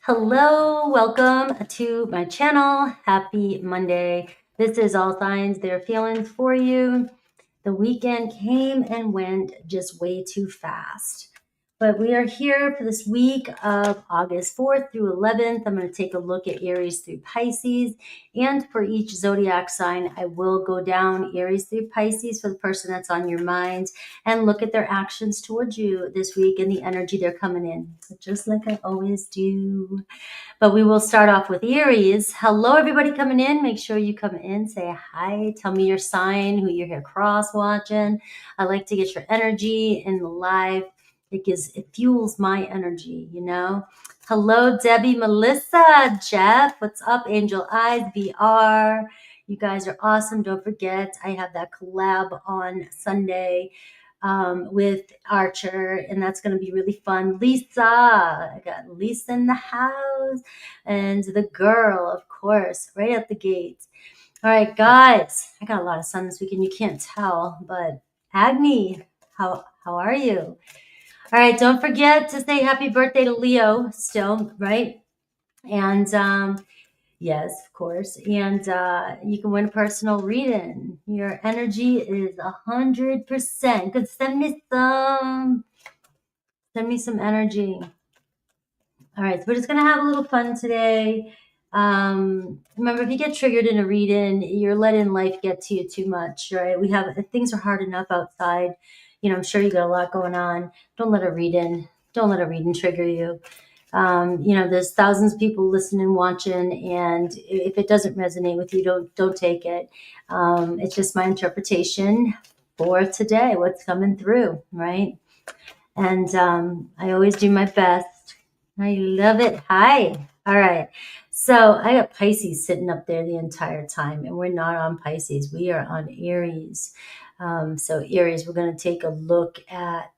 Hello, welcome to my channel. Happy Monday. This is All Signs, Their Feelings for you. The weekend came and went just way too fast. But we are here for this week of August 4th through 11th. I'm going to take a look at Aries through Pisces. And for each zodiac sign, I will go down Aries through Pisces for the person that's on your mind and look at their actions towards you this week and the energy they're coming in, just like I always do. But we will start off with Aries. Hello, everybody coming in. Make sure you come in, say hi, tell me your sign, who you're here cross watching. I like to get your energy in the live. It fuels my energy, you know. Hello, Debbie, Melissa, Jeff. What's up, Angel Eyes, VR. You guys are awesome. Don't forget, I have that collab on Sunday with Archer, and that's going to be really fun. Lisa, I got Lisa in the house, and the girl, of course, right at the gate. All right, guys, I got a lot of sun this weekend. You can't tell, but Agni, how are you? All right, don't forget to say happy birthday to Leo still, right? And yes, of course. And you can win a personal reading. Your energy is 100%. Good. Send me some energy. All right, so we're just gonna have a little fun today. Remember, if you get triggered in a reading, you're letting life get to you too much, right? Things are hard enough outside. You know, I'm sure you got a lot going on. Don't let a reading trigger you. You know, there's thousands of people listening, watching, and if it doesn't resonate with you, don't take it. It's just my interpretation for today, what's coming through, right? And I always do my best. I love it. Hi. All right. So I got Pisces sitting up there the entire time, and we're not on Pisces. We are on Aries. So Aries, we're going to take a look at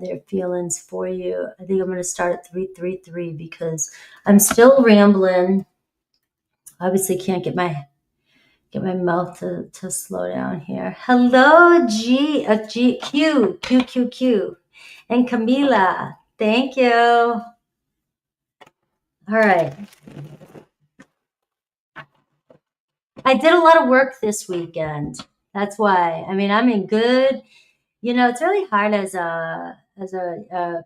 their feelings for you. I think I'm going to start at 333 because I'm still rambling. Obviously can't get my mouth to slow down here. Hello, Q, and Camila. Thank you. All right. I did a lot of work this weekend. That's why. I mean, I'm in good. You know, it's really hard as a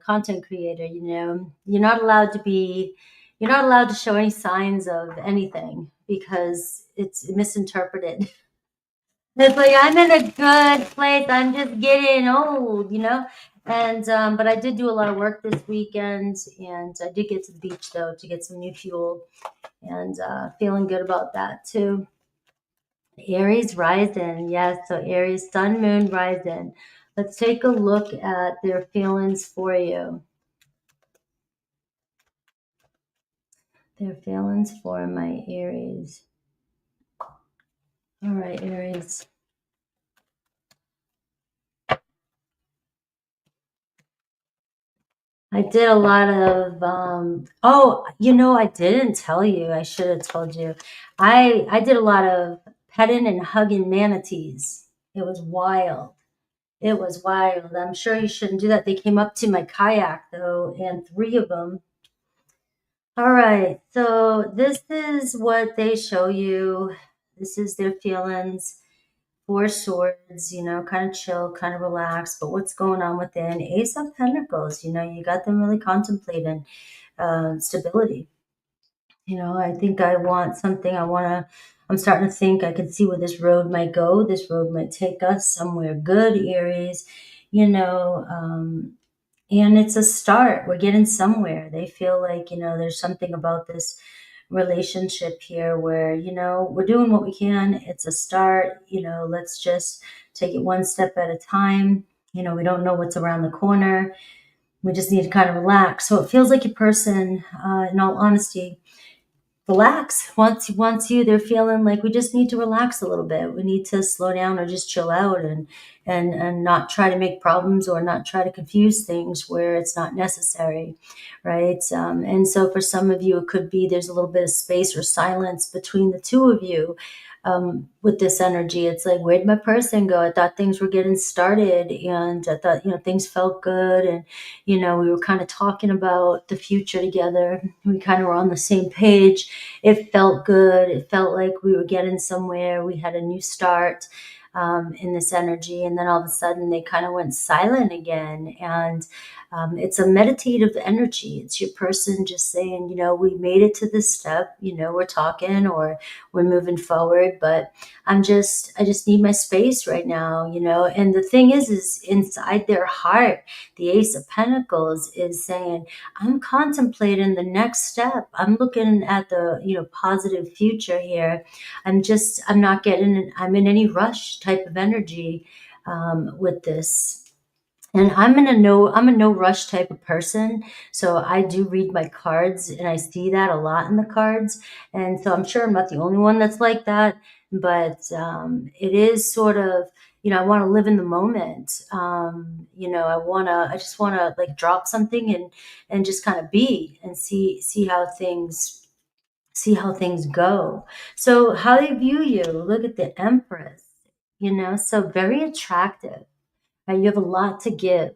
content creator. You know, you're not allowed to show any signs of anything because it's misinterpreted. It's like I'm in a good place. I'm just getting old, you know. And but I did do a lot of work this weekend, and I did get to the beach though to get some new fuel, and feeling good about that too. Aries rising, yes. So Aries sun, moon, rising. Let's take a look at their feelings for you. Their feelings for my Aries. All right, Aries. I did a lot of oh, you know, I didn't tell you. I should have told you. I did a lot of petting and hugging manatees. It was wild. It was wild. I'm sure you shouldn't do that. They came up to my kayak though, and 3 of them. All right. So this is what they show you. This is their feelings. 4 swords, you know, kind of chill, kind of relaxed, but what's going on within? Ace of Pentacles, you know, you got them really contemplating stability. You know, I think I want something. I'm starting to think I can see where this road might go. This road might take us somewhere good, Aries, you know, and it's a start. We're getting somewhere. They feel like, you know, there's something about this relationship here where, you know, we're doing what we can. It's a start. You know, let's just take it one step at a time. You know, we don't know what's around the corner. We just need to kind of relax. So it feels like your person, in all honesty, relax. Once you, they're feeling like we just need to relax a little bit. We need to slow down or just chill out and not try to make problems or not try to confuse things where it's not necessary, right? And so for some of you, it could be there's a little bit of space or silence between the two of you. with this energy. It's like, where'd my person go? I thought things were getting started, and I thought, things felt good. And, we were kind of talking about the future together. We kind of were on the same page. It felt good. It felt like we were getting somewhere. We had a new start in this energy. And then all of a sudden they kind of went silent again. And it's a meditative energy. It's your person just saying, we made it to this step, we're talking, or we're moving forward, but I just need my space right now, and the thing is inside their heart, the Ace of Pentacles is saying, I'm contemplating the next step. I'm looking at the, positive future here. I'm not getting, I'm in any rush type of energy with this. And I'm a no rush type of person. So I do read my cards, and I see that a lot in the cards. And so I'm sure I'm not the only one that's like that, but it is sort of, I want to live in the moment. I just want to like drop something and just kind of be and see how things go. So how they view you, look at the Empress, so very attractive. Right? You have a lot to give.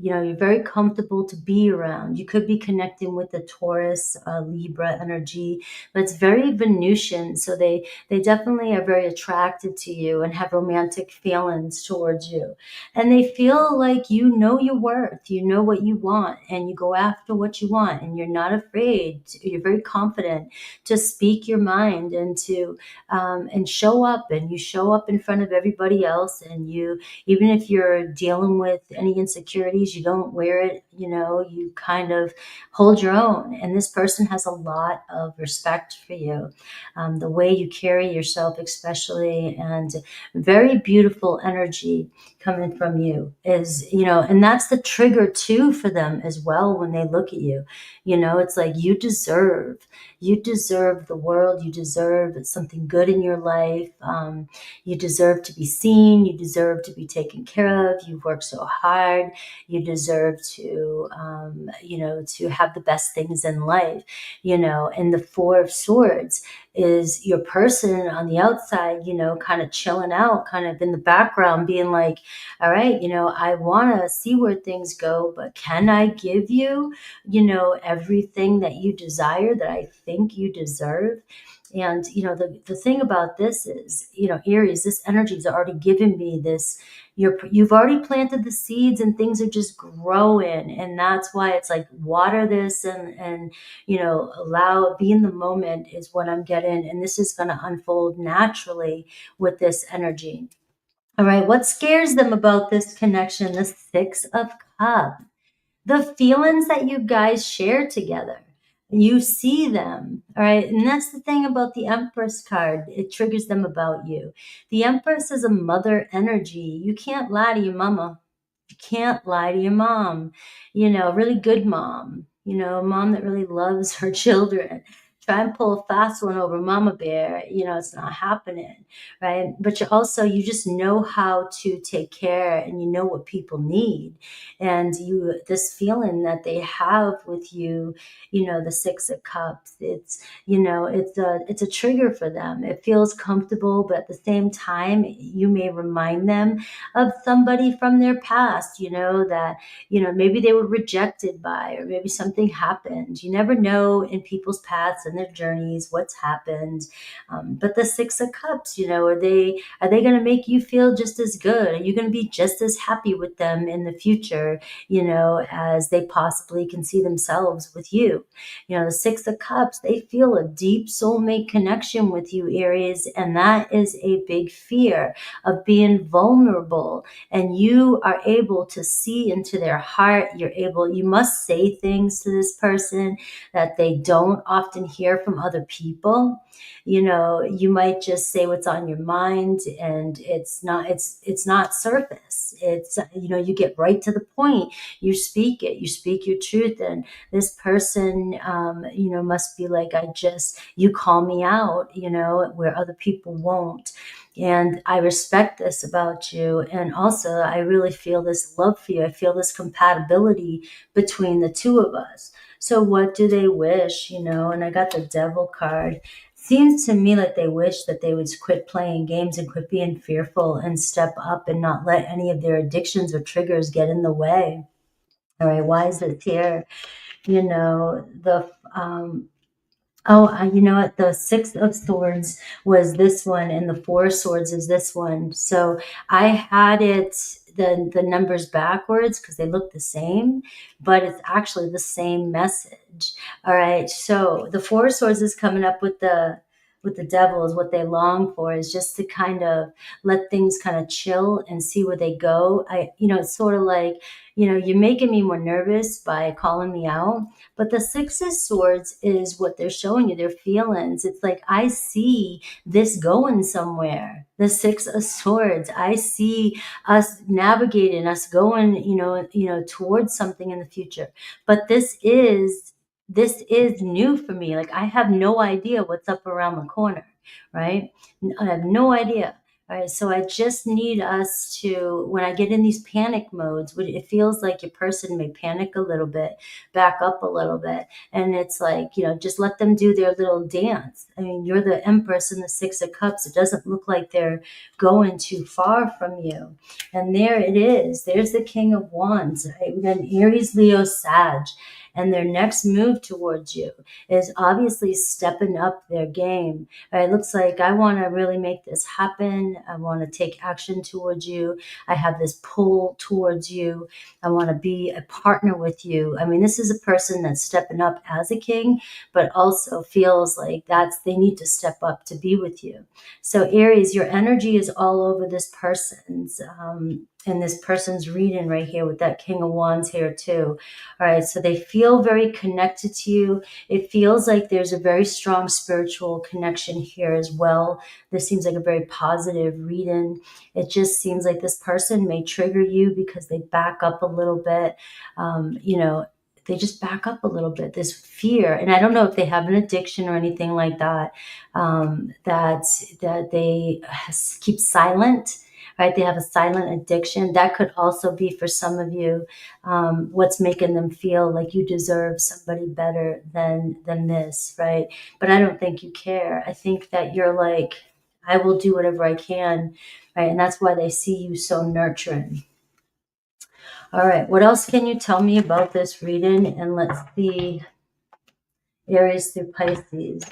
You're very comfortable to be around. You could be connecting with the Taurus, Libra energy, but it's very Venusian. So they definitely are very attracted to you and have romantic feelings towards you. And they feel like you know your worth, you know what you want, and you go after what you want, and you're not afraid. You're very confident to speak your mind and to and show up. And you show up in front of everybody else, and even if you're dealing with any insecurities, you don't wear it, you kind of hold your own. And this person has a lot of respect for you, the way you carry yourself, especially, and very beautiful energy coming from you is, and that's the trigger too for them as well when they look at you. It's like you deserve the world. You deserve something good in your life. You deserve to be seen. You deserve to be taken care of. You've worked so hard. You deserve to, to have the best things in life, and the Four of Swords is your person on the outside, kind of chilling out, kind of in the background, being like, all right, I want to see where things go, but can I give you, everything that you desire, that I think you deserve? And, the thing about this is, Aries, this energy has already given me this. You've already planted the seeds, and things are just growing. And that's why it's like, water this and be in the moment is what I'm getting. And this is going to unfold naturally with this energy. All right. What scares them about this connection? The Six of Cups. The feelings that you guys share together. You see them, all right? And that's the thing about the Empress card. It triggers them about you. The Empress is a mother energy. You can't lie to your mama. You can't lie to your mom. A really good mom, a mom that really loves her children. Try and pull a fast one over Mama Bear, it's not happening, right? But you just know how to take care, and you know what people need. And this feeling that they have with you, the Six of Cups, it's a trigger for them. It feels comfortable, but at the same time, you may remind them of somebody from their past, that, maybe they were rejected by, or maybe something happened. You never know in people's paths and their journeys what's happened. But the Six of Cups, are they going to make you feel just as good? Are you going to be just as happy with them in the future, as they possibly can see themselves with you? The Six of Cups, they feel a deep soulmate connection with you, Aries, and that is a big fear of being vulnerable. And you are able to see into their heart. You must say things to this person that they don't often hear from other people. You might just say what's on your mind, and it's not surface. It's, you get right to the point. You speak it, you speak your truth. And this person, must be like, you call me out, where other people won't. And I respect this about you. And also, I really feel this love for you. I feel this compatibility between the two of us. So what do they wish, And I got the Devil card Seems to me like they wish that they would quit playing games and quit being fearful and step up and not let any of their addictions or triggers get in the way. All right, why is it here? You know, you know what? The Six of Swords was this one, and the Four of Swords is this one. So I had it the numbers backwards because they look the same, but it's actually the same message. All right. So the Four of Swords is coming up with the devil is what they long for is just to kind of let things kind of chill and see where they go. It's sort of like, you're making me more nervous by calling me out. But the Six of Swords is what they're showing you, their feelings. It's like, I see this going somewhere. The Six of Swords. I see us navigating, us going, towards something in the future. But this is new for me. Like, I have no idea what's up around the corner, right? I have no idea. All right, so I just need us to, when I get in these panic modes, it feels like your person may panic a little bit, back up a little bit. And it's like, just let them do their little dance. I mean, you're the Empress in the Six of Cups. It doesn't look like they're going too far from you. And there it is. There's the King of Wands. Right? We got an Aries, Leo, Sag. And their next move towards you is obviously stepping up their game. It looks like, I want to really make this happen. I want to take action towards you. I have this pull towards you. I want to be a partner with you. I mean, this is a person that's stepping up as a king, but also feels like they need to step up to be with you. So Aries, your energy is all over this person's, and this person's reading right here with that King of Wands here too. All right, so they feel very connected to you. It feels like there's a very strong spiritual connection here as well. This seems like a very positive reading. It just seems like this person may trigger you because they back up a little bit. They just back up a little bit, this fear. And I don't know if they have an addiction or anything like that, that they keep silent. Right? They have a silent addiction. That could also be for some of you what's making them feel like you deserve somebody better than this, right? But I don't think you care. I think that you're like, I will do whatever I can, right? And that's why they see you so nurturing. All right, what else can you tell me about this reading? And let's see, Aries through Pisces.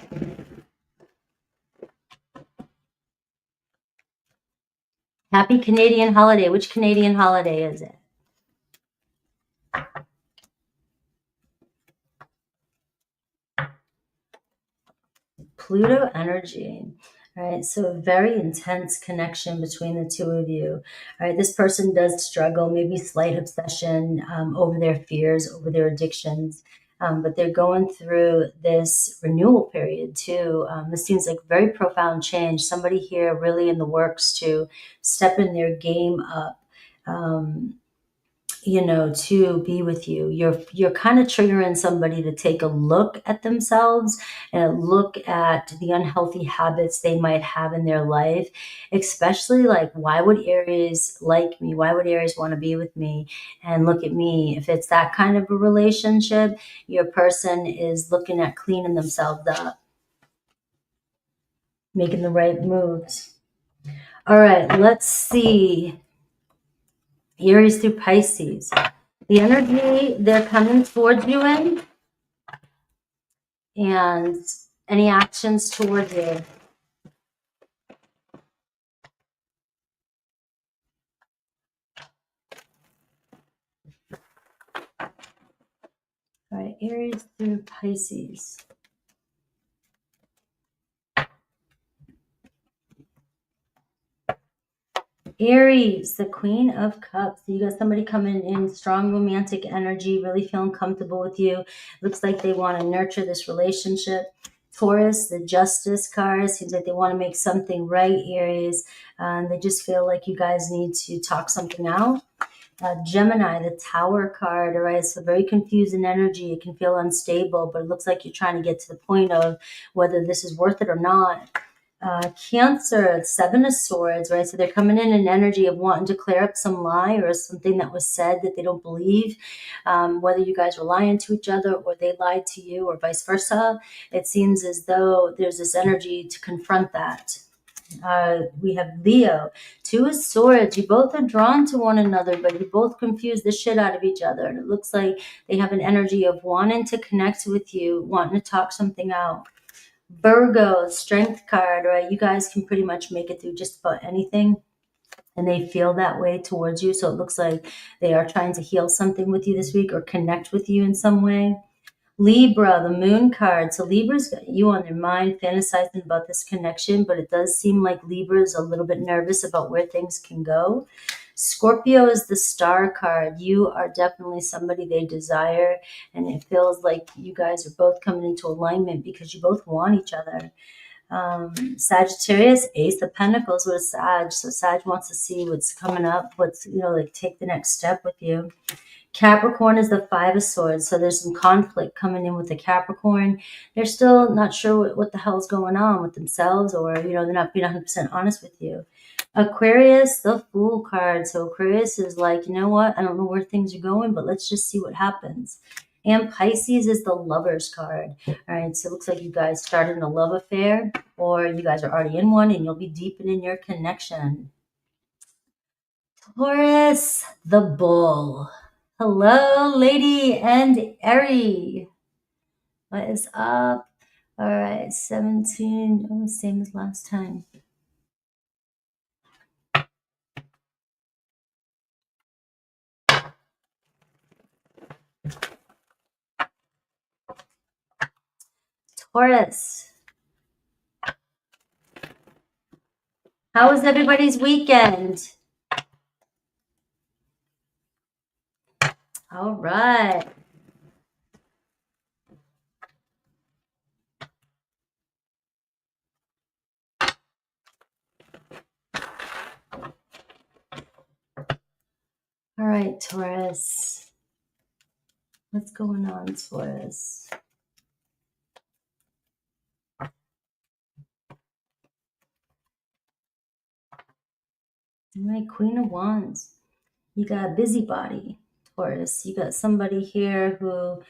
Happy Canadian holiday. Which Canadian holiday is it? Pluto energy. All right, so a very intense connection between the two of you. All right, this person does struggle, maybe slight obsession over their fears, over their addictions, but they're going through this renewal period too. This seems like very profound change. Somebody here really in the works to step in their game up. To be with you. You're kind of triggering somebody to take a look at themselves and look at the unhealthy habits they might have in their life, especially like, why would Aries like me? Why would Aries want to be with me? And look at me. If it's that kind of a relationship, your person is looking at cleaning themselves up, making the right moves. All right, let's see. Aries through Pisces. The energy they're coming towards you in, and any actions towards you. All right, Aries through Pisces. Aries, the Queen of Cups. You got somebody coming in strong romantic energy, really feeling comfortable with you. Looks like they want to nurture this relationship. Taurus, the Justice card. Seems like they want to make something right, Aries. They just feel like you guys need to talk something out. Gemini, the Tower card. All right, so very confusing energy. It can feel unstable, but it looks like you're trying to get to the point of whether this is worth it or not. Cancer, Seven of Swords, right? So they're coming in an energy of wanting to clear up some lie or something that was said that they don't believe, whether you guys were lying to each other or they lied to you or vice versa. It seems as though there's this energy to confront that. We have Leo, Two of Swords. You both are drawn to one another, but you both confuse the shit out of each other. And it looks like they have an energy of wanting to connect with you, wanting to talk something out. Virgo, Strength card, right? You guys can pretty much make it through just about anything. And they feel that way towards you. So it looks like they are trying to heal something with you this week or connect with you in some way. Libra, the Moon card. So Libra's got you on their mind, fantasizing about this connection, but it does seem like Libra's a little bit nervous about where things can go. Scorpio is the Star card. You are definitely somebody they desire, and it feels like you guys are both coming into alignment because you both want each other. Sagittarius, Ace of Pentacles with a Sag. So Sag wants to see what's coming up, what's, like take the next step with you. Capricorn is the Five of Swords. So there's some conflict coming in with the Capricorn. They're still not sure what the hell's going on with themselves, or, they're not being 100% honest with you. Aquarius, the Fool card. So Aquarius is like, you know what? I don't know where things are going, but let's just see what happens. And Pisces is the Lovers card. All right, so it looks like you guys started a love affair, or you guys are already in one and you'll be deepening your connection. Taurus, the Bull. Hello, Lady and Aries. What is up? All right, 17, almost same as last time. Taurus. How was everybody's weekend? All right. All right, Taurus. What's going on, Taurus? All right, Queen of Wands. You got a busybody, Taurus. You got somebody here who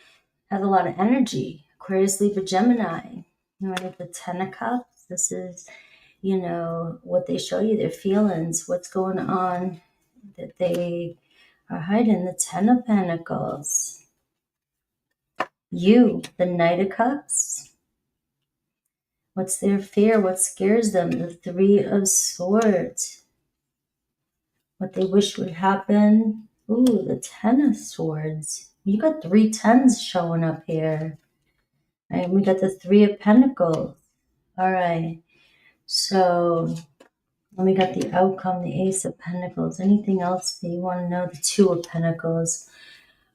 has a lot of energy. Aquarius, Libra, Gemini. You know, the Ten of Cups. This is, what they show you, their feelings, what's going on that they are hiding. The Ten of Pentacles. You, the Knight of Cups. What's their fear? What scares them? The Three of Swords. What they wish would happen. Ooh, the Ten of Swords. You got 3 tens showing up here. And we got the Three of Pentacles. All right. So, and we got the outcome, the Ace of Pentacles. Anything else that you want to know? The Two of Pentacles.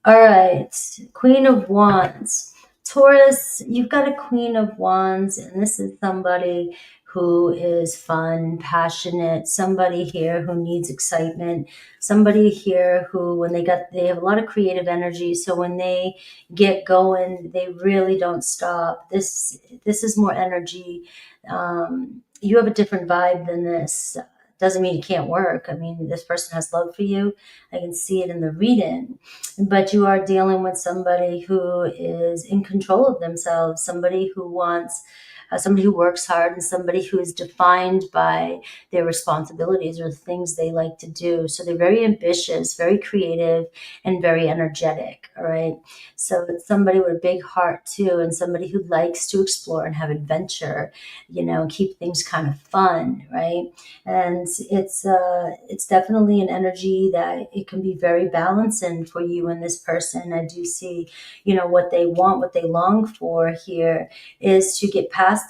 All right. Queen of Wands. Taurus, you've got a Queen of Wands, and this is somebody who is fun, passionate, somebody here who needs excitement, somebody here who, when they have a lot of creative energy, so when they get going, they really don't stop. This is more energy. You have a different vibe than this. Doesn't mean it can't work. I mean, this person has love for you. I can see it in the reading. But you are dealing with somebody who is in control of themselves, somebody who wants, somebody who works hard, and somebody who is defined by their responsibilities or the things they like to do. So they're very ambitious, very creative, and very energetic. All right. So it's somebody with a big heart too, and somebody who likes to explore and have adventure, keep things kind of fun, right? And it's definitely an energy that it can be very balancing for you and this person. I do see, what they want, what they long for here is to get past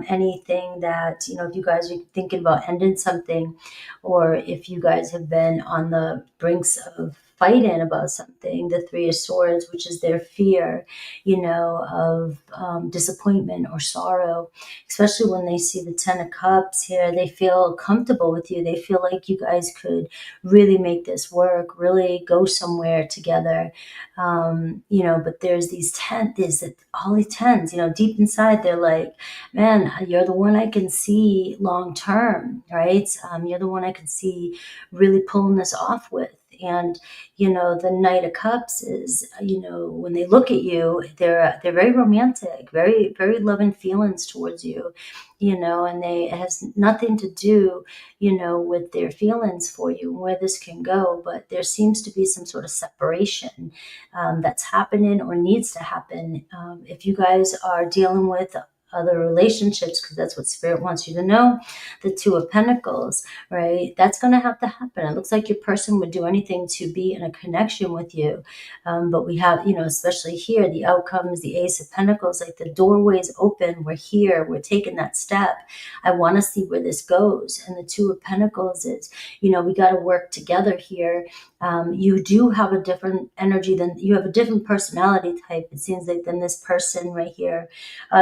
anything that, if you guys are thinking about ending something, or if you guys have been on the brinks of fighting about something, the Three of Swords, which is their fear, of disappointment or sorrow, especially when they see the Ten of Cups here. They feel comfortable with you. They feel like you guys could really make this work, really go somewhere together. But there's all these tens, deep inside, they're like, man, you're the one I can see long term, right? You're the one I can see really pulling this off with. And the Knight of Cups is, when they look at you, they're very romantic, very, very loving feelings towards you, and it has nothing to do, with their feelings for you and where this can go. But there seems to be some sort of separation that's happening or needs to happen. If you guys are dealing with other relationships, because that's what Spirit wants you to know, the Two of Pentacles, right? That's going to happen. It looks like your person would do anything to be in a connection with you. But we have, especially here, the outcomes, the Ace of Pentacles, like the doorway is open. We're here. We're taking that step. I want to see where this goes. And the Two of Pentacles is, we got to work together here. You do have a different energy you have a different personality type, it seems like, than this person right here.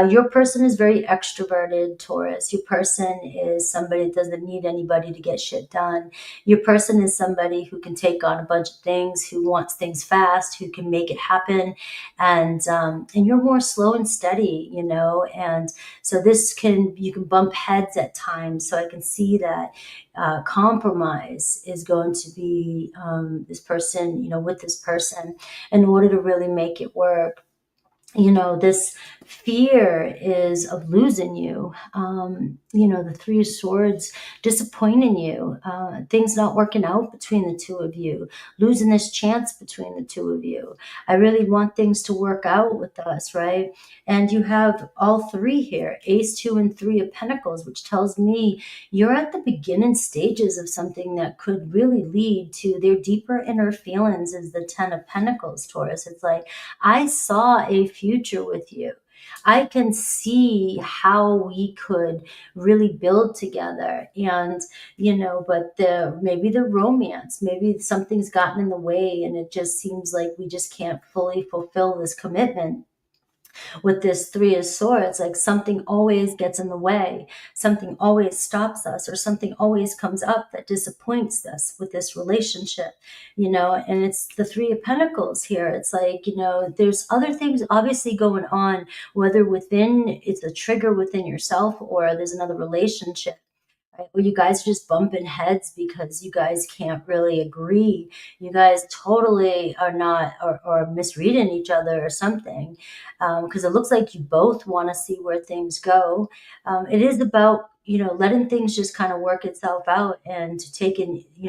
Your person is very extroverted, Taurus. Your person is somebody that doesn't need anybody to get shit done. Your person is somebody who can take on a bunch of things, who wants things fast, who can make it happen. And you're more slow and steady, and so you can bump heads at times. So I can see that compromise is going to be this person, with this person, in order to really make it work. This fear is of losing you. The Three of Swords disappointing you, things not working out between the two of you, losing this chance between the two of you. I really want things to work out with us, right? And you have all three here, Ace, Two, and Three of Pentacles, which tells me you're at the beginning stages of something that could really lead to their deeper inner feelings. Is the Ten of Pentacles, Taurus. It's like, I saw a future with you. I can see how we could really build together. And, but maybe the romance, maybe something's gotten in the way, and it just seems like we just can't fully fulfill this commitment. With this Three of Swords, like something always gets in the way, something always stops us, or something always comes up that disappoints us with this relationship, and it's the Three of Pentacles here. It's like, there's other things obviously going on, whether it's a trigger within yourself, or there's another relationship. Right? Or you guys are just bumping heads because you guys can't really agree. You guys totally are not, or misreading each other or something. Because it looks like you both want to see where things go. It is about, letting things just kind of work itself out, and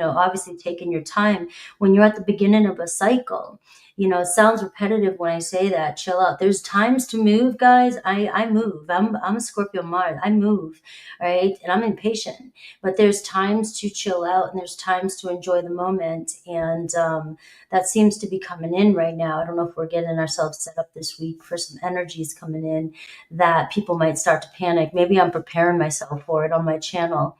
obviously taking your time when you're at the beginning of a cycle. It sounds repetitive when I say that. Chill out. There's times to move, guys. I move. I'm a Scorpio Mars. I move, right? And I'm impatient. But there's times to chill out, and there's times to enjoy the moment. And that seems to be coming in right now. I don't know if we're getting ourselves set up this week for some energies coming in that people might start to panic. Maybe I'm preparing myself for it on my channel,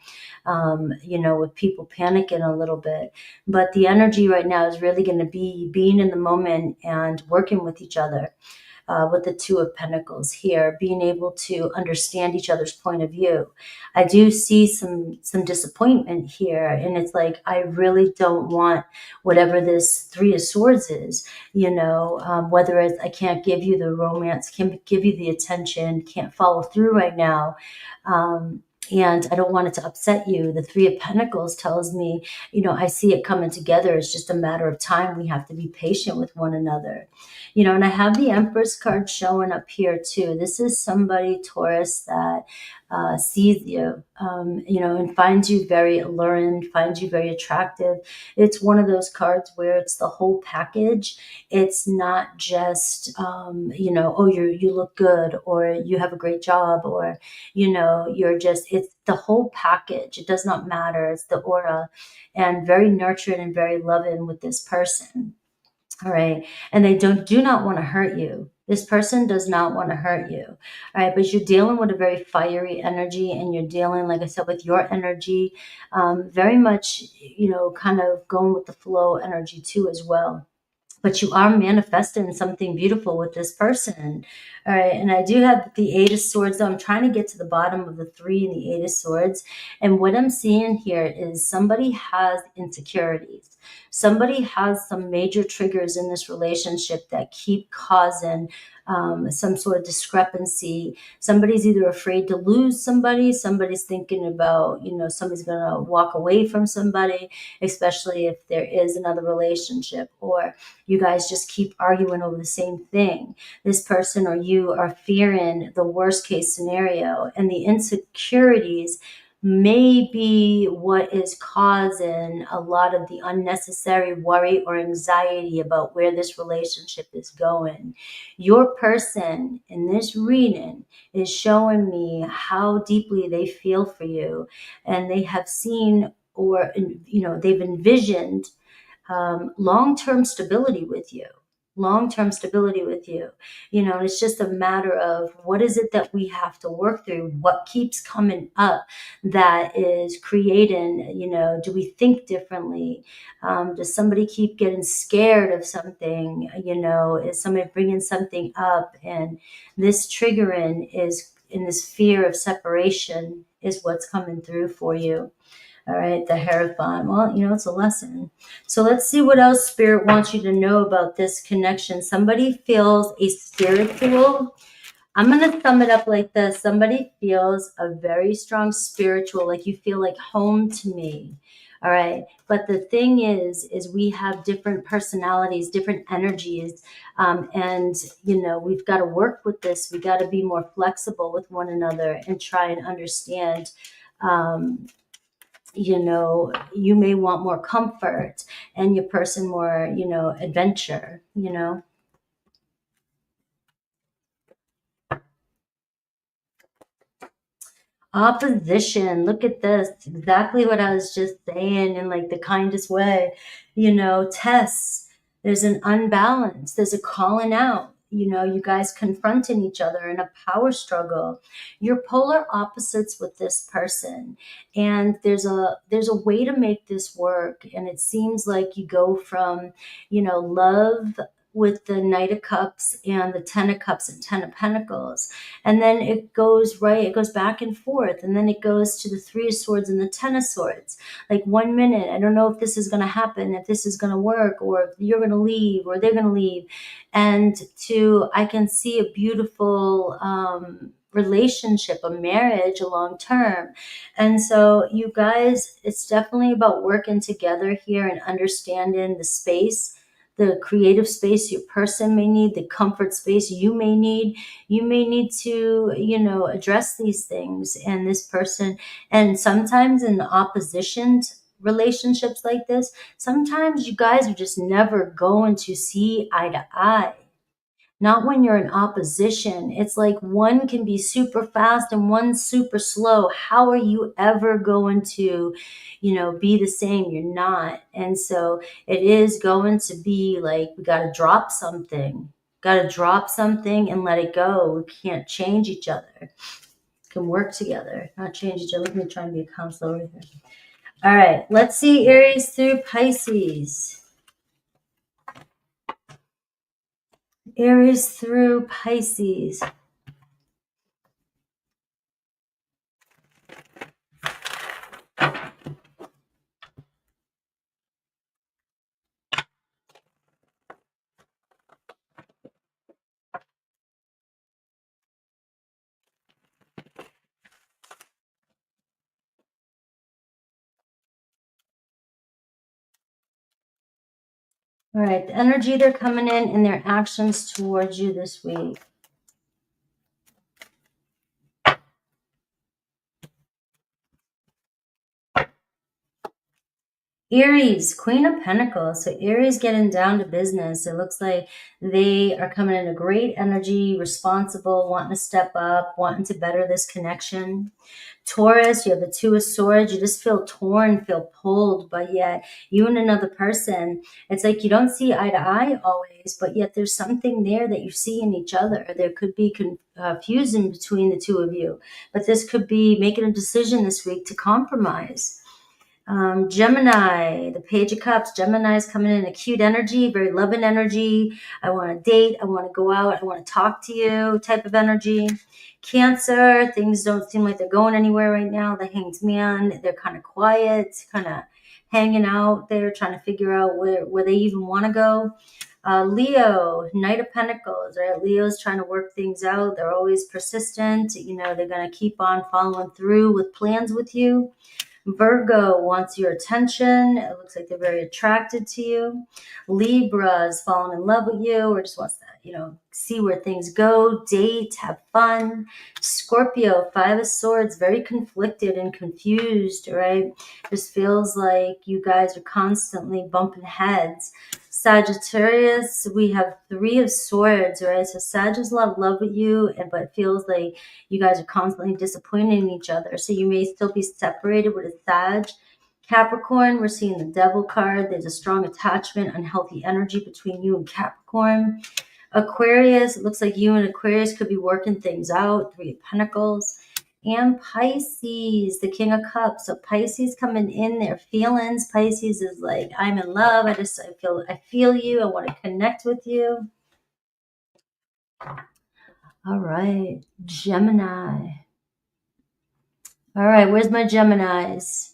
with people panicking a little bit. But the energy right now is really going to be being in the moment and working with each other. With the Two of Pentacles here, being able to understand each other's point of view. I do see some disappointment here, and it's like, I really don't want whatever this Three of Swords is, whether it's I can't give you the romance, can't give you the attention, can't follow through right now. And I don't want it to upset you. The Three of Pentacles tells me, I see it coming together. It's just a matter of time. We have to be patient with one another. And I have the Empress card showing up here too. This is somebody, Taurus, that sees you, and finds you very alluring, finds you very attractive. It's one of those cards where it's the whole package. It's not just, oh, you look good, or you have a great job, or, it's the whole package. It does not matter. It's the aura, and very nurtured and very loving with this person. All right. And they do not want to hurt you. This person does not want to hurt you. All right. But you're dealing with a very fiery energy, and you're dealing, like I said, with your energy, very much, you know, kind of going with the flow energy too, as well. But you are manifesting something beautiful with this person. All right. And I do have the Eight of Swords, though. I'm trying to get to the bottom of the Three and the Eight of Swords. And what I'm seeing here is somebody has insecurities. Somebody has some major triggers in this relationship that keep causing some sort of discrepancy. Somebody's either afraid to lose somebody. Somebody's thinking about, you know, somebody's going to walk away from somebody, especially if there is another relationship, or you guys just keep arguing over the same thing. This person or you are fearing the worst case scenario, and the insecurities may be what is causing a lot of the unnecessary worry or anxiety about where this relationship is going. Your person in this reading is showing me how deeply they feel for you, and they have seen, or, you know, they've envisioned long-term stability with you. Long-term stability with you. You know, it's just a matter of what is it that we have to work through? What keeps coming up that is creating, you know, do we think differently? Does somebody keep getting scared of something? You know, is somebody bringing something up? And this triggering is in this fear of separation is what's coming through for you. All right, the Hierophant. Well, you know, it's a lesson. So let's see what else Spirit wants you to know about this connection. Somebody feels a spiritual. I'm going to sum it up like this. Somebody feels a very strong spiritual, like you feel like home to me. All right. But the thing is we have different personalities, different energies. And, you know, we've got to work with this. We got to be more flexible with one another and try and understand, you know, you may want more comfort and your person more, you know, adventure, you know. Opposition. Look at this. Exactly what I was just saying in like the kindest way. You know, tests. There's an unbalance. There's a calling out. You know, you guys confronting each other in a power struggle. You're polar opposites with this person. And there's a way to make this work. And it seems like you go from, you know, love with the Knight of Cups and the Ten of Cups and Ten of Pentacles, and then it goes right, it goes back and forth, and then it goes to the Three of Swords and the Ten of Swords. Like 1 minute, I don't know if this is going to happen, if this is going to work, or if you're going to leave or they're going to leave. And to, I can see a beautiful relationship, a marriage, a long term. And so you guys, it's definitely about working together here and understanding the space, the creative space your person may need, the comfort space you may need. You may need to, you know, address these things. And this person, and sometimes in opposition relationships like this, sometimes you guys are just never going to see eye to eye. Not when you're in opposition. It's like one can be super fast and one's super slow. How are you ever going to, you know, be the same? You're not. And so it is going to be like, we got to drop something. Got to drop something and let it go. We can't change each other. Can work together, not change each other. Let me try and be a counselor over here. All right, let's see Aries through Pisces. Aries through Pisces. All right, the energy they're coming in and their actions towards you this week. Aries, Queen of Pentacles. So Aries getting down to business. It looks like they are coming in a great energy, responsible, wanting to step up, wanting to better this connection. Taurus, you have the Two of Swords. You just feel torn, feel pulled, but yet you and another person, it's like you don't see eye to eye always, but yet there's something there that you see in each other. There could be confusion between the two of you, but this could be making a decision this week to compromise. Gemini, the Page of Cups. Gemini is coming in acute energy, very loving energy. I want to date. I want to go out. I want to talk to you type of energy. Cancer, things don't seem like they're going anywhere right now. The Hanged Man, they're kind of quiet, kind of hanging out there, trying to figure out where they even want to go. Leo, Knight of Pentacles, right? Leo's trying to work things out. They're always persistent. You know, they're going to keep on following through with plans with you. Virgo wants your attention. It looks like they're very attracted to you. Libra is falling in love with you or just wants to, you know, see where things go, date, have fun. Scorpio, Five of Swords, very conflicted and confused, right? Just feels like you guys are constantly bumping heads. Sagittarius, we have Three of Swords, right? So Sag is love with you, but it feels like you guys are constantly disappointing each other. So you may still be separated with a Sag. Capricorn, we're seeing the Devil card. There's a strong attachment, unhealthy energy between you and Capricorn. Aquarius, it looks like you and Aquarius could be working things out. Three of Pentacles. And Pisces, the King of Cups. So Pisces coming in their feelings. Pisces is like, I'm in love. I feel you. I want to connect with you. All right, Gemini. All right, where's my Geminis?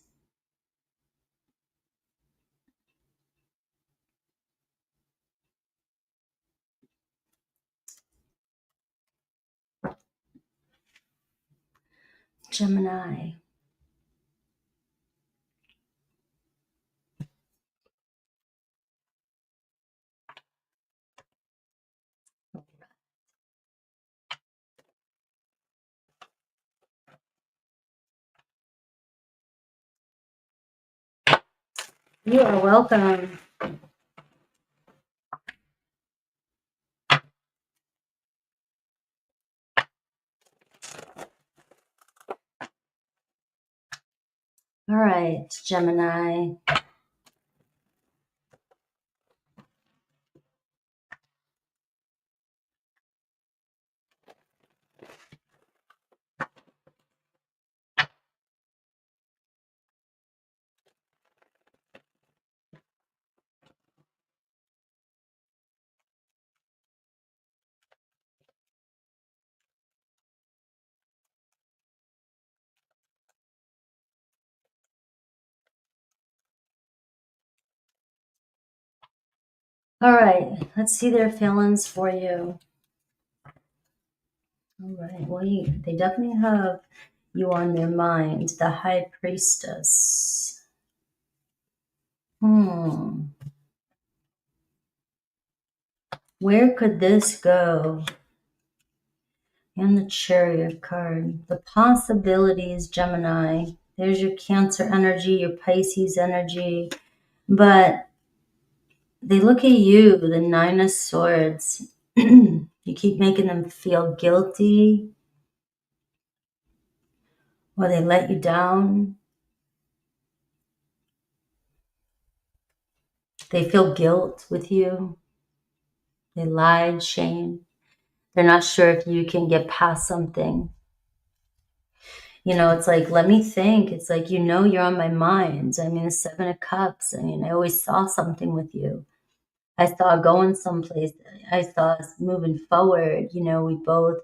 Gemini. You are welcome. All right, Gemini. All right, let's see their feelings for you. All right, well, they definitely have you on their mind, the High Priestess. Where could this go? And the Chariot card. The possibilities, Gemini. There's your Cancer energy, your Pisces energy. But they look at you, the Nine of Swords. You keep making them feel guilty. Or they let you down. They feel guilt with you. They lied, shame. They're not sure if you can get past something. You know, it's like, let me think. It's like, you know, you're on my mind. I mean, the Seven of Cups. I mean, I always saw something with you. I saw going someplace. I saw us moving forward. You know, we both,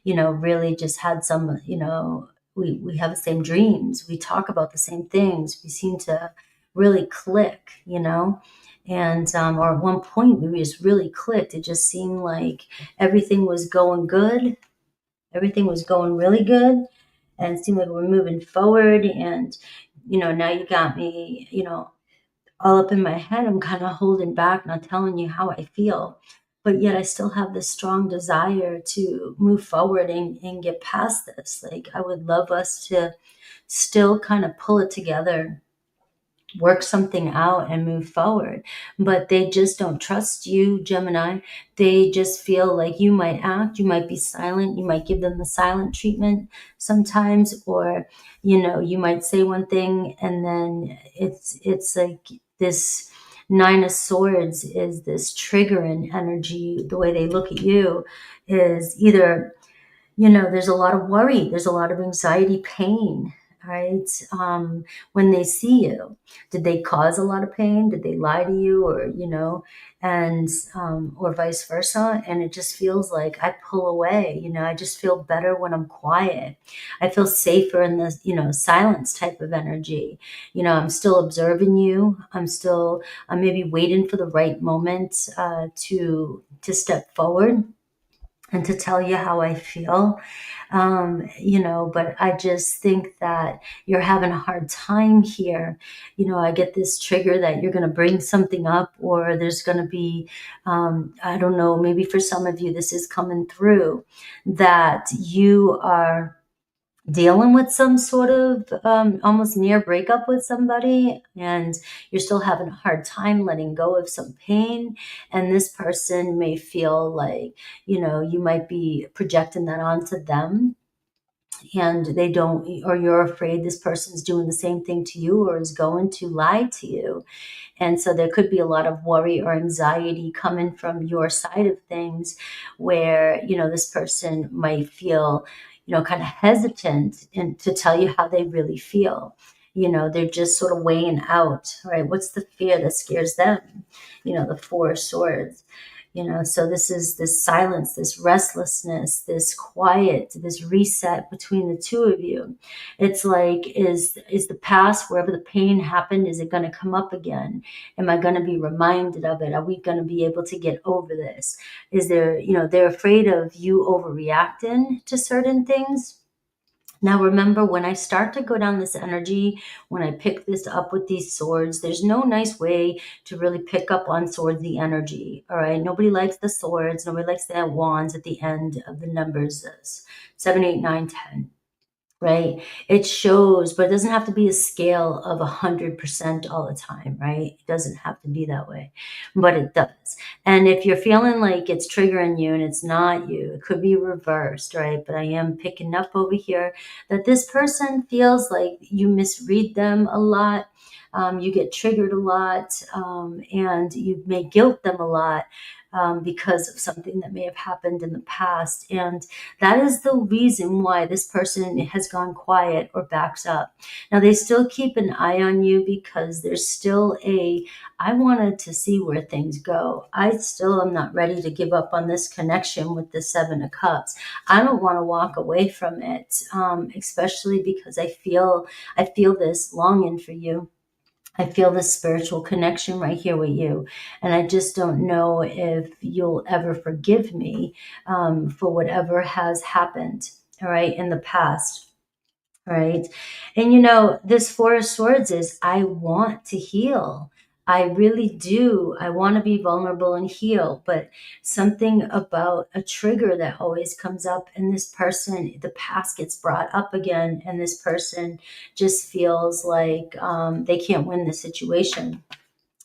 you know, really just had some, you know, we have the same dreams. We talk about the same things. We seem to really click, you know. And or at one point we just really clicked. It just seemed like everything was going good. Everything was going really good. And it seemed like we're moving forward. And, you know, now you got me, you know, all up in my head. I'm kind of holding back, not telling you how I feel. But yet I still have this strong desire to move forward and get past this. Like, I would love us to still kind of pull it together. work something out and move forward. But they just don't trust you, Gemini. They just feel like you might act, you might be silent, you might give them the silent treatment sometimes, or you might say one thing and then it's like this Nine of Swords is this triggering energy. The way they look at you is either there's a lot of worry, there's a lot of anxiety, pain, right? When they see you, did they cause a lot of pain? Did they lie to you, and or vice versa? And it just feels like I pull away. I just feel better when I'm quiet. I feel safer in the silence type of energy. I'm still observing you. I'm maybe waiting for the right moment to step forward and to tell you how I feel. But I just think that you're having a hard time here. I get this trigger that you're going to bring something up, or there's going to be, I don't know, maybe for some of you, this is coming through that you are dealing with some sort of almost near breakup with somebody, and you're still having a hard time letting go of some pain, and this person may feel like you might be projecting that onto them, and they don't, or you're afraid this person's doing the same thing to you or is going to lie to you. And so there could be a lot of worry or anxiety coming from your side of things where, this person might feel, kind of hesitant and to tell you how they really feel. They're just sort of weighing out, right? What's the fear that scares them? The Four of Swords. So this is this silence, this restlessness, this quiet, this reset between the two of you. It's like, is the past, wherever the pain happened, is it going to come up again? Am I going to be reminded of it? Are we going to be able to get over this? Is there, they're afraid of you overreacting to certain things. Now, remember, when I start to go down this energy, when I pick this up with these swords, there's no nice way to really pick up on swords, the energy. All right. Nobody likes the swords. Nobody likes the wands at the end of the numbers 7, 8, 9, 10. Right? It shows, but it doesn't have to be a scale of 100% all the time, right? It doesn't have to be that way, but it does. And if you're feeling like it's triggering you and it's not you, it could be reversed, right? But I am picking up over here that this person feels like you misread them a lot. You get triggered a lot, and you may guilt them a lot. Because of something that may have happened in the past. And that is the reason why this person has gone quiet or backs up. Now, they still keep an eye on you because there's still I wanted to see where things go. I still am not ready to give up on this connection with the Seven of Cups. I don't want to walk away from it, especially because I feel this longing for you. I feel this spiritual connection right here with you. And I just don't know if you'll ever forgive me for whatever has happened, all right, in the past. All right. And this Four of Swords is I want to heal. I really do. I want to be vulnerable and heal, but something about a trigger that always comes up, and this person, the past gets brought up again, and this person just feels like they can't win the situation.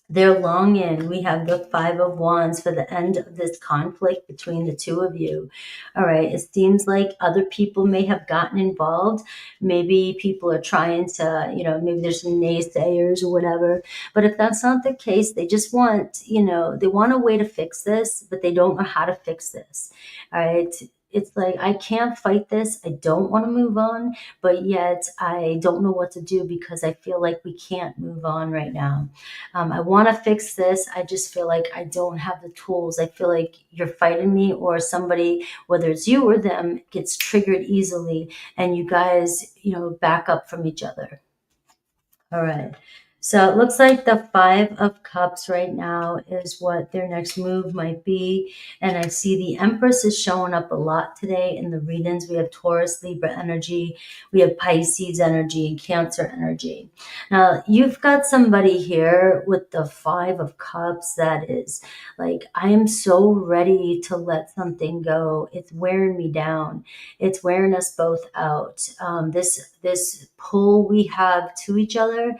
They're longing. We have the Five of Wands for the end of this conflict between the two of you. All right. It seems like other people may have gotten involved. Maybe people are trying to, maybe there's some naysayers or whatever. But if that's not the case, they just want, they want a way to fix this, but they don't know how to fix this. All right. It's like, I can't fight this. I don't want to move on, but yet I don't know what to do because I feel like we can't move on right now. I want to fix this. I just feel like I don't have the tools. I feel like you're fighting me, or somebody, whether it's you or them, gets triggered easily, and you guys, back up from each other. All right. So it looks like the Five of Cups right now is what their next move might be. And I see the Empress is showing up a lot today in the readings. We have Taurus, Libra energy. We have Pisces energy and Cancer energy. Now, you've got somebody here with the Five of Cups that is like, I am so ready to let something go. It's wearing me down. It's wearing us both out. This pull we have to each other,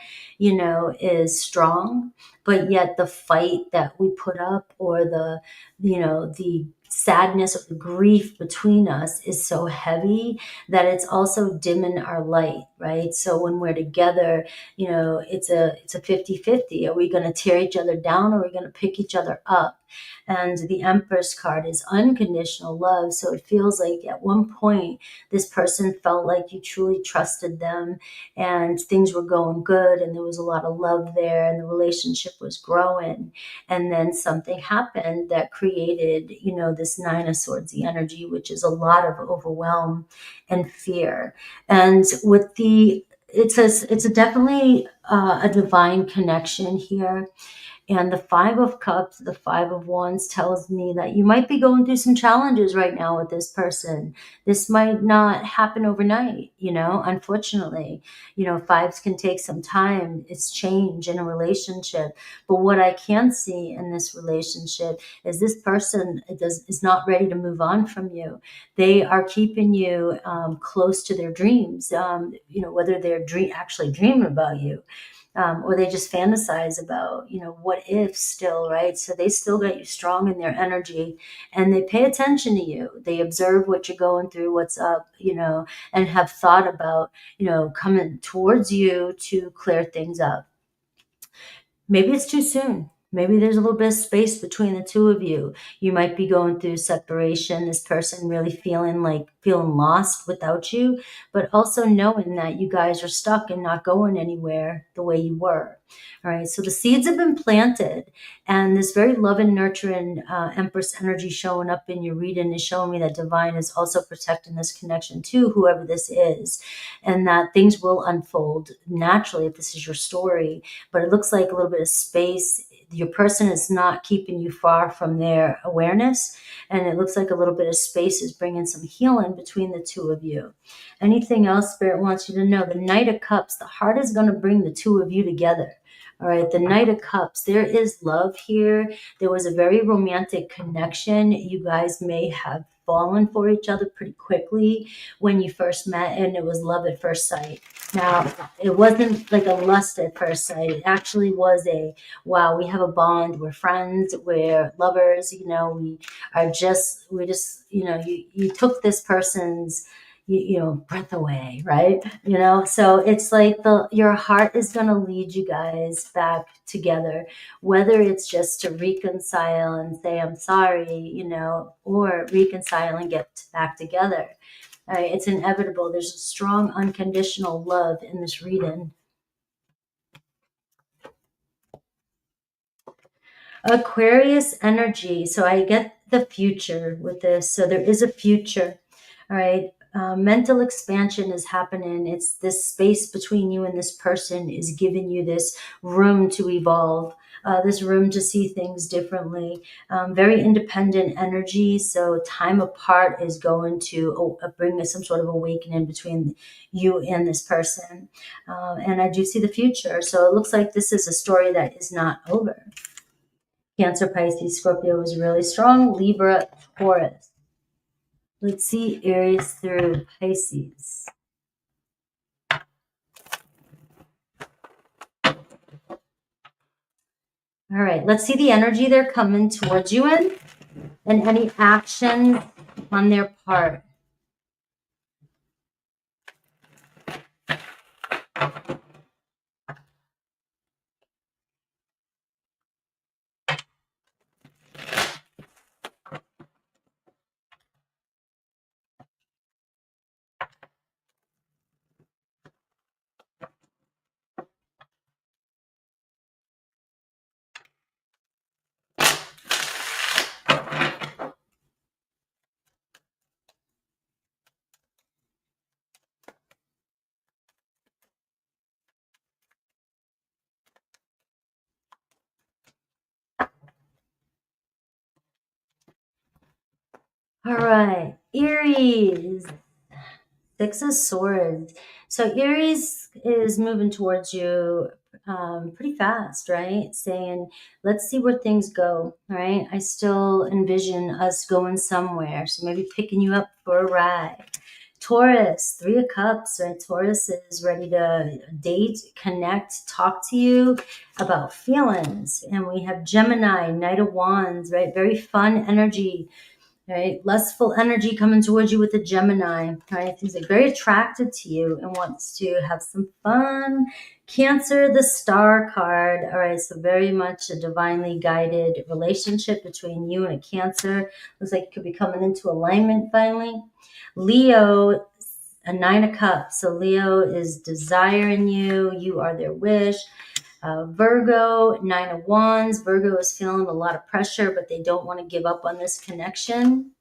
know, is strong, but yet the fight that we put up, or the, you know, the sadness or the grief between us is so heavy that it's also dimming our light, right? So when we're together, you know, it's a 50-50. Are we going to tear each other down, or are we going to pick each other up? And the Empress card is unconditional love. So it feels like at one point this person felt like you truly trusted them, and things were going good, and there was a lot of love there, and the relationship was growing. And then something happened that created, you know, this Nine of Swords, the energy, which is a lot of overwhelm and fear. And with the, it's a definitely a divine connection here. And the Five of Cups, the Five of Wands tells me that you might be going through some challenges right now with this person. This might not happen overnight, you know, unfortunately. You know, fives can take some time. It's change in a relationship. But what I can see in this relationship is this person is not ready to move on from you. They are keeping you close to their dreams, you know, whether they're actually dreaming about you, or they just fantasize about, you know, what if still, right? So they still got you strong in their energy, and they pay attention to you. They observe what you're going through, what's up, you know, and have thought about, you know, coming towards you to clear things up. Maybe it's too soon. Maybe there's a little bit of space between the two of you. You might be going through separation, this person really feeling lost without you, but also knowing that you guys are stuck and not going anywhere the way you were. All right. So the seeds have been planted, and this very love and nurturing Empress energy showing up in your reading is showing me that divine is also protecting this connection to whoever this is, and that things will unfold naturally if this is your story. But it looks like a little bit of space. Your person is not keeping you far from their awareness, and it looks like a little bit of space is bringing some healing between the two of you. Anything else Spirit wants you to know? The Knight of Cups, the heart is going to bring the two of you together. All right, the Knight of Cups, there is love here. There was a very romantic connection. You guys may have fallen for each other pretty quickly when you first met, and it was love at first sight. Now, it wasn't like a lust at first sight. It actually was a, wow, we have a bond. We're friends. We're lovers. You know, we just, you know, you took this person's, you know, breath away, right? You know, so it's like your heart is going to lead you guys back together, whether it's just to reconcile and say, I'm sorry, you know, or reconcile and get back together. It's inevitable. There's a strong unconditional love in this reading. Aquarius energy. So I get the future with this. So there is a future. All right. Mental expansion is happening. It's this space between you and this person is giving you this room to evolve, this room to see things differently. Very independent energy. So time apart is going to bring some sort of awakening between you and this person. And I do see the future. So it looks like this is a story that is not over. Cancer, Pisces, Scorpio was really strong. Libra, Taurus. Let's see Aries through Pisces. All right, let's see the energy they're coming towards you in, and any action on their part. All right, Aries, Six of Swords. So Aries is moving towards you pretty fast, right? Saying, let's see where things go, right? I still envision us going somewhere. So maybe picking you up for a ride. Taurus, 3 of Cups, right? Taurus is ready to date, connect, talk to you about feelings. And we have Gemini, Knight of Wands, right? Very fun energy, right? Lustful energy coming towards you with the Gemini, right? He's like very attracted to you and wants to have some fun. Cancer, the Star card. All right, so very much a divinely guided relationship between you and a Cancer. Looks like it could be coming into alignment finally. Leo, a 9 of Cups. So Leo is desiring you. You are their wish. Virgo, 9 of Wands. Virgo is feeling a lot of pressure, but they don't want to give up on this connection.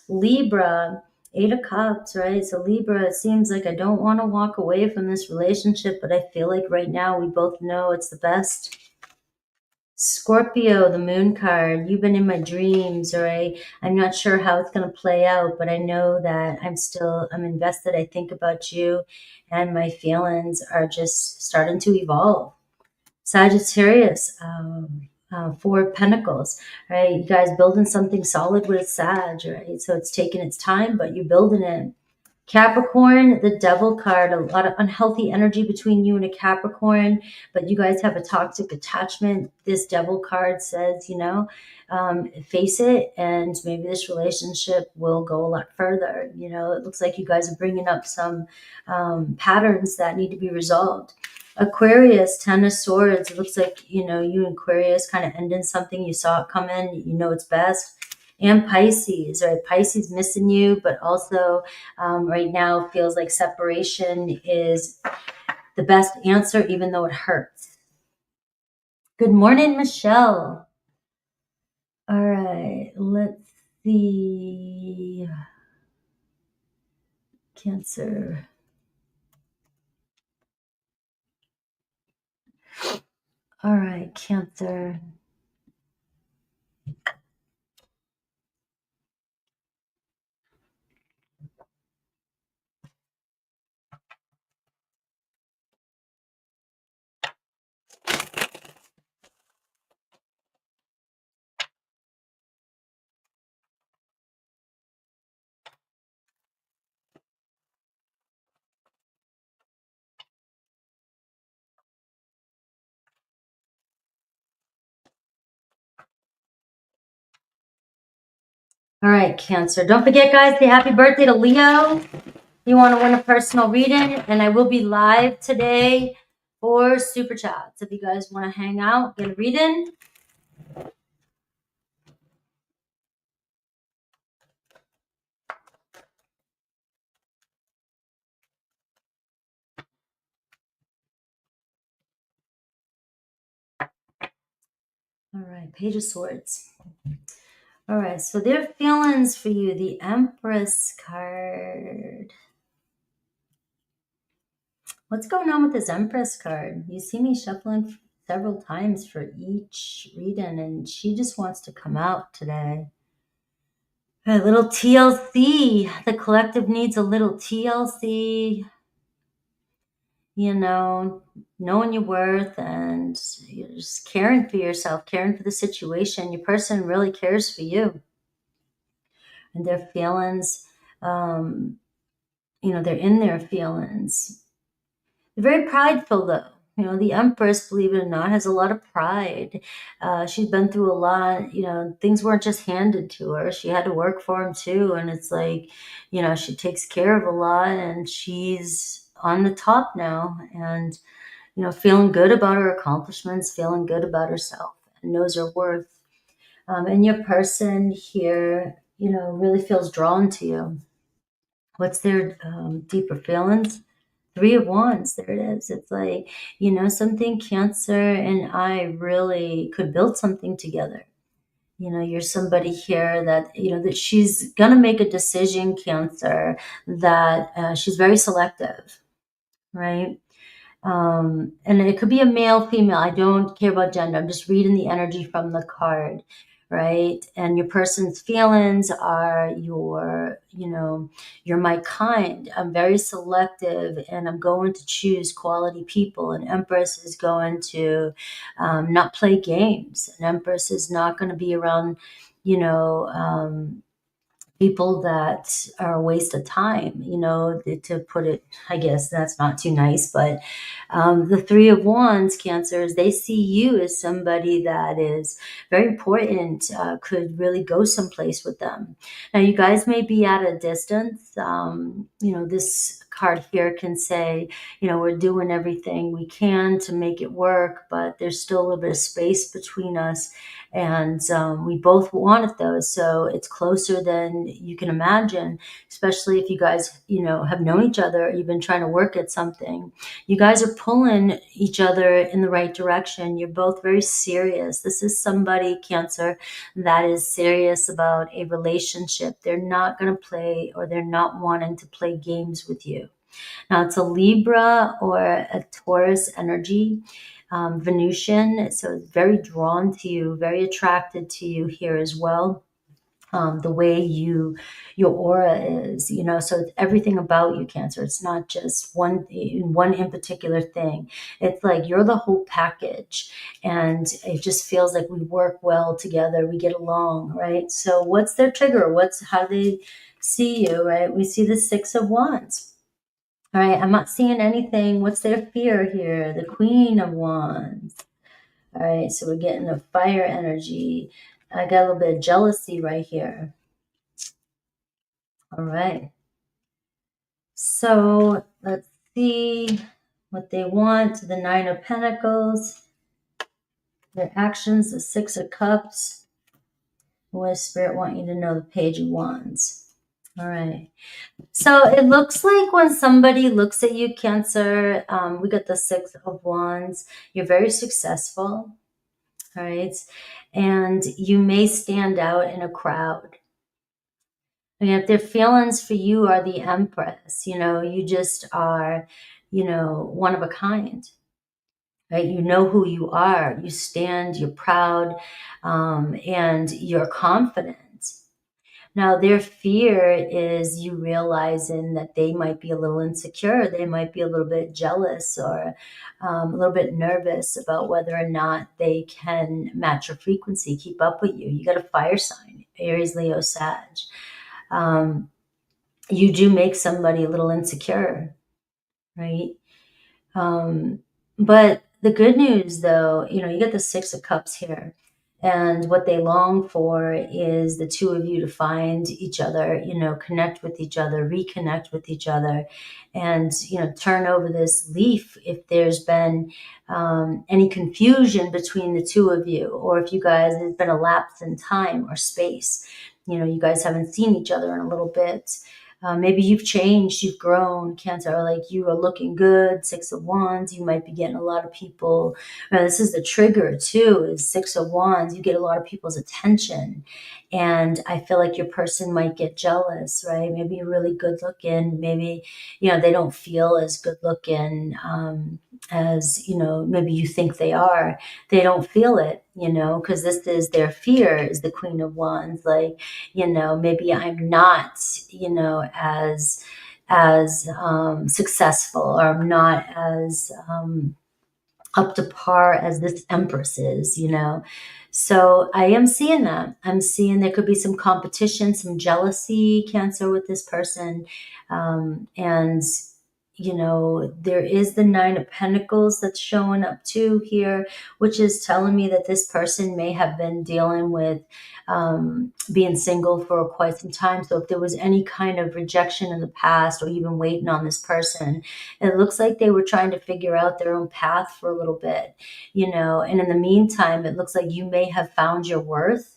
Libra, 8 of Cups, right? So Libra, it seems like I don't want to walk away from this relationship, but I feel like right now we both know it's the best. Scorpio, the Moon card. You've been in my dreams, right? I'm not sure how it's going to play out, but I know that I'm invested. I think about you, and my feelings are just starting to evolve. Sagittarius, 4 of Pentacles, right? You guys building something solid with Sag, right? So it's taking its time, but you're building it. Capricorn, the Devil card, a lot of unhealthy energy between you and a Capricorn, but you guys have a toxic attachment. This Devil card says, face it, and maybe this relationship will go a lot further. It looks like you guys are bringing up some patterns that need to be resolved. Aquarius, 10 of Swords. It looks like, you and Aquarius kind of ending something. You saw it coming. It's best. And Pisces, right? Pisces missing you, but also right now feels like separation is the best answer, even though it hurts. Good morning, Michelle. All right, let's see. Cancer. All right, Cancer. All right, Cancer. Don't forget, guys, say happy birthday to Leo. You want to win a personal reading, and I will be live today for Super Chats. If you guys want to hang out, get a reading. All right, Page of Swords. All right, so their feelings for you, the Empress card. What's going on with this Empress card? You see me shuffling several times for each reading, and she just wants to come out today. A little TLC. The collective needs a little TLC. Knowing your worth, and you're just caring for yourself, caring for the situation. Your person really cares for you. And their feelings, they're in their feelings. They're very prideful, though. The Empress, believe it or not, has a lot of pride. She's been through a lot. Things weren't just handed to her. She had to work for them, too. And it's like, she takes care of a lot, and she's on the top now. And, feeling good about her accomplishments, feeling good about herself, and knows her worth. And your person here, really feels drawn to you. What's their deeper feelings? 3 of Wands, there it is. It's like, something Cancer and I really could build something together. You're somebody here that, that she's going to make a decision, Cancer, that she's very selective, right? And it could be a male, female. I don't care about gender. I'm just reading the energy from the card, right? And your person's feelings are you're my kind. I'm very selective, and I'm going to choose quality people. An Empress is going to not play games. An Empress is not going to be around, people that are a waste of time, you know, to put it, I guess that's not too nice, but the Three of Wands, Cancers, they see you as somebody that is very important, could really go someplace with them. Now, you guys may be at a distance. You know, this card here can say, you know, we're doing everything we can to make it work, but there's still a little bit of space between us. And we both want it though, so it's closer than you can imagine, especially if you guys, you know, have known each other, you've been trying to work at something. You guys are pulling each other in the right direction. You're both very serious. This is somebody, Cancer, that is serious about a relationship. They're not going to play, or they're not wanting to play games with you. Now, it's a Libra or a Taurus energy, Venusian, so it's very drawn to you, very attracted to you here as well. The way your aura is, you know, so it's everything about you, Cancer. It's not just one in particular thing. It's like you're the whole package, and it just feels like we work well together. We get along, right? So what's their trigger? How do they see you, right? We see the Six of Wands. All right, I'm not seeing anything. What's their fear here? The Queen of Wands. All right, so we're getting a fire energy. I got a little bit of jealousy right here. All right. So let's see what they want. The Nine of Pentacles. Their actions, the Six of Cups. What does Spirit want you to know? The Page of Wands. All right. So it looks like when somebody looks at you, Cancer, we got the Six of Wands. You're very successful, all right? And you may stand out in a crowd. And if their feelings for you are the Empress, you know, you just are, you know, one of a kind, right? You know who you are. You stand, you're proud, and you're confident. Now, their fear is you realizing that they might be a little insecure. They might be a little bit jealous, or a little bit nervous about whether or not they can match your frequency, keep up with you. You got a fire sign, Aries, Leo, Sag. You do make somebody a little insecure, right? But the good news, though, you know, you get the Six of Cups here. And what they long for is the two of you to find each other, you know, connect with each other, reconnect with each other, and, you know, turn over this leaf if there's been any confusion between the two of you, or if you guys, there's been a lapse in time or space. You know, you guys haven't seen each other in a little bit. Maybe you've changed, you've grown, Cancer, like you are looking good, Six of Wands, you might be getting a lot of people. Now, this is the trigger too, is Six of Wands, you get a lot of people's attention. And I feel like your person might get jealous, right? Maybe you're really good looking, maybe, you know, they don't feel as good looking as, you know, maybe you think they are. They don't feel it, you know, because this is their fear, is the Queen of Wands. Like, you know, maybe I'm not, you know, as successful, or I'm not as up to par as this Empress is, you know. So I am seeing that. I'm seeing there could be some competition, some jealousy, Cancer, with this person. And, you know, there is the Nine of Pentacles that's showing up too here, which is telling me that this person may have been dealing with being single for quite some time. So if there was any kind of rejection in the past, or you've been waiting on this person, it looks like they were trying to figure out their own path for a little bit, you know, and in the meantime, it looks like you may have found your worth.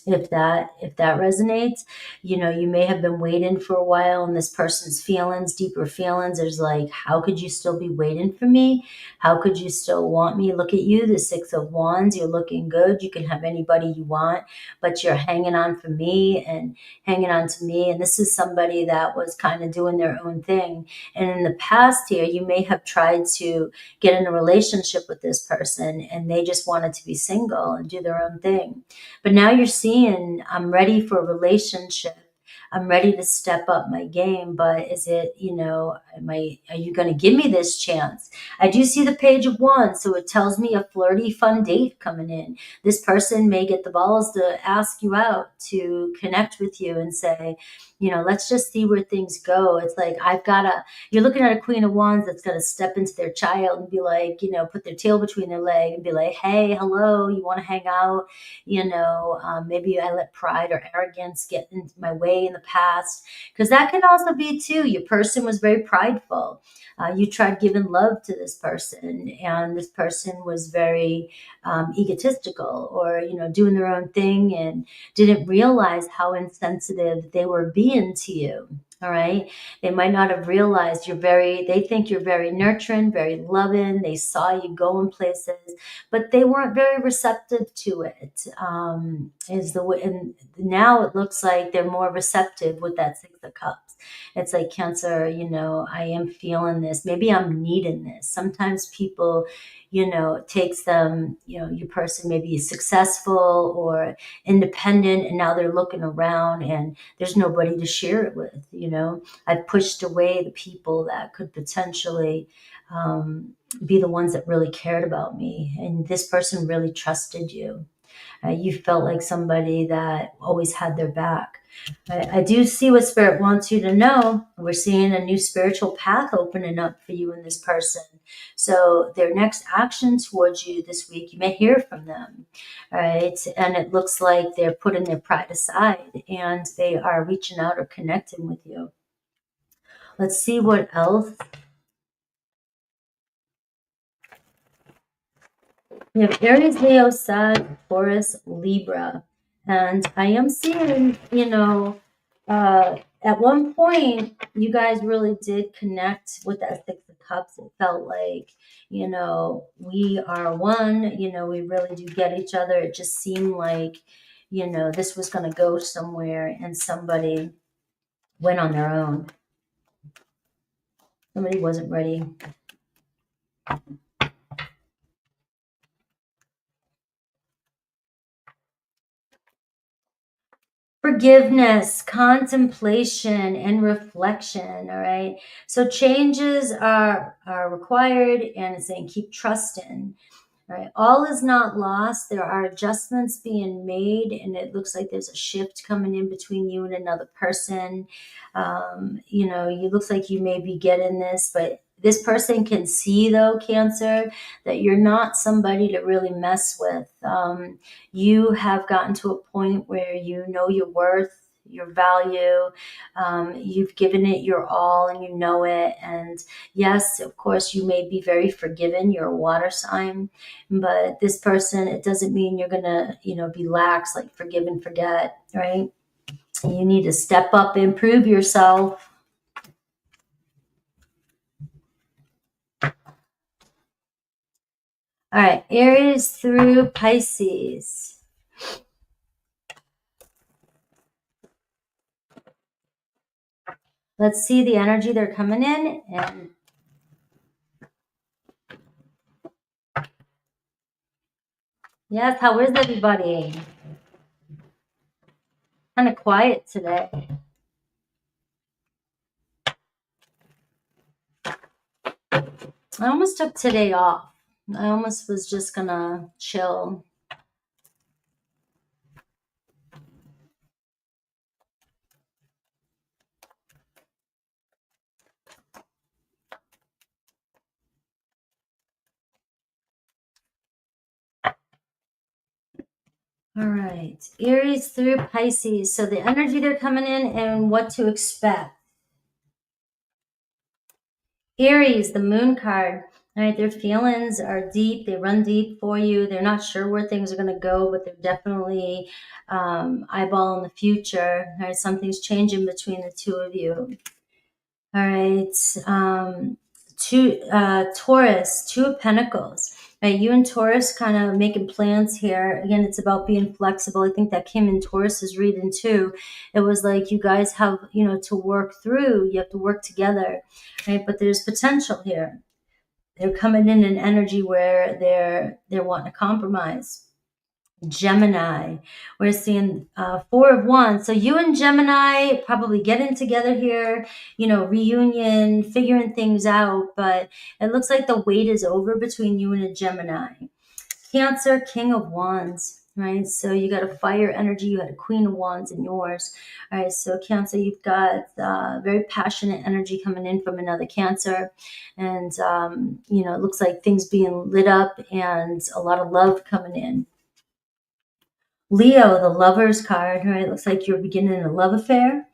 If that resonates, you know, you may have been waiting for a while, and this person's feelings, deeper feelings, there's like, how could you still be waiting for me? How could you still want me? Look at you, the Six of Wands, you're looking good. You can have anybody you want, but you're hanging on for me and hanging on to me. And this is somebody that was kind of doing their own thing. And in the past here, you may have tried to get in a relationship with this person, and they just wanted to be single and do their own thing. But now you're seeing, I'm ready for a relationship. I'm ready to step up my game, but is it, are you going to give me this chance? I do see the Page of Wands, so it tells me a flirty, fun date coming in. This person may get the balls to ask you out, to connect with you and say, let's just see where things go. It's like, you're looking at a Queen of Wands that's going to step into their child and be like, put their tail between their leg and be like, hey, hello, you want to hang out? Maybe I let pride or arrogance get into my way in the past, because that could also be too. Your person was very prideful. You tried giving love to this person, and this person was very egotistical, or doing their own thing, and didn't realize how insensitive they were being to you. All right. They might not have realized they think you're very nurturing, very loving. They saw you going places, but they weren't very receptive to it. And now it looks like they're more receptive with that Six of Cups. It's like, Cancer, I am feeling this. Maybe I'm needing this. Sometimes people, it takes them, your person maybe is successful or independent, and now they're looking around and there's nobody to share it with. I've pushed away the people that could potentially be the ones that really cared about me, and this person really trusted you. You felt like somebody that always had their back. I do see what Spirit wants you to know. We're seeing a new spiritual path opening up for you and this person. So their next action towards you this week, you may hear from them, right? And it looks like they're putting their pride aside and they are reaching out or connecting with you. Let's see what else. We have Aries, Leo, Sag, Taurus, Libra. And I am seeing, at one point, you guys really did connect with that Six of Cups. It felt like, we are one, we really do get each other. It just seemed like, this was going to go somewhere, and somebody went on their own. Somebody wasn't ready. Forgiveness, contemplation, and reflection. All right. So changes are required, and it's saying keep trusting. All right. All is not lost. There are adjustments being made, and it looks like there's a shift coming in between you and another person. It looks like you may be getting this, but this person can see, though, Cancer, that you're not somebody to really mess with. You have gotten to a point where you know your worth, your value. You've given it your all, and you know it. And yes, of course, you may be very forgiven. You're a water sign, but this person, it doesn't mean you're gonna, be lax, like forgive and forget, right? You need to step up, improve yourself. All right, Aries through Pisces. Let's see the energy they're coming in. And yes, how is everybody? Kind of quiet today. I almost took today off. I almost was just gonna chill. All right, Aries through Pisces. So the energy they're coming in and what to expect. Aries, the moon card. All right, their feelings are deep. They run deep for you. They're not sure where things are going to go, but they're definitely eyeballing the future. All right, something's changing between the two of you. All right, Taurus, Two of Pentacles. Right, you and Taurus kind of making plans here. Again, it's about being flexible. I think that came in Taurus's reading too. It was like you guys have, to work through. You have to work together, right? But there's potential here. They're coming in an energy where they're wanting to compromise. Gemini. We're seeing 4 of Wands. So you and Gemini probably getting together here, reunion, figuring things out. But it looks like the wait is over between you and a Gemini. Cancer, King of Wands, right? So you got a fire energy. You had a Queen of Wands in yours. All right, so Cancer, you've got very passionate energy coming in from another Cancer. And, it looks like things being lit up and a lot of love coming in. Leo, the Lover's card, right? It looks like you're beginning a love affair,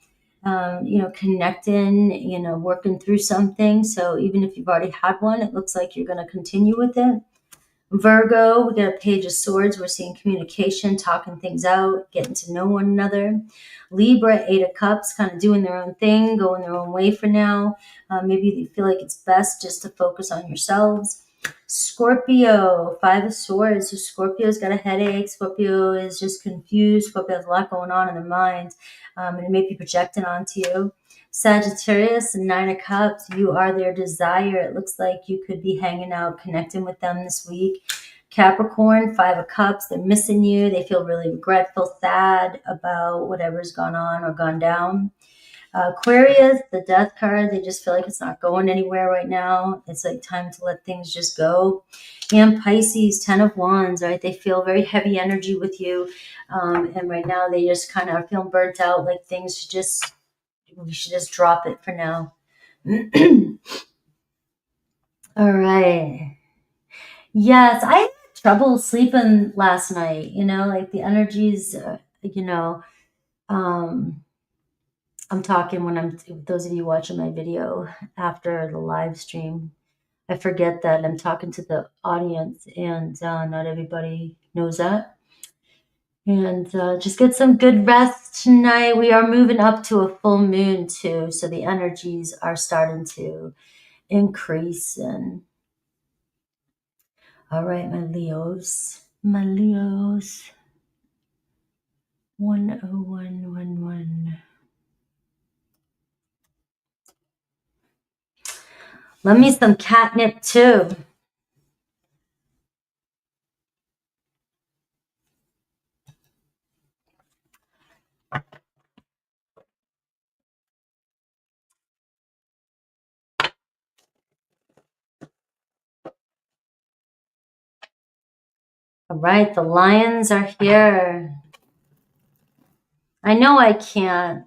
connecting, working through something. So even if you've already had one, it looks like you're going to continue with it. Virgo, we got a Page of Swords. We're seeing communication, talking things out, getting to know one another. Libra, 8 of Cups, kind of doing their own thing, going their own way for now. Maybe you feel like it's best just to focus on yourselves. Scorpio, 5 of Swords. So Scorpio's got a headache. Scorpio is just confused. Scorpio has a lot going on in their mind, and it may be projecting onto you. Sagittarius, 9 of Cups. You are their desire. It looks like you could be hanging out, connecting with them this week. Capricorn, 5 of Cups. They're missing you. They feel really regretful, sad about whatever's gone on or gone down. Aquarius, the Death card, they just feel like it's not going anywhere right now. It's like time to let things just go. And Pisces, 10 of Wands, right? They feel very heavy energy with you. And right now they just kind of are feeling burnt out, like we should just drop it for now. All right. Yes, I had trouble sleeping last night, like the energies, I'm talking when those of you watching my video after the live stream, I forget that I'm talking to the audience and not everybody knows that. And just get some good rest tonight. We are moving up to a full moon too, so the energies are starting to increase. And all right, my Leos. 10111. Love me some catnip too. All right, the lions are here. I know I can't.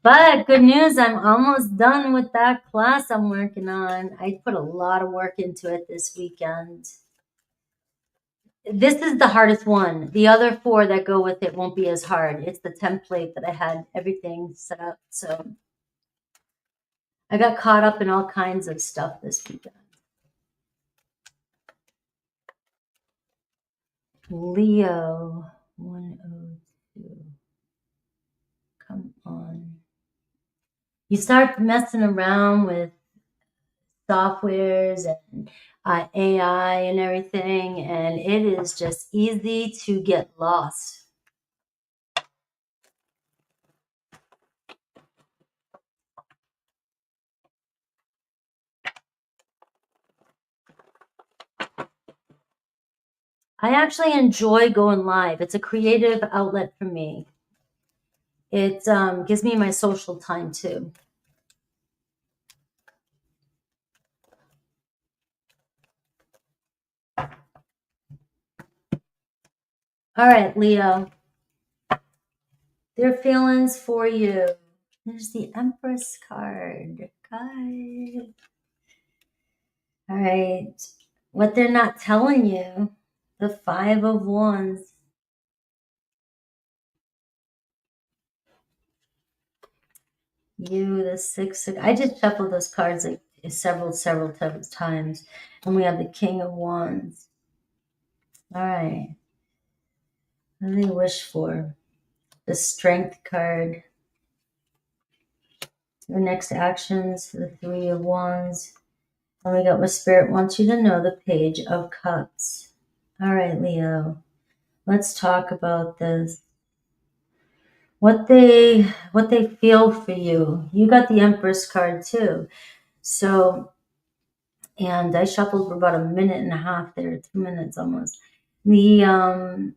But good news, I'm almost done with that class I'm working on. I put a lot of work into it this weekend. This is the hardest one. The other 4 that go with it won't be as hard. It's the template that I had everything set up. So I got caught up in all kinds of stuff this weekend. Leo, 102. Come on. You start messing around with softwares and AI and everything, and it is just easy to get lost. I actually enjoy going live. It's a creative outlet for me. It gives me my social time too. All right, Leo. Their feelings for you. There's the Empress card. Guys. All right. What they're not telling you. The 5 of Wands. You, the 6 of... I just shuffled those cards like several times. And we have the King of Wands. All right. What do they wish for? The Strength card. Your next actions, the 3 of Wands. And we got what Spirit wants you to know, the Page of Cups. All right, Leo. Let's talk about this. What they feel for you. You got the Empress card too. So, and I shuffled for about a minute and a half there, 2 minutes almost. You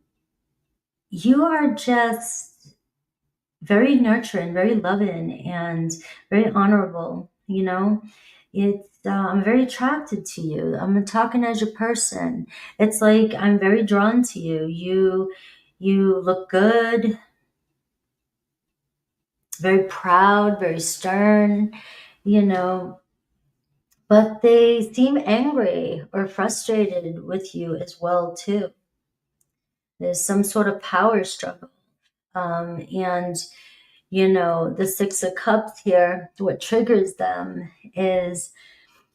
are just very nurturing, very loving, and very honorable. I'm very attracted to you. I'm talking as your person. It's like I'm very drawn to you. You look good, very proud, very stern, you know, but they seem angry or frustrated with you as well too. There's some sort of power struggle. And the Six of Cups here, what triggers them is,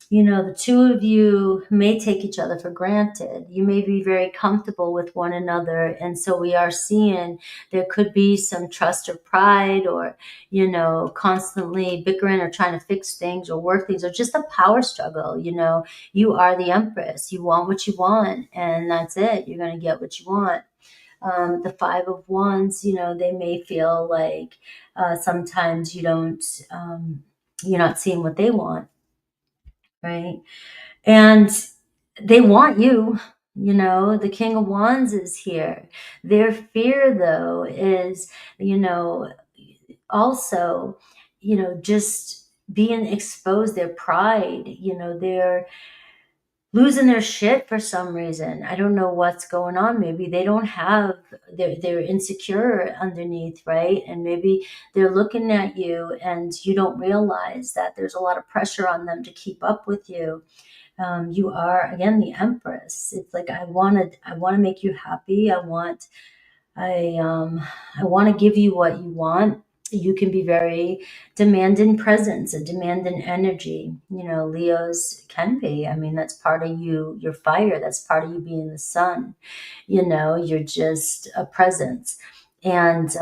the two of you may take each other for granted. You may be very comfortable with one another. And so we are seeing there could be some trust or pride or, constantly bickering or trying to fix things or work things or just a power struggle. You are the Empress. You want what you want, and that's it. You're going to get what you want. The Five of Wands, they may feel like sometimes you're not seeing what they want, right? And they want you. The King of Wands is here. Their fear, though, is, also, just being exposed, their pride, they're losing their shit for some reason. I don't know what's going on. Maybe they don't have, they're insecure underneath, right? And maybe they're looking at you and you don't realize that there's a lot of pressure on them to keep up with you. You are, again, the Empress. It's like I want to make you happy. I want to give you what you want. You can be very demanding presence, a demanding energy. Leos can be. I mean, that's part of you. Your fire. That's part of you being the sun. You're just a presence, and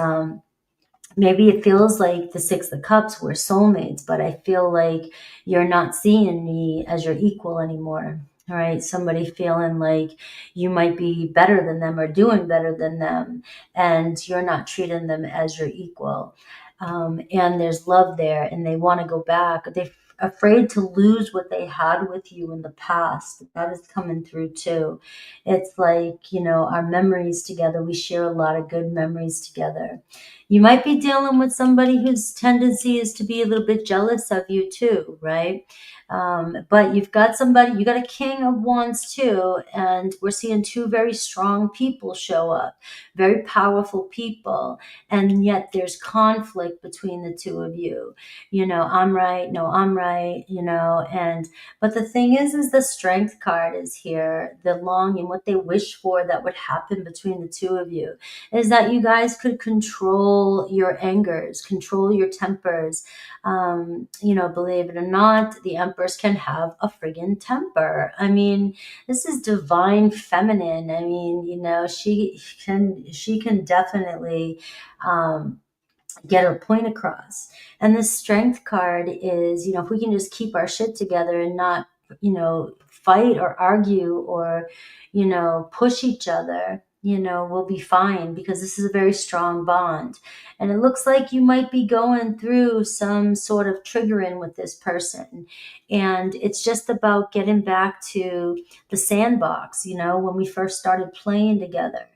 maybe it feels like the Six of Cups were soulmates, but I feel like you're not seeing me as your equal anymore. All right. Somebody feeling like you might be better than them or doing better than them, and you're not treating them as your equal. And there's love there, and they want to go back. They're afraid to lose what they had with you in the past. That is coming through too. It's like, our memories together, we share a lot of good memories together. You might be dealing with somebody whose tendency is to be a little bit jealous of you too, right? But you got a King of Wands too, and we're seeing two very strong people show up, very powerful people, and yet there's conflict between the two of you. I'm right, no, I'm right, but the thing is the Strength card is here, the longing, what they wish for that would happen between the two of you is that you guys could control your angers, control your tempers. Believe it or not, the Empress can have a friggin' temper. I mean, this is divine feminine. I mean, she can definitely get her point across. And the Strength card is, if we can just keep our shit together and not, fight or argue or, push each other, we'll be fine, because this is a very strong bond. And it looks like you might be going through some sort of triggering with this person. And it's just about getting back to the sandbox, when we first started playing together.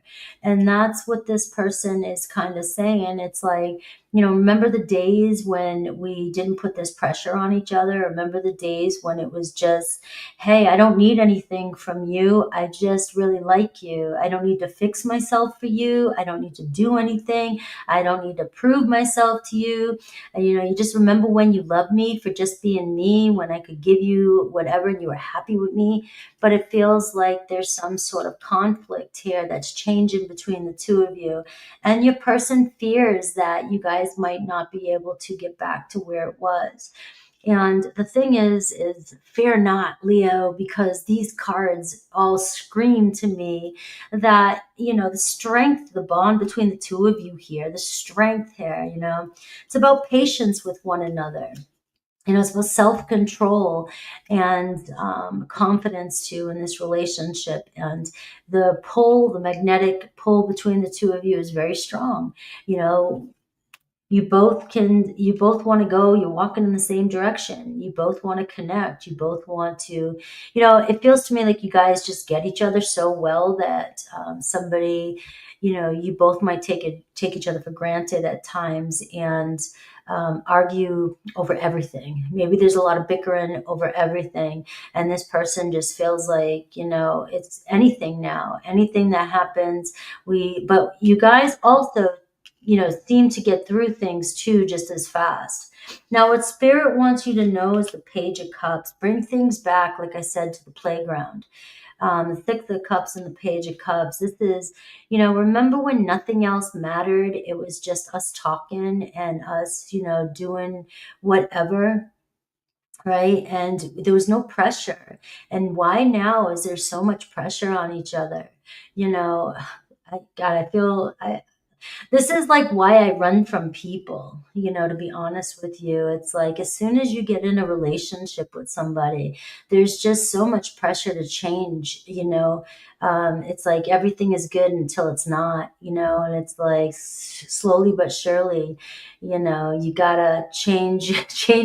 And that's what this person is kind of saying. It's like, remember the days when we didn't put this pressure on each other? Remember the days when it was just, hey, I don't need anything from you. I just really like you. I don't need to fix myself for you. I don't need to do anything. I don't need to prove myself to you. And, you just remember when you loved me for just being me, when I could give you whatever and you were happy with me. But it feels like there's some sort of conflict here that's changing between the two of you. And your person fears that you guys might not be able to get back to where it was. And the thing is fear not, Leo, because these cards all scream to me that, the strength, the bond between the two of you here, the strength here, it's about patience with one another. It's about self-control and confidence too in this relationship. And the magnetic pull between the two of you is very strong. You both want to go, you're walking in the same direction. You both want to connect. You both want to, it feels to me like you guys just get each other so well that somebody, you both might take each other for granted at times and argue over everything. Maybe there's a lot of bickering over everything. And this person just feels like, it's anything now, anything that happens. But you guys also, seem to get through things too just as fast. Now, what Spirit wants you to know is the Page of Cups. Bring things back, like I said, to the playground. The Six of Cups and the Page of Cups. This is, remember when nothing else mattered? It was just us talking and us, doing whatever, right? And there was no pressure. And why now is there so much pressure on each other? I feel this is like why I run from people, to be honest with you. It's like as soon as you get in a relationship with somebody, there's just so much pressure to change. It's like everything is good until it's not, and it's like slowly but surely, you gotta change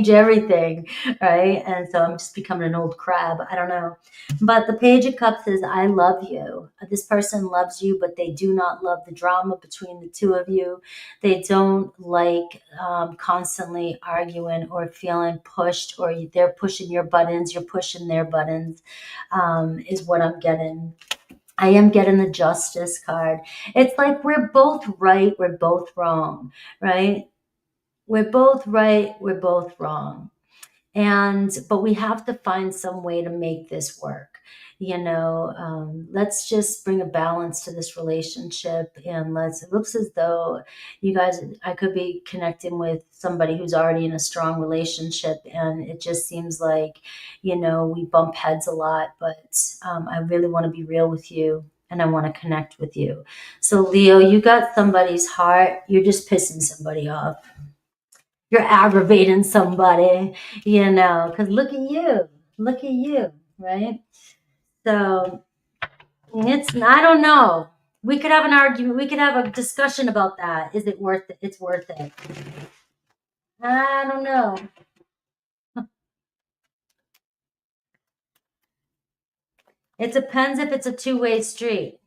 everything, right? And so I'm just becoming an old crab. I don't know. But the Page of Cups says, I love you. This person loves you, but they do not love the drama between the two of you. They don't like constantly arguing or feeling pushed, or they're pushing your buttons, you're pushing their buttons, is what I'm getting. I am getting the Justice card. It's like we're both right, we're both wrong, right? We're both right, we're both wrong. But we have to find some way to make this work. Let's just bring a balance to this relationship, and it looks as though you guys, I could be connecting with somebody who's already in a strong relationship, and it just seems like, we bump heads a lot, but I really want to be real with you. And I want to connect with you. So Leo, you got somebody's heart. You're just pissing somebody off. You're aggravating somebody, because look at you, right? So I don't know. We could have an argument. We could have a discussion about that. Is it worth it? It's worth it. I don't know. It depends if it's a two-way street.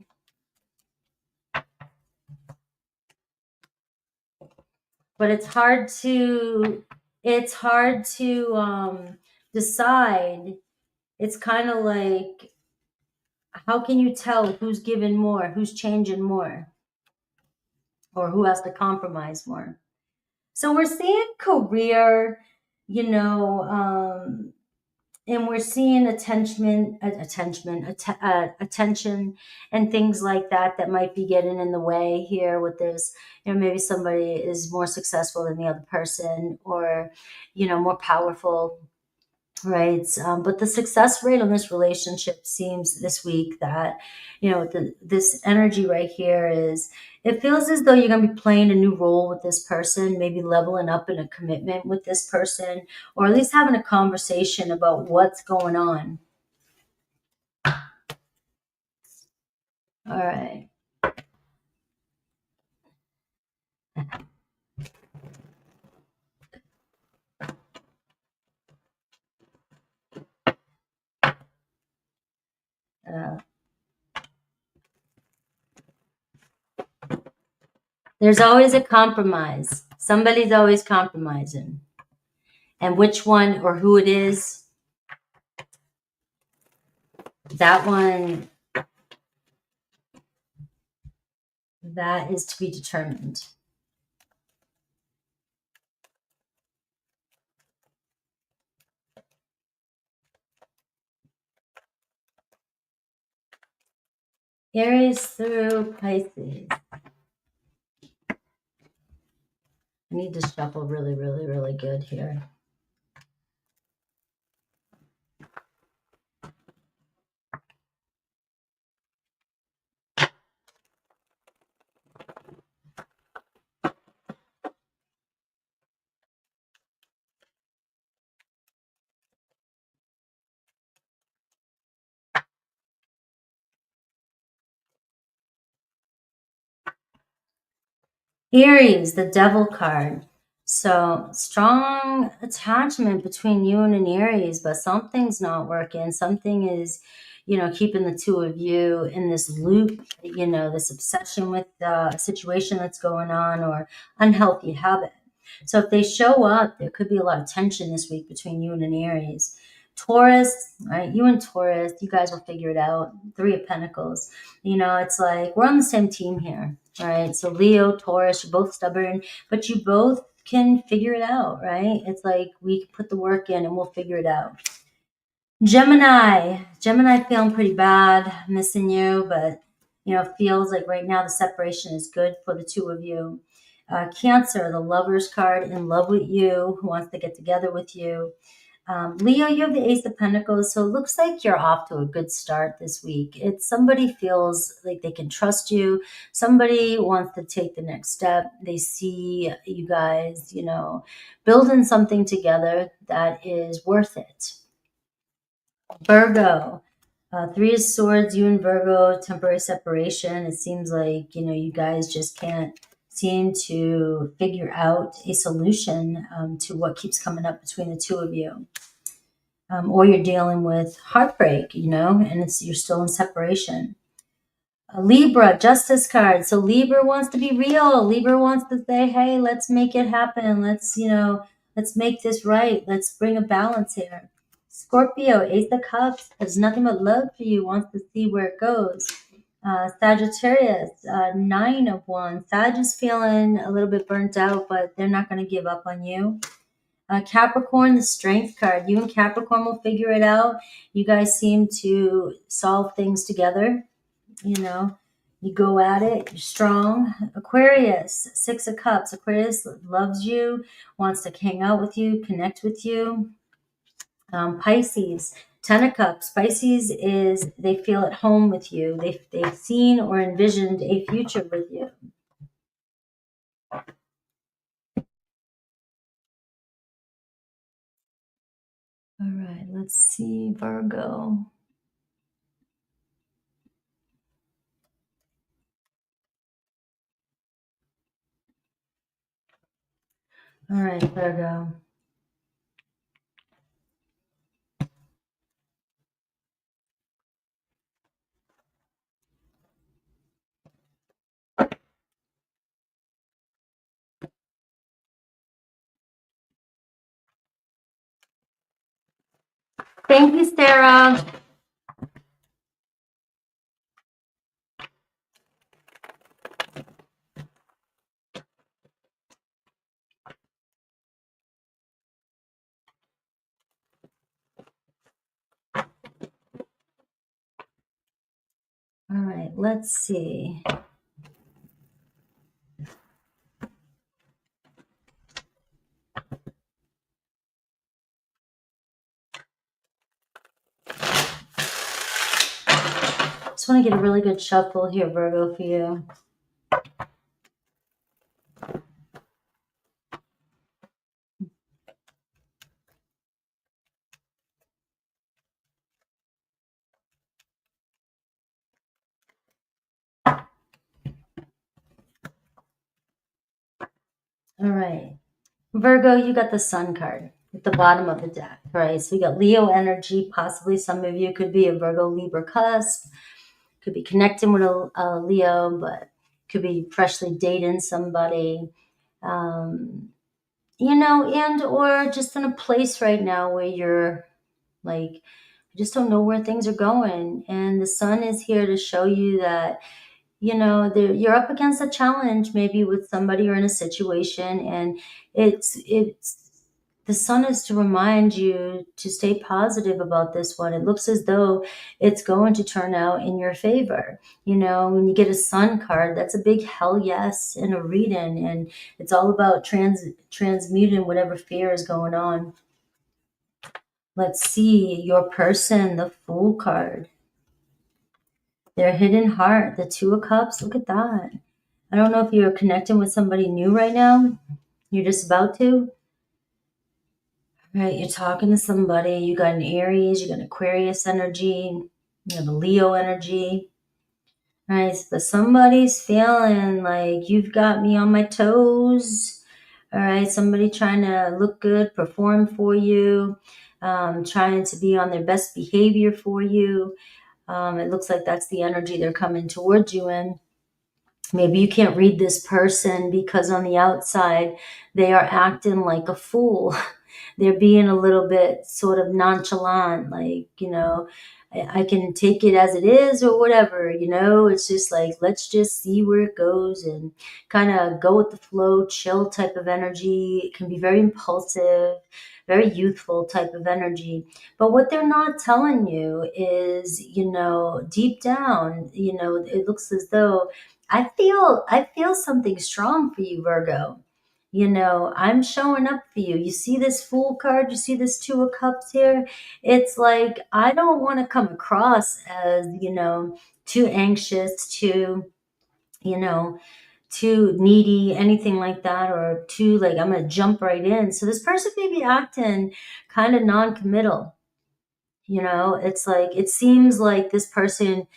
But it's hard to decide. It's kind of like, how can you tell who's giving more, who's changing more, or who has to compromise more? So we're seeing career, and we're seeing attention and things like that might be getting in the way here with this. Maybe somebody is more successful than the other person, or, more powerful. Right. But the success rate on this relationship seems this week that, this energy right here is, it feels as though you're going to be playing a new role with this person, maybe leveling up in a commitment with this person, or at least having a conversation about what's going on. All right. There's always a compromise. Somebody's always compromising. And which one or who it is, that one, that is to be determined. Aries through Pisces. I need to shuffle really, really, really good here. Aries, the Devil card. So strong attachment between you and an Aries, but something's not working. Something is, keeping the two of you in this loop, this obsession with the situation that's going on or unhealthy habit. So if they show up, there could be a lot of tension this week between you and an Aries. Taurus, right? You and Taurus, you guys will figure it out. Three of Pentacles. It's like we're on the same team here, right? So Leo, Taurus, you're both stubborn, but you both can figure it out, right? It's like we can put the work in and we'll figure it out. Gemini feeling pretty bad, missing you, but feels like right now the separation is good for the two of you. Cancer, the Lover's card, in love with you, who wants to get together with you. Leo, you have the Ace of Pentacles, so it looks like you're off to a good start this week. It's somebody feels like they can trust you. Somebody wants to take the next step. They see you guys, building something together that is worth it. Virgo, Three of Swords, you and Virgo, temporary separation. It seems like, you guys just can't seem to figure out a solution to what keeps coming up between the two of you. Or you're dealing with heartbreak, and you're still in separation. A Libra, Justice card. So Libra wants to be real. Libra wants to say, hey, let's make it happen. Let's make this right. Let's bring a balance here. Scorpio, Ace of Cups, has nothing but love for you, wants to see where it goes. Sagittarius, Nine of Wands. Sag is feeling a little bit burnt out, but they're not going to give up on you. Capricorn, the Strength card. You and Capricorn will figure it out. You guys seem to solve things together. You go at it. You're strong. Aquarius, Six of Cups. Aquarius loves you, wants to hang out with you, connect with you. Pisces, Ten of Cups. Pisces is they feel at home with you. They've seen or envisioned a future with you. All right, let's see, Virgo. All right, Virgo. Thank you, Sarah. All right, let's see. Just want to get a really good shuffle here, Virgo, for you. All right. Virgo, you got the Sun card at the bottom of the deck, right? So you got Leo energy. Possibly some of you could be a Virgo Libra cusp. Could be connecting with a Leo, but could be freshly dating somebody. And or just in a place right now where you're like, I just don't know where things are going. And the Sun is here to show you that, you're up against a challenge, maybe with somebody or in a situation. And it's the Sun is to remind you to stay positive about this one. It looks as though it's going to turn out in your favor. When you get a Sun card, that's a big hell yes in a reading. And it's all about transmuting whatever fear is going on. Let's see your person, the Fool card. Their hidden heart, the Two of Cups. Look at that. I don't know if you're connecting with somebody new right now. You're just about to. Right, you're talking to somebody. You got an Aries, you got an Aquarius energy, you have a Leo energy. Right, but somebody's feeling like you've got me on my toes. All right, somebody trying to look good, perform for you, trying to be on their best behavior for you. It looks like that's the energy they're coming towards you in. Maybe you can't read this person because on the outside, they are acting like a fool. They're being a little bit sort of nonchalant, like, I can take it as it is or whatever, it's just like, let's just see where it goes and kind of go with the flow, chill type of energy. It can be very impulsive, very youthful type of energy. But what they're not telling you is, deep down, it looks as though I feel something strong for you, Virgo. I'm showing up for you. You see this Fool card? You see this Two of Cups here? It's like, I don't want to come across as, too anxious, you know, too needy, anything like that, or too like, I'm going to jump right in. So this person may be acting kind of non-committal. It's like, it seems like this person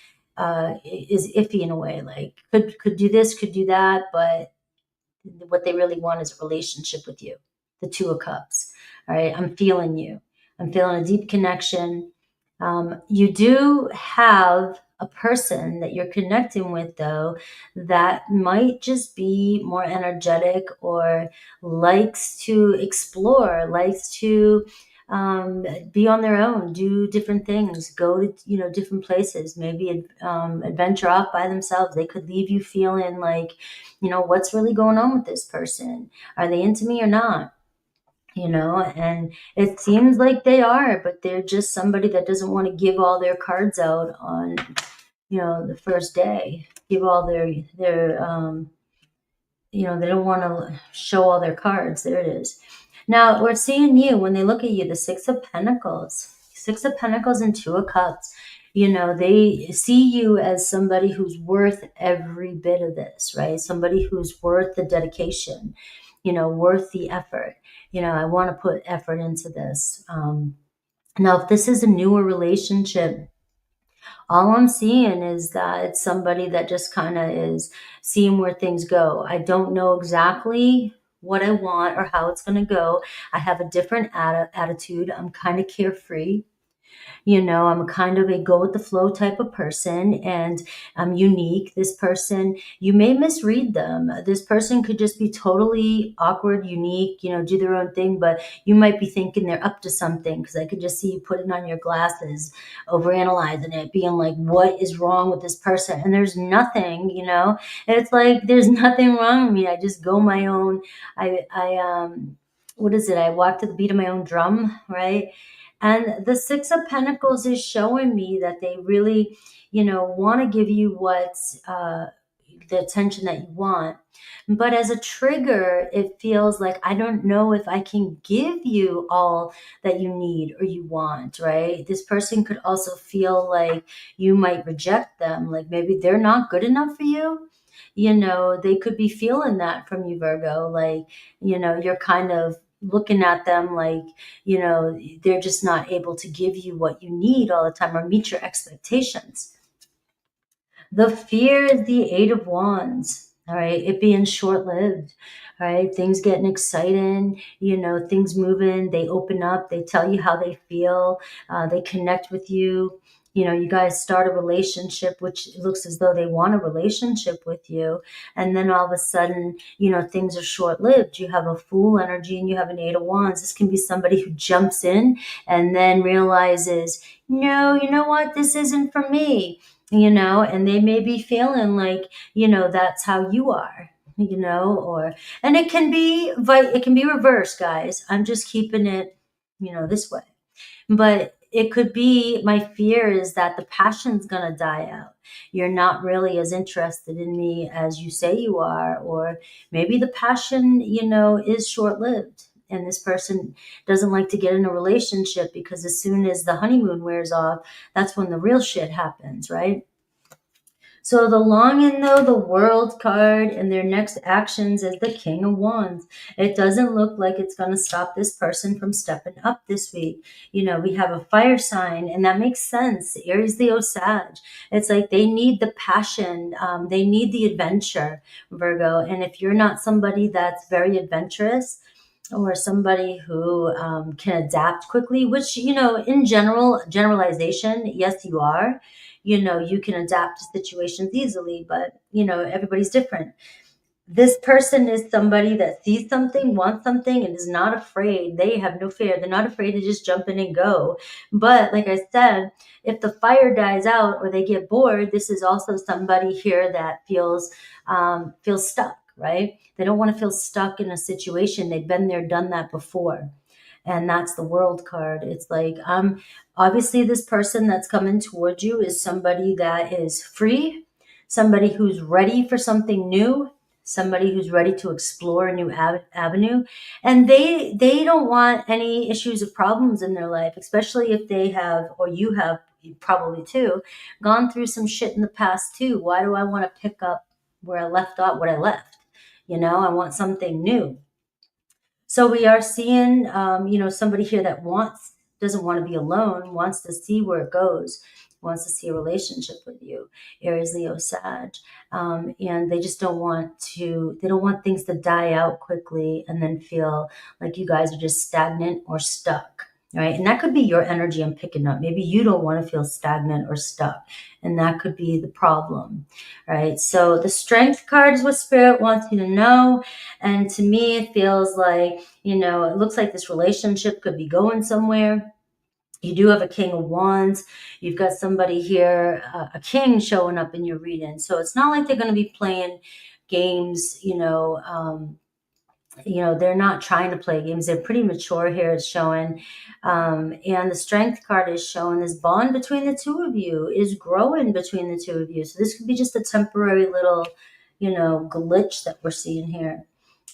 is iffy in a way, like could do this, could do that, but what they really want is a relationship with you. The Two of Cups. All right. I'm feeling you. I'm feeling a deep connection. You do have a person that you're connecting with, though, that might just be more energetic or likes to explore, likes to be on their own, do different things, go to, different places, maybe adventure off by themselves. They could leave you feeling like, what's really going on with this person? Are they into me or not? And it seems like they are, but they're just somebody that doesn't want to give all their cards out on, the first day, give all they don't want to show all their cards. There it is. Now we're seeing you when they look at you, the Six of Pentacles and Two of Cups. They see you as somebody who's worth every bit of this, right? Somebody who's worth the dedication, worth the effort. I want to put effort into this. Now, if this is a newer relationship, all I'm seeing is that it's somebody that just kind of is seeing where things go. I don't know exactly what I want or how it's going to go. I have a different attitude. I'm kind of carefree. I'm kind of a go with the flow type of person, and I'm unique. This person, you may misread them. This person could just be totally awkward, unique, do their own thing, but you might be thinking they're up to something because I could just see you putting on your glasses, overanalyzing it, being like, what is wrong with this person? And there's nothing, it's like, there's nothing wrong with me. I just go my own, what is it? I walk to the beat of my own drum, right? And the Six of Pentacles is showing me that they really, want to give you what's the attention that you want. But as a trigger, it feels like, I don't know if I can give you all that you need or you want, right? This person could also feel like you might reject them. Like maybe they're not good enough for you. They could be feeling that from you, Virgo. Like, you're kind of looking at them like, they're just not able to give you what you need all the time or meet your expectations. The fear is the Eight of Wands. All right. It being short lived. All right. Things getting exciting, things moving. They open up. They tell you how they feel. They connect with you. You guys start a relationship, which looks as though they want a relationship with you. And then all of a sudden, things are short lived. You have a Fool energy and you have an Eight of Wands. This can be somebody who jumps in and then realizes, no, you know what? This isn't for me. And they may be feeling like, that's how you are, and it can be reversed, guys. I'm just keeping it, this way. But it could be, my fear is that the passion's going to die out. You're not really as interested in me as you say you are, or maybe the passion, is short lived. And this person doesn't like to get in a relationship because as soon as the honeymoon wears off, that's when the real shit happens, right? So the long and though the world card and their next actions is the King of Wands. It doesn't look like it's going to stop this person from stepping up this week. You know, we have a fire sign, and that makes sense. Aries, Leo, Sag. It's like they need the passion. They need the adventure, Virgo. And if you're not somebody that's very adventurous, or somebody who can adapt quickly, which, you know, in generalization, yes, you are. You know, you can adapt to situations easily, but, you know, everybody's different. This person is somebody that sees something, wants something, and is not afraid. They have no fear. They're not afraid to just jump in and go. But like I said, if the fire dies out or they get bored, this is also somebody here that feels stuck, right? They don't want to feel stuck in a situation. They've been there, done that before. And that's the world card. It's like, obviously this person that's coming towards you is somebody that is free, somebody who's ready for something new, somebody who's ready to explore a new avenue. And they don't want any issues or problems in their life, especially if they have, or you have probably too, gone through some shit in the past too. Why do I want to pick up where I left off, what I left? You know, I want something new. So we are seeing, you know, somebody here that doesn't want to be alone, wants to see where it goes, wants to see a relationship with you, Aries, Leo, Sag. And they just they don't want things to die out quickly and then feel like you guys are just stagnant or stuck. Right. And that could be your energy I'm picking up. Maybe you don't want to feel stagnant or stuck. And that could be the problem. Right. So the strength card is what Spirit wants you to know. And to me, it feels like, you know, it looks like this relationship could be going somewhere. You do have a King of Wands. You've got somebody here, a king showing up in your reading. So it's not like they're going to be playing games, they're not trying to play games. They're pretty mature here, it's showing. And the strength card is showing this bond between the two of you is growing between the two of you. So this could be just a temporary little, glitch that we're seeing here.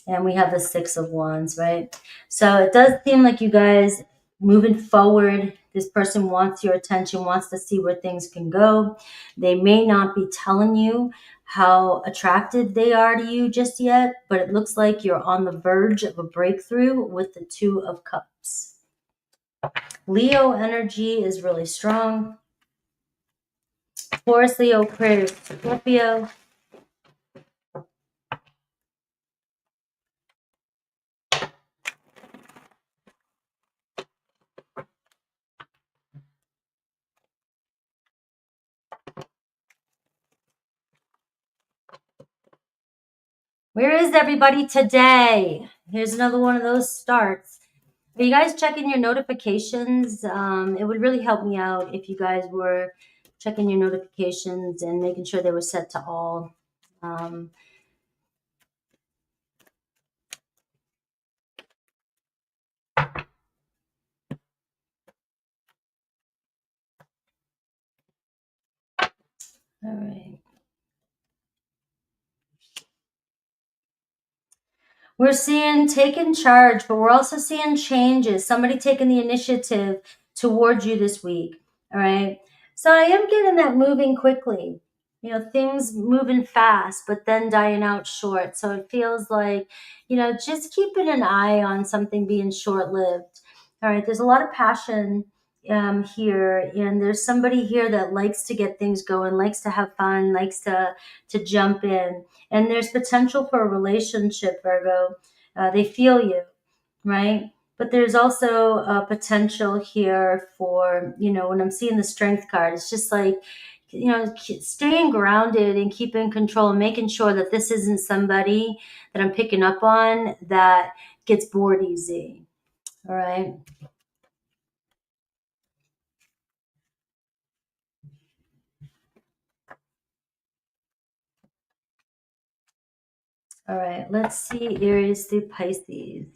And we have the Six of Wands, right? So it does seem like you guys moving forward, this person wants your attention, wants to see where things can go. They may not be telling you how attracted they are to you just yet, but it looks like you're on the verge of a breakthrough with the Two of Cups. Leo energy is really strong. Taurus, Leo, Aquarius, Scorpio. Where is everybody today? Here's another one of those starts. Are you guys checking your notifications? It would really help me out if you guys were checking your notifications and making sure they were set to all. All right. We're seeing taking charge, but we're also seeing changes. Somebody taking the initiative towards you this week. All right. So I am getting that moving quickly. You know, things moving fast, but then dying out short. So it feels like, just keeping an eye on something being short lived. All right. There's a lot of passion here, and there's somebody here that likes to get things going, likes to have fun, likes to jump in. And there's potential for a relationship, Virgo. They feel you, right? But there's also a potential here for, when I'm seeing the strength card, it's just like, staying grounded and keeping control and making sure that this isn't somebody that I'm picking up on that gets bored easy. All right. All right. Let's see Aries through Pisces.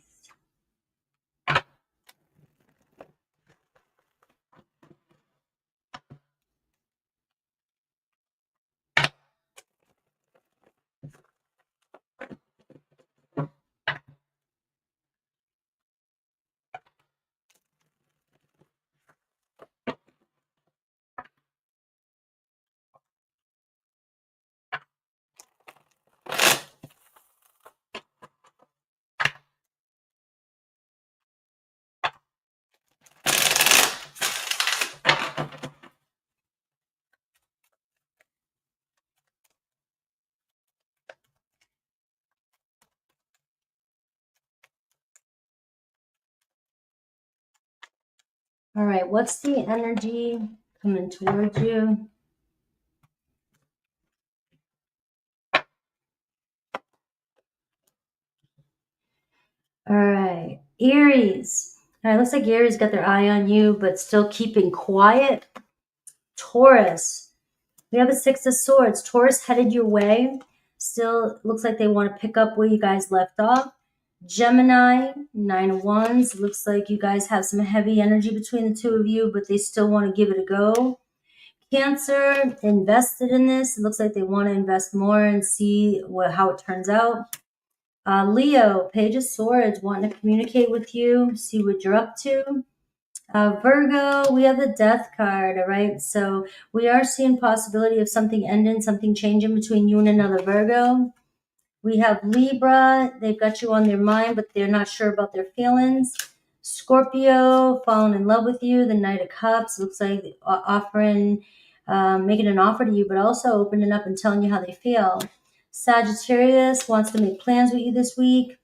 All right, what's the energy coming towards you? All right, Aries. All right, looks like Aries got their eye on you, but still keeping quiet. Taurus. We have a Six of Swords. Taurus headed your way. Still looks like they want to pick up where you guys left off. Gemini, Nine of Wands. Looks like you guys have some heavy energy between the two of you, but they still want to give it a go. Cancer, invested in this. It looks like they want to invest more and see how it turns out. Leo, Page of Swords, wanting to communicate with you, see what you're up to. Virgo, we have the Death card, all right? So we are seeing possibility of something ending, something changing between you and another Virgo. We have Libra, they've got you on their mind, but they're not sure about their feelings. Scorpio, falling in love with you, the Knight of Cups, looks like offering, making an offer to you, but also opening up and telling you how they feel. Sagittarius wants to make plans with you this week.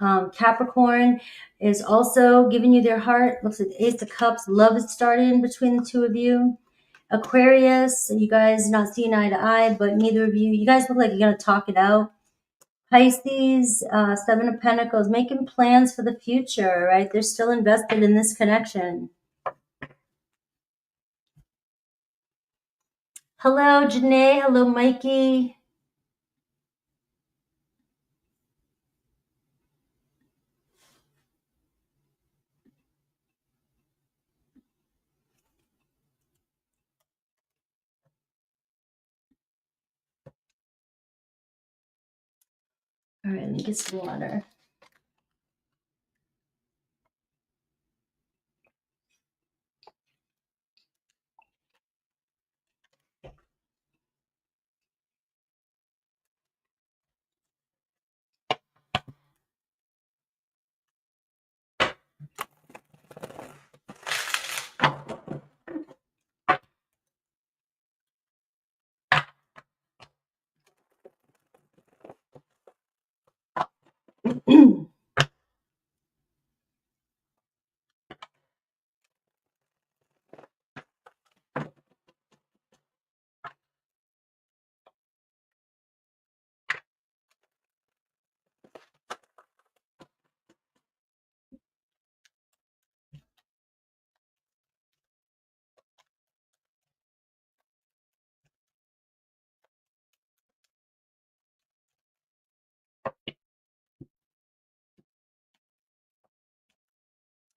Capricorn is also giving you their heart. Looks like the Ace of Cups. Love is starting between the two of you. Aquarius, you guys not seeing eye to eye, but neither of you, you guys look like you're going to talk it out. Pisces, Seven of Pentacles, making plans for the future, right? They're still invested in this connection. Hello, Janae. Hello, Mikey. All right, let me get some water.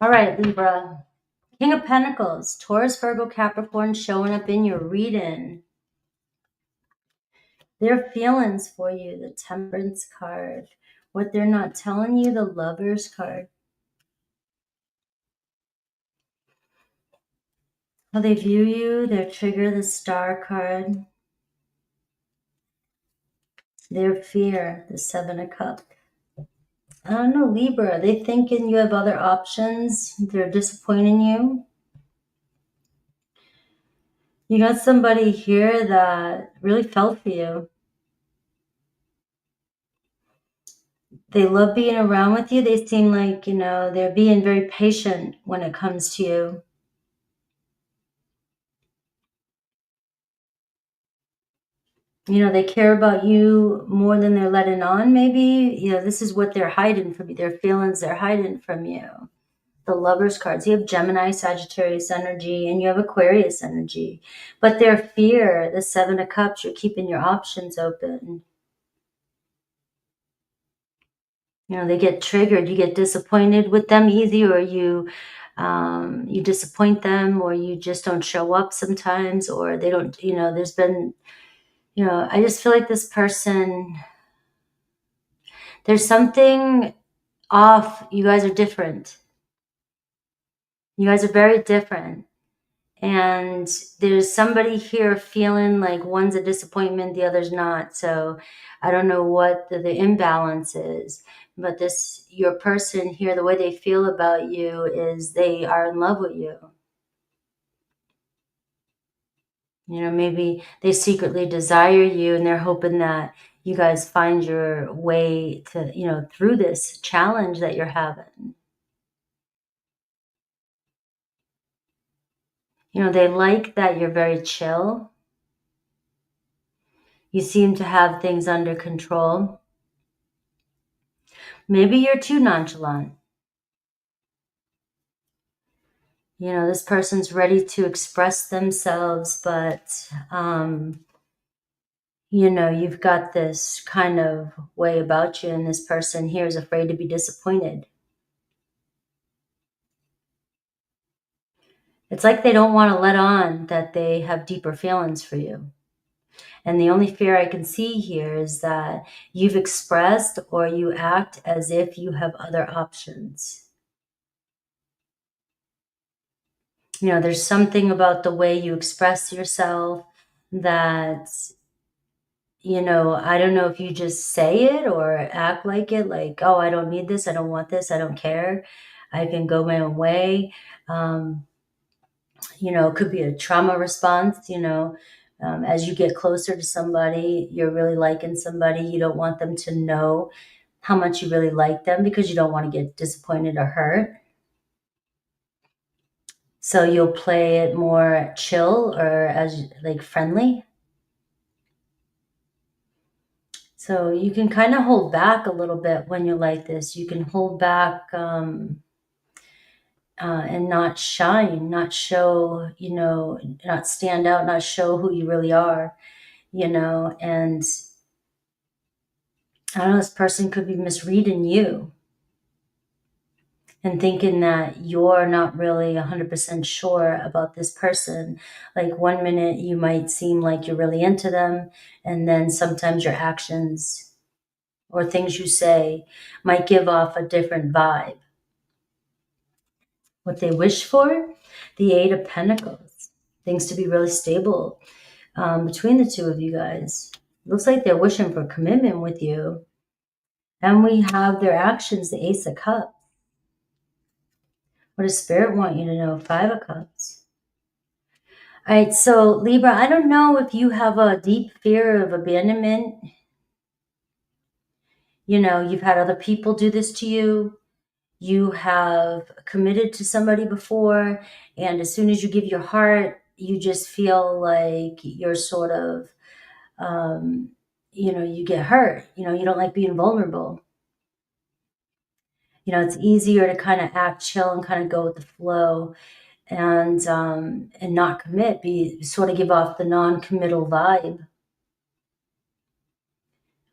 All right, Libra. King of Pentacles, Taurus, Virgo, Capricorn showing up in your reading. Their feelings for you, the Temperance card. What they're not telling you, the Lovers card. How they view you, their trigger, the Star card. Their fear, the Seven of Cups. I don't know, Libra, they thinking you have other options. They're disappointing you. You got somebody here that really felt for you. They love being around with you. They seem like, you know, they're being very patient when it comes to you. You know, they care about you more than they're letting on, maybe. You know, this is what they're hiding from you. Their feelings they're hiding from you. The Lovers cards. You have Gemini, Sagittarius energy, and you have Aquarius energy. But their fear, the Seven of Cups, you're keeping your options open. You know, they get triggered. You get disappointed with them easy, or you disappoint them, or you just don't show up sometimes, or they don't, you know, there's been, you know, I just feel like this person, there's something off. You guys are different. You guys are very different. And there's somebody here feeling like one's a disappointment, the other's not. So I don't know what the imbalance is. But this, your person here, the way they feel about you is they are in love with you. You know, maybe they secretly desire you and they're hoping that you guys find your way to, you know, through this challenge that you're having. You know, they like that you're very chill. You seem to have things under control. Maybe you're too nonchalant. You know, this person's ready to express themselves, but, you know, you've got this kind of way about you, and this person here is afraid to be disappointed. It's like they don't want to let on that they have deeper feelings for you. And the only fear I can see here is that you've expressed or you act as if you have other options. You know, there's something about the way you express yourself that, you know, I don't know if you just say it or act like it, like, oh, I don't need this, I don't want this, I don't care, I can go my own way. You know, it could be a trauma response, you know. As you get closer to somebody, you're really liking somebody, you don't want them to know how much you really like them because you don't want to get disappointed or hurt. So you'll play it more chill or as like friendly. So you can kind of hold back a little bit when you're like this. You can hold back and not shine, not show, you know, not stand out, not show who you really are, you know. And I don't know, this person could be misreading you and thinking that you're not really 100% sure about this person. Like one minute you might seem like you're really into them, and then sometimes your actions or things you say might give off a different vibe. What they wish for, the Eight of Pentacles, things to be really stable between the two of you guys. Looks like they're wishing for commitment with you. And we have their actions, the Ace of Cups. What does Spirit want you to know? Five of Cups. All right, so Libra, I don't know if you have a deep fear of abandonment. You know, you've had other people do this to you. You have committed to somebody before, and as soon as you give your heart, you just feel like you're sort of, you know, you get hurt. You know, you don't like being vulnerable. You know, it's easier to kind of act chill and kind of go with the flow and not commit, be sort of give off the non-committal vibe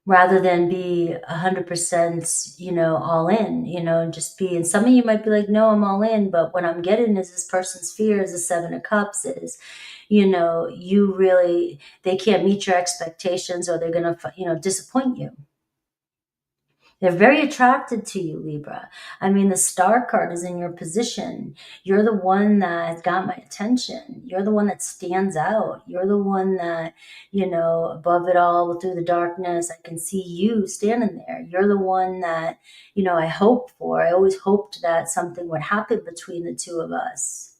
rather than be 100%, you know, all in, you know, and just be, and some of you might be like, no, I'm all in. But what I'm getting is this person's fear is the Seven of Cups is, you know, you really, they can't meet your expectations or they're going to, you know, disappoint you. They're very attracted to you, Libra. I mean, the Star card is in your position. You're the one that got my attention. You're the one that stands out. You're the one that, you know, above it all, through the darkness, I can see you standing there. You're the one that, you know, I hope for. I always hoped that something would happen between the two of us.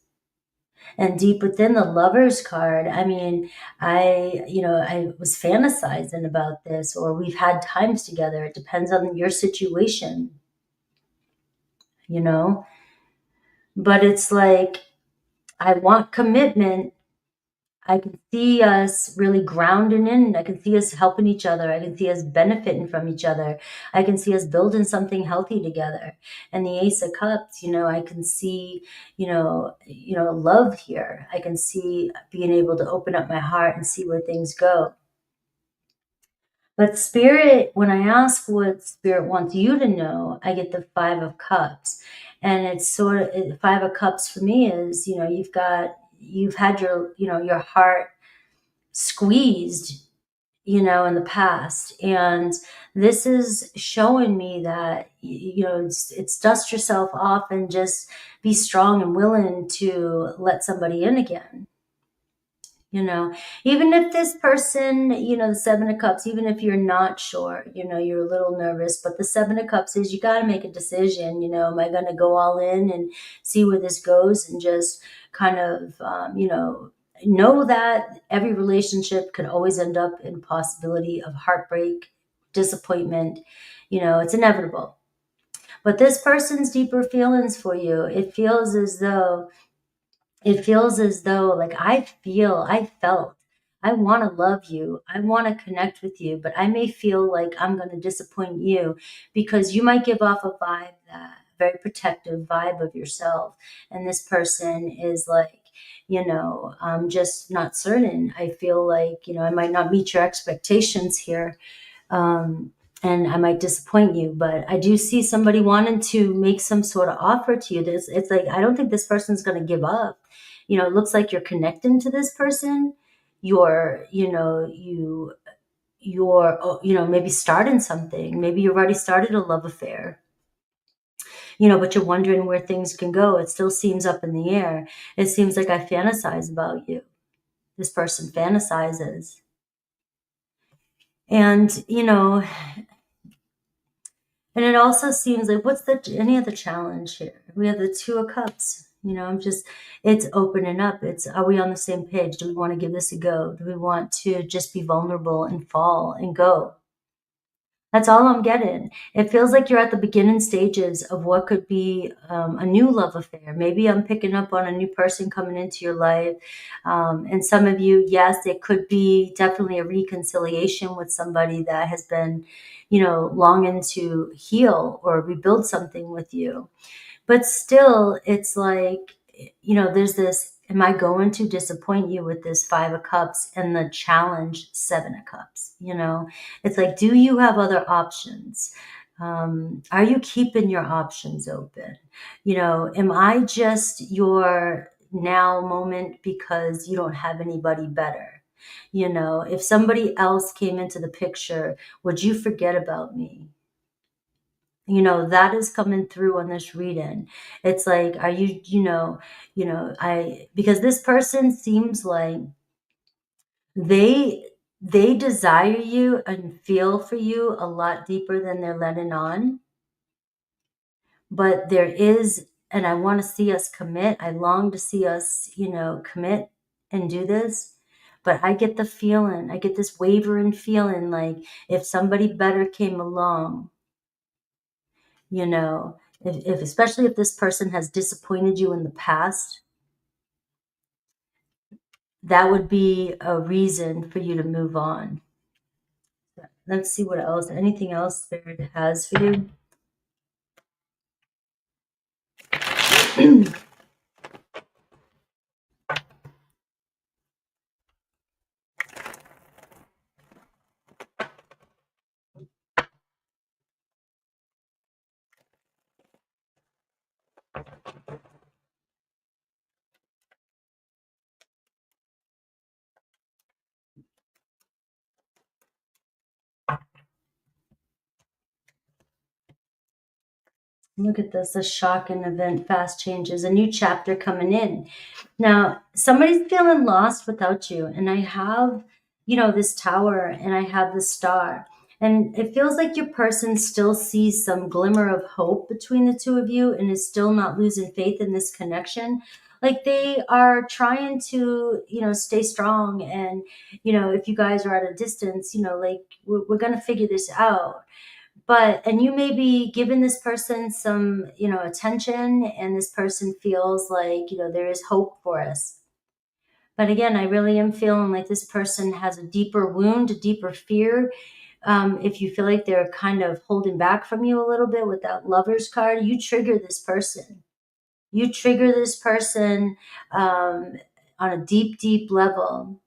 And deep within the Lovers card, I mean, I was fantasizing about this, or we've had times together. It depends on your situation, you know? But it's like, I want commitment. I can see us really grounding in. I can see us helping each other. I can see us benefiting from each other. I can see us building something healthy together. And the Ace of Cups, you know, I can see, love here. I can see being able to open up my heart and see where things go. But Spirit, when I ask what Spirit wants you to know, I get the Five of Cups. And it's sort of, Five of Cups for me is, you know, you've had your, you know, your heart squeezed, you know, in the past. And this is showing me that, you know, it's dust yourself off and just be strong and willing to let somebody in again. You know, even if this person, you know, the Seven of Cups, even if you're not sure, you know, you're a little nervous, but the Seven of Cups is you got to make a decision. You know, am I going to go all in and see where this goes and just kind of, know that every relationship could always end up in possibility of heartbreak, disappointment. You know, it's inevitable. But this person's deeper feelings for you, it feels as though it feels as though, like, I felt, I want to love you. I want to connect with you, but I may feel like I'm going to disappoint you because you might give off a vibe, that very protective vibe of yourself. And this person is like, I'm just not certain. I feel like, I might not meet your expectations here. Um, and I might disappoint you, but I do see somebody wanting to make some sort of offer to you. It's like, I don't think this person's going to give up. It looks like you're connecting to this person. You're, maybe starting something. Maybe you've already started a love affair, but you're wondering where things can go. It still seems up in the air. It seems like I fantasize about you. This person fantasizes. And, and it also seems like, what's any other challenge here? We have the Two of Cups. It's opening up. Are we on the same page? Do we want to give this a go? Do we want to just be vulnerable and fall and go? That's all I'm getting. It feels like you're at the beginning stages of what could be a new love affair. Maybe I'm picking up on a new person coming into your life. And some of you, yes, it could be definitely a reconciliation with somebody that has been, longing to heal or rebuild something with you. But still, it's like, there's this, am I going to disappoint you with this Five of Cups and the challenge Seven of Cups? It's like, do you have other options? Are you keeping your options open? Am I just your now moment because you don't have anybody better? If somebody else came into the picture, would you forget about me? That is coming through on this reading. It's like, are you, because this person seems like they desire you and feel for you a lot deeper than they're letting on. But there is, and I want to see us commit. I long to see us, commit and do this. But I get the feeling, I get this wavering feeling like if somebody better came along, if especially if this person has disappointed you in the past, that would be a reason for you to move on. Let's see what else, anything else Spirit has for you. Look at this, a shocking event, fast changes, a new chapter coming in. Now, somebody's feeling lost without you. And I have, this tower and I have the star. And it feels like your person still sees some glimmer of hope between the two of you and is still not losing faith in this connection. Like they are trying to, stay strong. And, if you guys are at a distance, like we're going to figure this out. And you may be giving this person some, attention, and this person feels like, there is hope for us. But again, I really am feeling like this person has a deeper wound, a deeper fear. If you feel like they're kind of holding back from you a little bit with that Lover's card, you trigger this person. You trigger this person on a deep, deep level.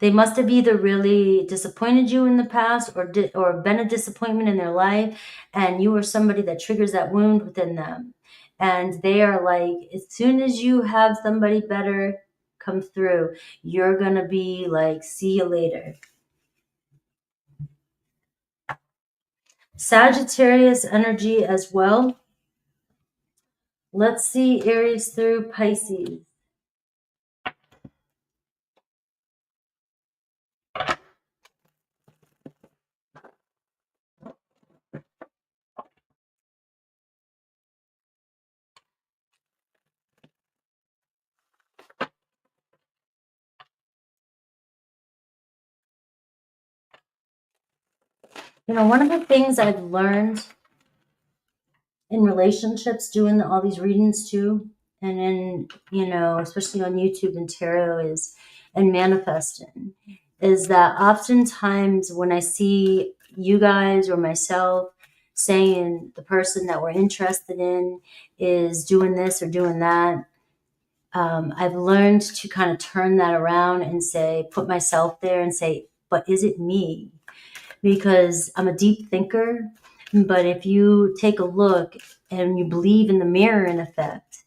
They must have either really disappointed you in the past or been a disappointment in their life, and you are somebody that triggers that wound within them. And they are like, as soon as you have somebody better come through, you're going to be like, see you later. Sagittarius energy as well. Let's see Aries through Pisces. One of the things I've learned in relationships, doing all these readings too, and in, you know, especially on YouTube and tarot is, and manifesting, is that oftentimes when I see you guys or myself saying the person that we're interested in is doing this or doing that, I've learned to kind of turn that around and say, put myself there and say, but is it me? Because I'm a deep thinker. But if you take a look and you believe in the mirroring effect,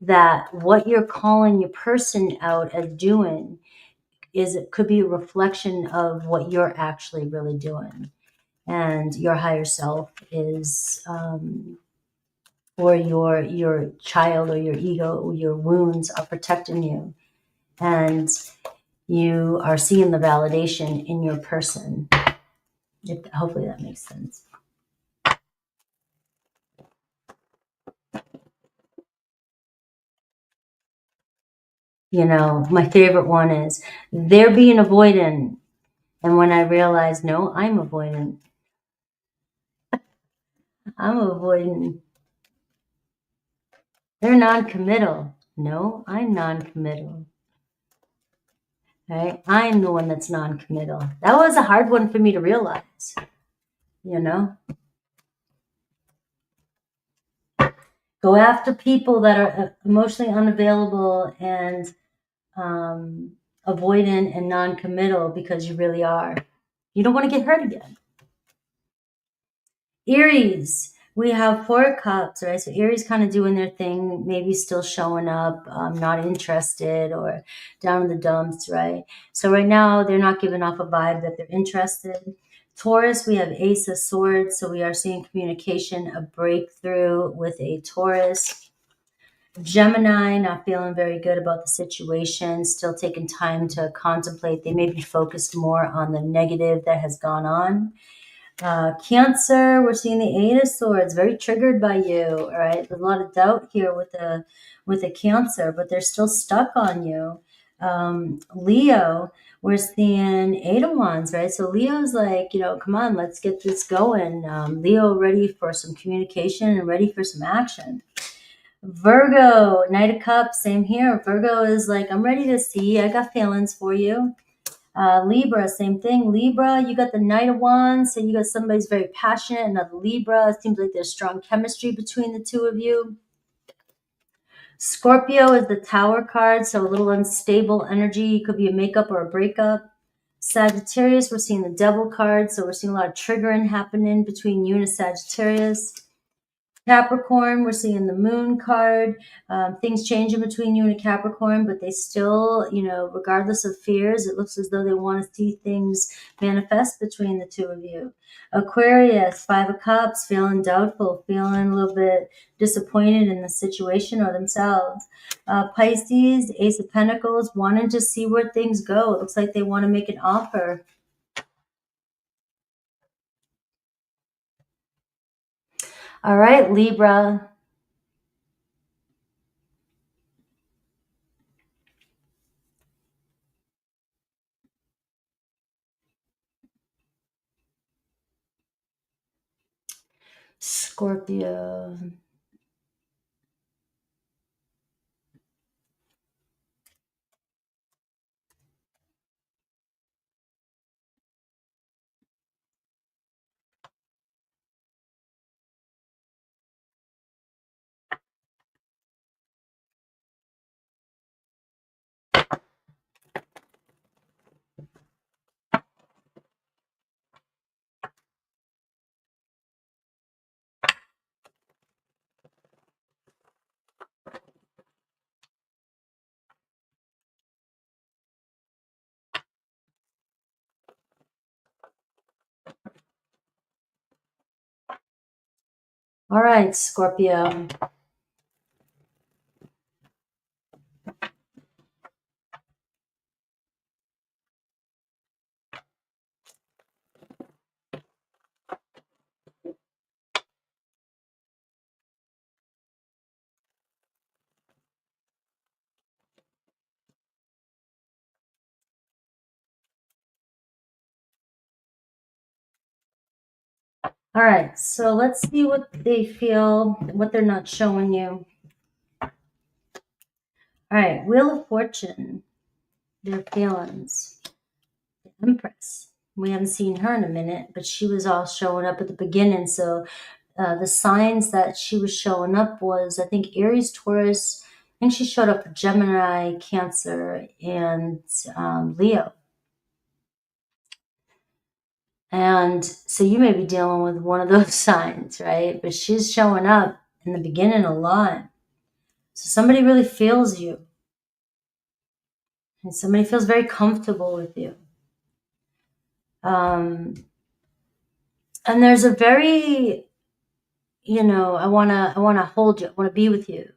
that what you're calling your person out as doing is, it could be a reflection of what you're actually really doing. And your higher self is, or your child or your ego or your wounds are protecting you. And you are seeing the validation in your person. Hopefully that makes sense. You know, my favorite one is, they're being avoidant. And when I realized, no, I'm avoidant. I'm avoidant. They're non-committal. No, I'm non-committal. Right? I'm the one that's non-committal. That was a hard one for me to realize, you know? Go after people that are emotionally unavailable and avoidant and non-committal, because you really are. You don't want to get hurt again. Aries, we have 4 cups, right? So Aries kind of doing their thing, maybe still showing up, not interested or down in the dumps, right? So right now they're not giving off a vibe that they're interested. Taurus, we have Ace of Swords, so we are seeing communication, a breakthrough with a Taurus. Gemini, not feeling very good about the situation, still taking time to contemplate. They may be focused more on the negative that has gone on. Cancer, we're seeing the 8 of Swords, very triggered by you. All right, there's a lot of doubt here with the Cancer, but they're still stuck on you. Leo, we're seeing 8 of Wands, right? So Leo's like, you know, come on, let's get this going. Leo ready for some communication and ready for some action. Virgo, Knight of Cups, same here. Virgo is like, I'm ready to see. I got feelings for you. Libra, same thing. Libra, you got the Knight of Wands, so you got somebody's very passionate. Another Libra, it seems like there's strong chemistry between the two of you. Scorpio is the Tower card, so a little unstable energy. It could be a makeup or a breakup. Sagittarius, we're seeing the Devil card, so we're seeing a lot of triggering happening between you and a Sagittarius. Capricorn, we're seeing the Moon card. Things changing between you and a Capricorn, but they still, you know, regardless of fears, it looks as though they want to see things manifest between the two of you. Aquarius, 5 of Cups, feeling doubtful, feeling a little bit disappointed in the situation or themselves. Pisces, Ace of Pentacles, wanting to see where things go. It looks like they want to make an offer. All right, Libra. Scorpio. All right, Scorpio. All right, so let's see what they feel, what they're not showing you. All right, Wheel of Fortune, their feelings. The Empress. We haven't seen her in a minute, but she was all showing up at the beginning. So the signs that she was showing up was, I think, Aries, Taurus. I think she showed up for Gemini, Cancer, and Leo. And so you may be dealing with one of those signs, right? But she's showing up in the beginning a lot. So somebody really feels you. And somebody feels very comfortable with you. And there's a very, I wanna hold you. I wanna be with you.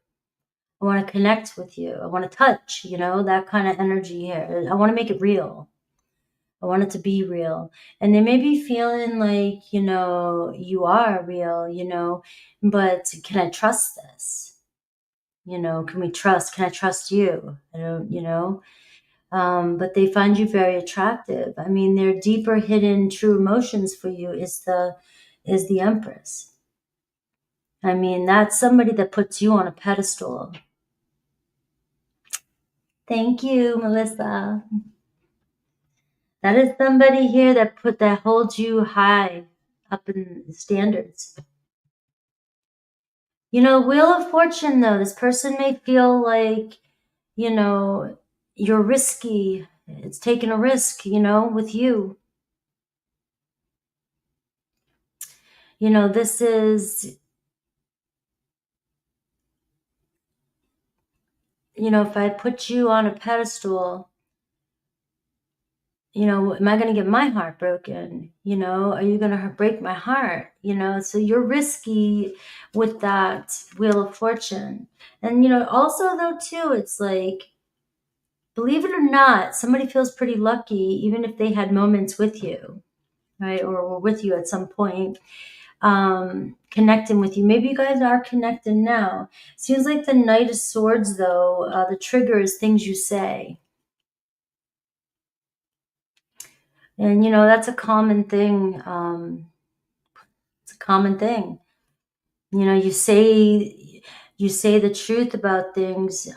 I wanna connect with you. I wanna touch, that kind of energy here. I wanna make it real. I want it to be real. And they may be feeling like, you are real, but can I trust this? Can I trust you? I don't. But they find you very attractive. I mean, their deeper hidden true emotions for you is the Empress. I mean, that's somebody that puts you on a pedestal. Thank you, Melissa. That is somebody here that holds you high up in the standards. Wheel of Fortune, though, this person may feel like, you're risky. It's taking a risk, with you. This is, if I put you on a pedestal, am I going to get my heart broken? Are you going to break my heart? So you're risky with that Wheel of Fortune. And, also though, too, it's like, believe it or not, somebody feels pretty lucky, even if they had moments with you, right? Or were with you at some point, connecting with you. Maybe you guys are connecting now. Seems like the Knight of Swords, though, the trigger is things you say. And, that's a common thing. It's a common thing. You say the truth about things,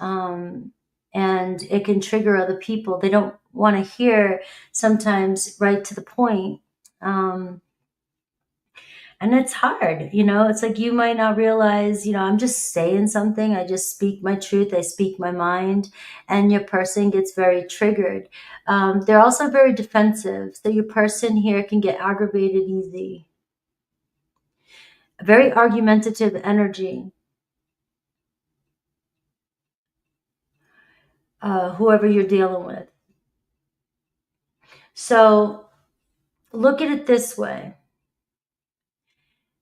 and it can trigger other people. They don't want to hear sometimes right to the point. And it's hard, it's like you might not realize, I'm just saying something. I just speak my truth. I speak my mind, and your person gets very triggered. They're also very defensive. So your person here can get aggravated easy. A very argumentative energy. Whoever you're dealing with. So look at it this way.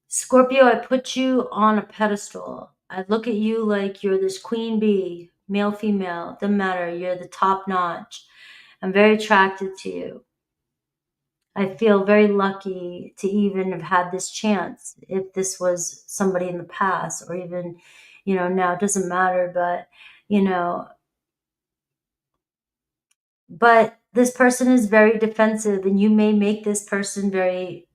Scorpio, I put you on a pedestal. I look at you like you're this queen bee, male, female, doesn't matter. You're the top notch. I'm very attracted to you. I feel very lucky to even have had this chance. If this was somebody in the past, or even, now, it doesn't matter, but, but this person is very defensive, and you may make this person very,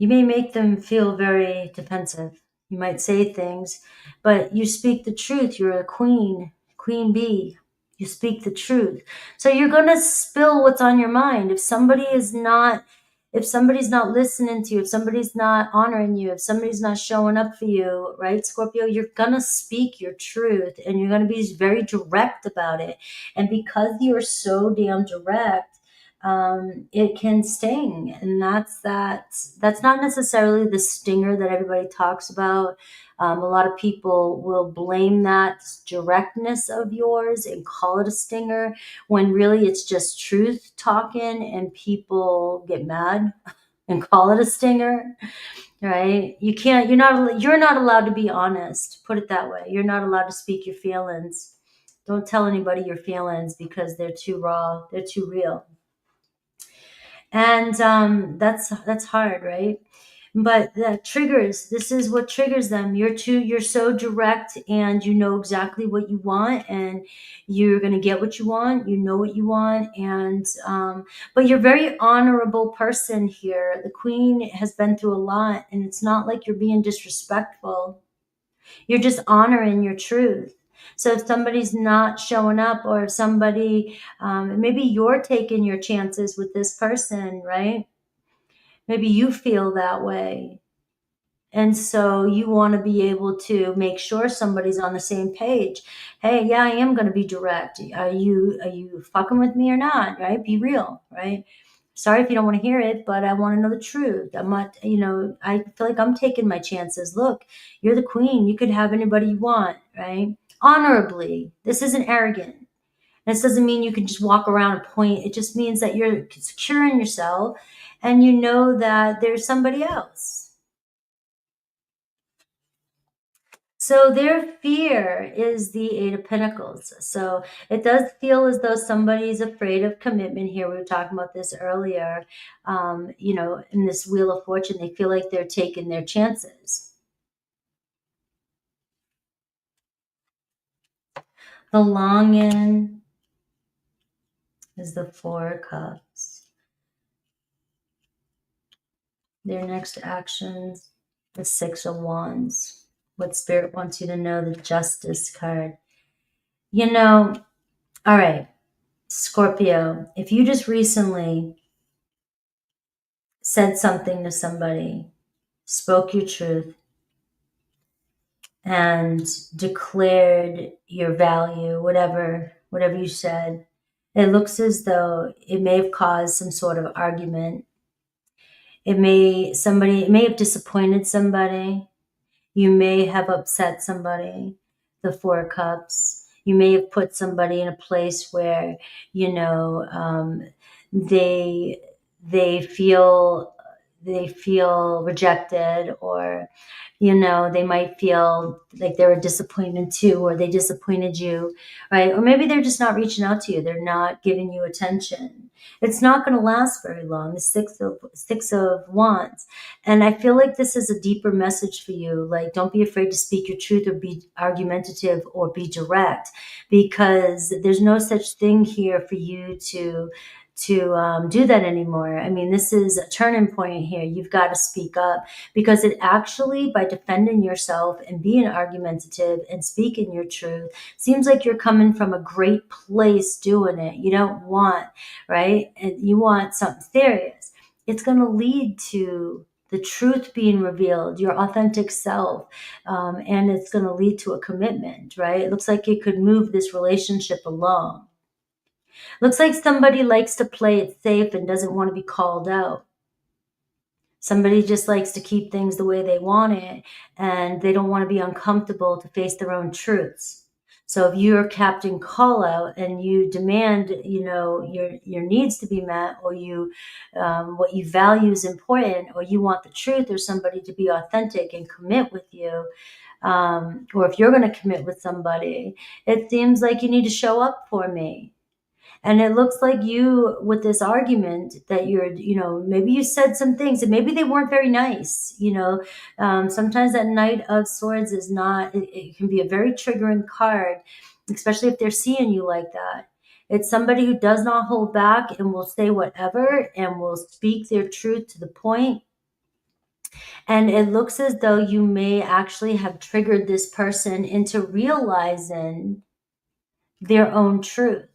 you may make them feel very defensive. You might say things, but you speak the truth. You're a queen bee. You speak the truth. So you're going to spill what's on your mind. If somebody's not listening to you, if somebody's not honoring you, if somebody's not showing up for you, right, Scorpio, you're going to speak your truth, and you're going to be very direct about it. And because you're so damn direct, it can sting. And that's not necessarily the stinger that everybody talks about. A lot of people will blame that directness of yours and call it a stinger, when really it's just truth talking, and people get mad and call it a stinger, right? You're not allowed to be honest. Put it that way. You're not allowed to speak your feelings. Don't tell anybody your feelings, because they're too raw. They're too real. And that's hard, right? But that triggers, this is what triggers them. You're so direct, and you know exactly what you want, and you're going to get what you want. You know what you want. And but you're a very honorable person here. The queen has been through a lot, and it's not like you're being disrespectful. You're just honoring your truth. So if somebody's not showing up, or if somebody, maybe you're taking your chances with this person, right? Maybe you feel that way. And so you want to be able to make sure somebody's on the same page. Hey, yeah, I am going to be direct. Are you fucking with me or not? Right? Be real, right? Sorry if you don't want to hear it, but I want to know the truth. I'm not, I feel like I'm taking my chances. Look, you're the queen. You could have anybody you want, right? Honorably. This isn't arrogant. And this doesn't mean you can just walk around and point. It just means that you're secure in yourself and you know that there's somebody else. So their fear is the Eight of Pentacles. So it does feel as though somebody's afraid of commitment here. We were talking about this earlier. In this Wheel of Fortune, they feel like they're taking their chances. The longing is the Four of Cups. Their next actions, the Six of Wands. What Spirit wants you to know, the Justice card. All right, Scorpio, if you just recently said something to somebody, spoke your truth, and declared your value, whatever you said, it looks as though it may have caused some sort of argument. It may have disappointed somebody. You may have upset somebody. The Four of Cups. You may have put somebody in a place where, they feel rejected, or they might feel like they're a disappointment too, or they disappointed you, right? Or maybe they're just not reaching out to you. They're not giving you attention. It's not going to last very long. The Six of Wands. And I feel like this is a deeper message for you. Like, don't be afraid to speak your truth, or be argumentative, or be direct, because there's no such thing here for you to do that anymore. I mean, this is a turning point here. You've got to speak up, because it actually, by defending yourself and being argumentative and speaking your truth, seems like you're coming from a great place doing it. You don't want, right? And you want something serious. It's going to lead to the truth being revealed, your authentic self, and it's going to lead to a commitment, right? It looks like it could move this relationship along. Looks like somebody likes to play it safe and doesn't want to be called out. Somebody just likes to keep things the way they want it, and they don't want to be uncomfortable to face their own truths. So if you're Captain Call Out and you demand, your needs to be met, or what you value is important, or you want the truth, or somebody to be authentic and commit with you, or if you're going to commit with somebody, it seems like you need to show up for me. And it looks like you, with this argument, that you're, maybe you said some things and maybe they weren't very nice. Sometimes that Knight of Swords is not, it can be a very triggering card, especially if they're seeing you like that. It's somebody who does not hold back and will say whatever and will speak their truth to the point. And it looks as though you may actually have triggered this person into realizing their own truth.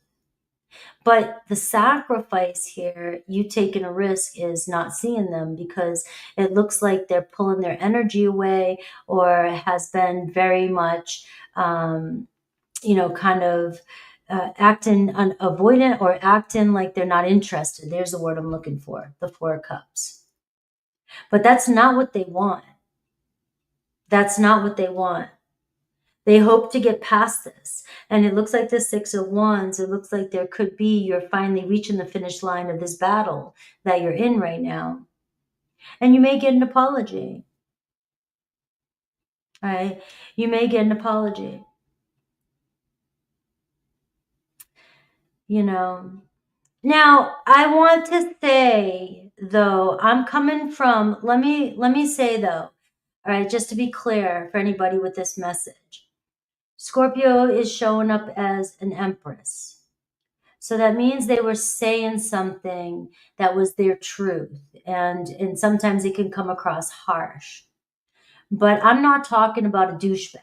But the sacrifice here, you taking a risk, is not seeing them, because it looks like they're pulling their energy away, or has been very much, kind of acting avoidant, or acting like they're not interested. There's the word I'm looking for, the Four of Cups. But that's not what they want. That's not what they want. They hope to get past this. And it looks like the Six of Wands, it looks like there could be, you're finally reaching the finish line of this battle that you're in right now. And you may get an apology. All right? You may get an apology. Now, I want to say, though, I'm coming from, let me say, though, all right, just to be clear for anybody with this message, Scorpio is showing up as an Empress. So that means they were saying something that was their truth. And sometimes it can come across harsh. But I'm not talking about a douchebag.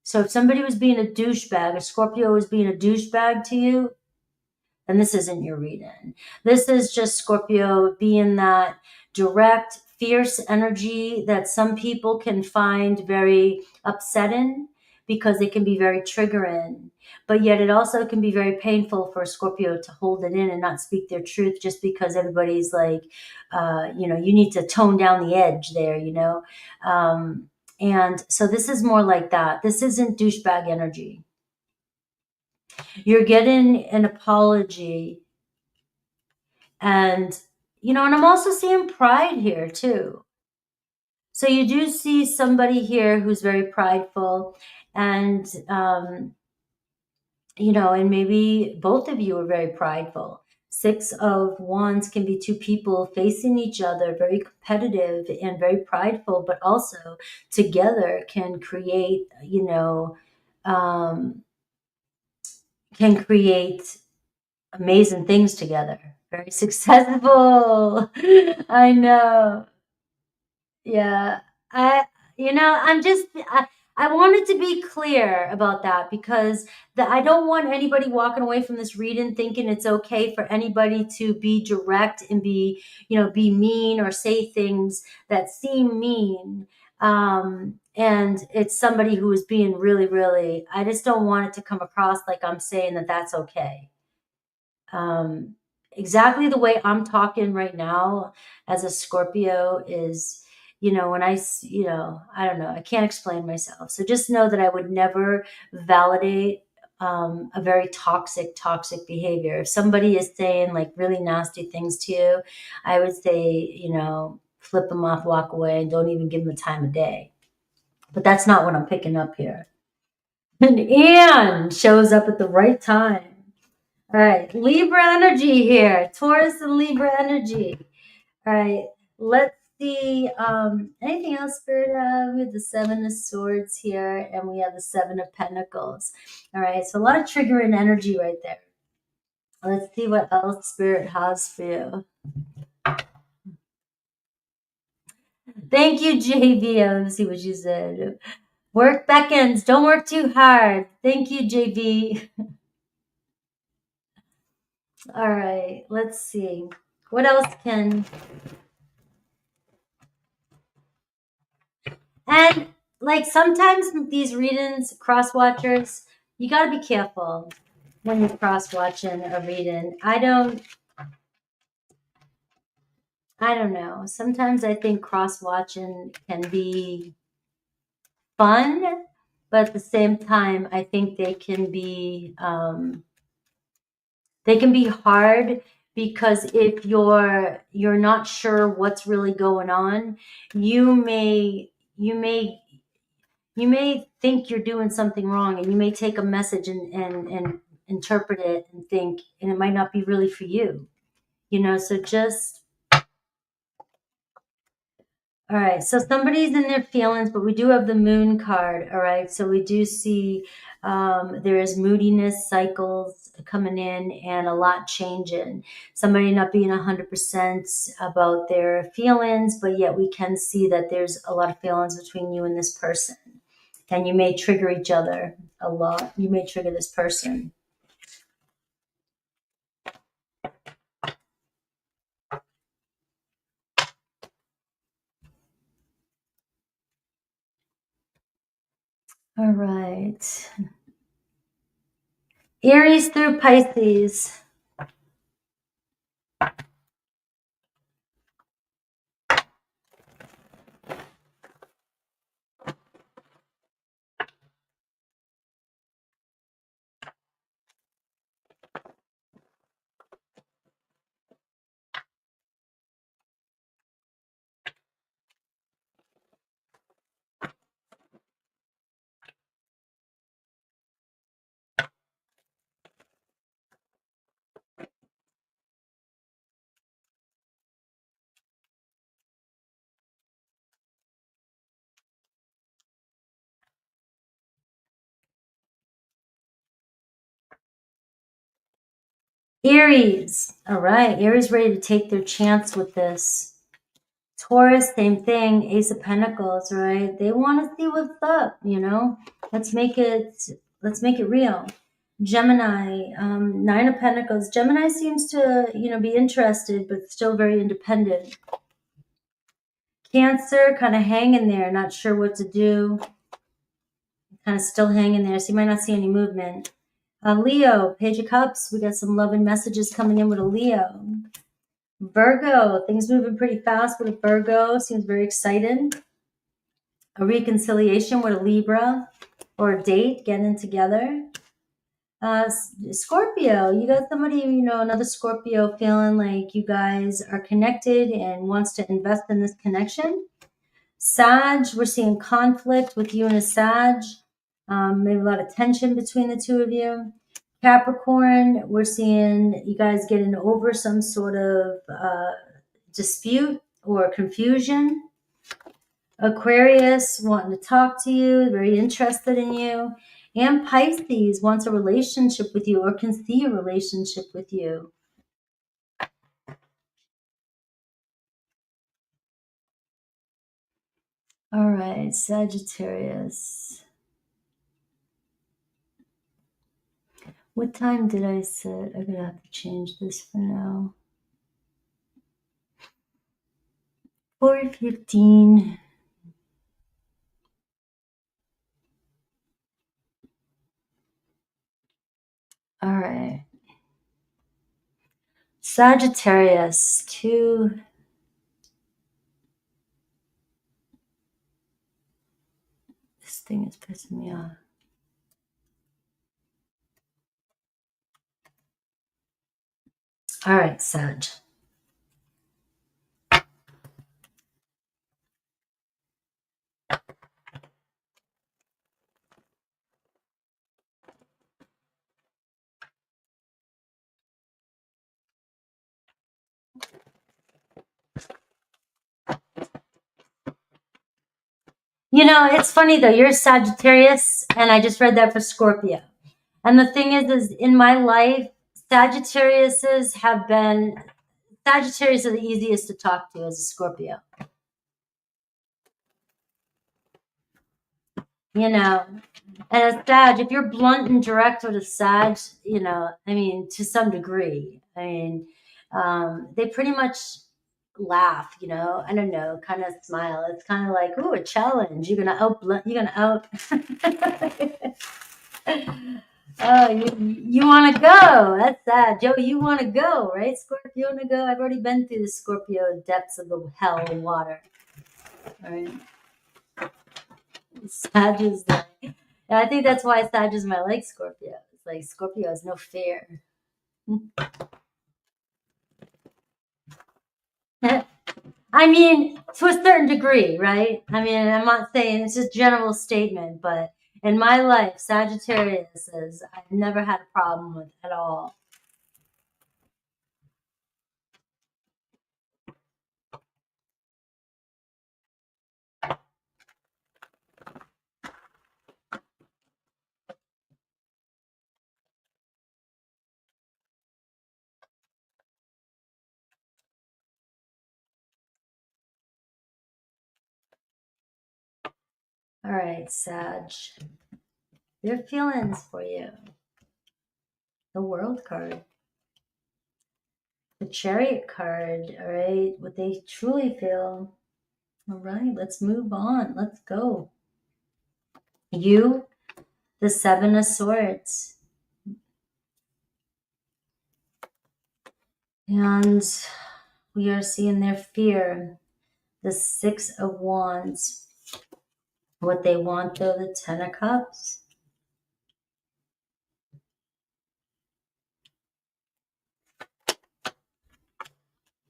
So if somebody was being a douchebag, a Scorpio was being a douchebag to you, then this isn't your reading. This is just Scorpio being that direct, fierce energy that some people can find very upsetting because it can be very triggering. But yet it also can be very painful for a Scorpio to hold it in and not speak their truth just because everybody's like, you need to tone down the edge there, and so this is more like that. This isn't douchebag energy. You're getting an apology. And, and I'm also seeing pride here too. So you do see somebody here who's very prideful and, and maybe both of you are very prideful. 6 of Wands can be two people facing each other, very competitive and very prideful, but also together can create, can create amazing things together. Very successful. I know. Yeah. I, I wanted to be clear about that because I don't want anybody walking away from this reading thinking it's okay for anybody to be direct and be mean or say things that seem mean. And it's somebody who is being really, really, I just don't want it to come across like I'm saying that that's okay. Exactly the way I'm talking right now as a Scorpio is, when I don't know, I can't explain myself. So just know that I would never validate a very toxic behavior. If somebody is saying like really nasty things to you, I would say, flip them off, walk away, and don't even give them the time of day. But that's not what I'm picking up here. And Anne shows up at the right time. All right, Libra energy here. Taurus and Libra energy. All right, let's see. Anything else, Spirit? We have the 7 of Swords here, and we have the 7 of Pentacles. All right, so a lot of triggering energy right there. Let's see what else Spirit has for you. Thank you, JV. Let's see what you said. Work beckons. Don't work too hard. Thank you, JV. All right, let's see. What else can... And like sometimes these readings, cross watchers, you got to be careful when you're cross watching a reading. I don't know. Sometimes I think cross watching can be fun, but at the same time, I think they can be hard because if you're not sure what's really going on, you may think you're doing something wrong, and you may take a message and interpret it and think, and it might not be really for you, so just, all right, so somebody's in their feelings, but we do have the Moon card. All right, so we do see there is moodiness, cycles coming in, and a lot changing. Somebody not being 100% about their feelings, but yet we can see that there's a lot of feelings between you and this person. And you may trigger each other a lot. You may trigger this person. All right. Aries through Pisces. Aries. All right. Aries ready to take their chance with this. Taurus, same thing. Ace of Pentacles, right? They want to see what's up, you know. Let's make it real. Gemini, Nine of Pentacles. Gemini seems to, you know, be interested, but still very independent. Cancer, kind of hanging there, not sure what to do. Kind of still hanging there, so you might not see any movement. Leo, Page of Cups. We got some love and messages coming in with a Leo. Virgo, things moving pretty fast with a Virgo. Seems very excited. A reconciliation with a Libra or a date, getting together. Scorpio, you got somebody, you know, another Scorpio feeling like you guys are connected and wants to invest in this connection. Sag, we're seeing conflict with you and a Sag. Maybe a lot of tension between the two of you. Capricorn, we're seeing you guys getting over some sort of dispute or confusion. Aquarius, wanting to talk to you, very interested in you. And Pisces wants a relationship with you or can see a relationship with you. All right, Sagittarius. What time did I set? I'm gonna have to change this for now. 4:15. All right. Sagittarius, this thing is pissing me off. All right, Sag. You know, it's funny though, you're Sagittarius, and I just read that for Scorpio. And the thing is in my life, Sagittarius are the easiest to talk to as a Scorpio. You know, and a Sag, if you're blunt and direct with a Sag, you know, I mean, to some degree, I mean, they pretty much laugh, you know, I don't know, kind of smile. It's kind of like, ooh, a challenge. You're gonna out. Oh, you want to go? That's sad, Joe. You want to go, right? Scorpio, you want to go? I've already been through the Scorpio depths of the hell and water. All right. Sag is like, and I think that's why Sag is my like Scorpio. It's like Scorpio has no fear. I mean, to a certain degree, right? I mean, I'm not saying it's just a general statement, but in my life, Sagittarius is I've never had a problem with at all. All right, Sag. Their feelings for you. The World card. The Chariot card, all right? What they truly feel. All right, let's move on. Let's go. You, the Seven of Swords. And we are seeing their fear. The Six of Wands. What they want, though, the Ten of Cups.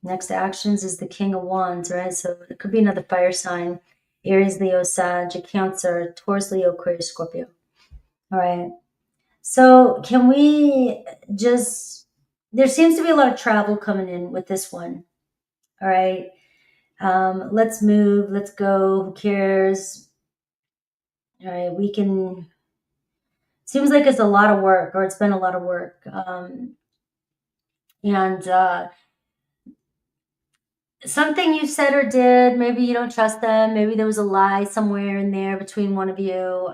Next actions is the King of Wands, right? So it could be another fire sign. Aries, Leo, Sag, Cancer, Taurus, Leo, Aquarius, Scorpio. All right. So can we just, there seems to be a lot of travel coming in with this one. All right. Let's move. Let's go. Who cares? All right. We can, seems like it's a lot of work, or it's been a lot of work. something you said or did, maybe you don't trust them, maybe there was a lie somewhere in there between one of you,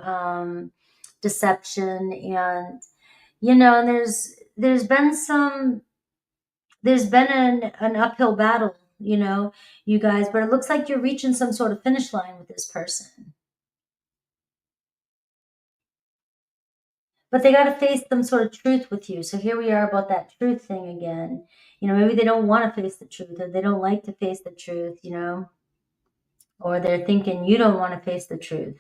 deception, and and there's been an uphill battle, you guys, but it looks like you're reaching some sort of finish line with this person. But they got to face some sort of truth with you. So here we are about that truth thing again. Maybe they don't want to face the truth, or they don't like to face the truth, or they're thinking you don't want to face the truth.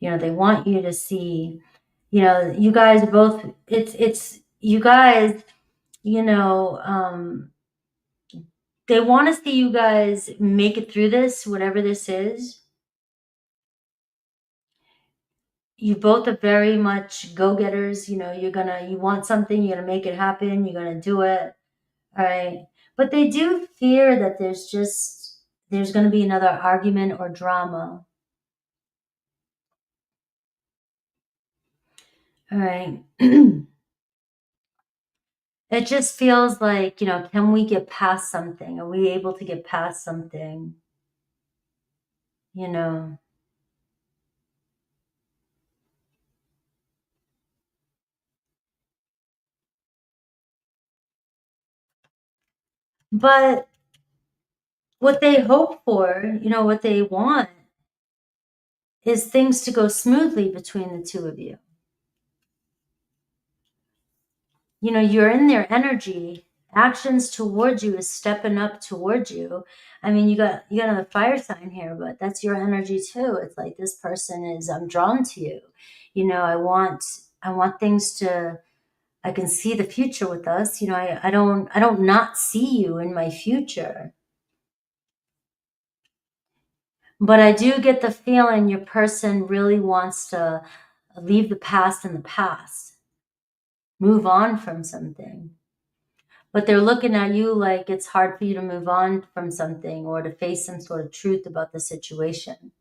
They want you to see, you guys both, it's you guys, they want to see you guys make it through this, whatever this is. You both are very much go-getters. You want something, you're gonna make it happen, you're gonna do it. All right. But they do fear that there's gonna be another argument or drama. All right. It just feels like, can we get past something? Are we able to get past something? But what they hope for, what they want is things to go smoothly between the two of you. You're in their energy. Actions towards you is stepping up towards you. I mean, you got another fire sign here, but that's your energy too. It's like this person is, I'm drawn to you. I want things to, I can see the future with us. I don't not see you in my future. But I do get the feeling your person really wants to leave the past in the past, move on from something. But they're looking at you like it's hard for you to move on from something or to face some sort of truth about the situation.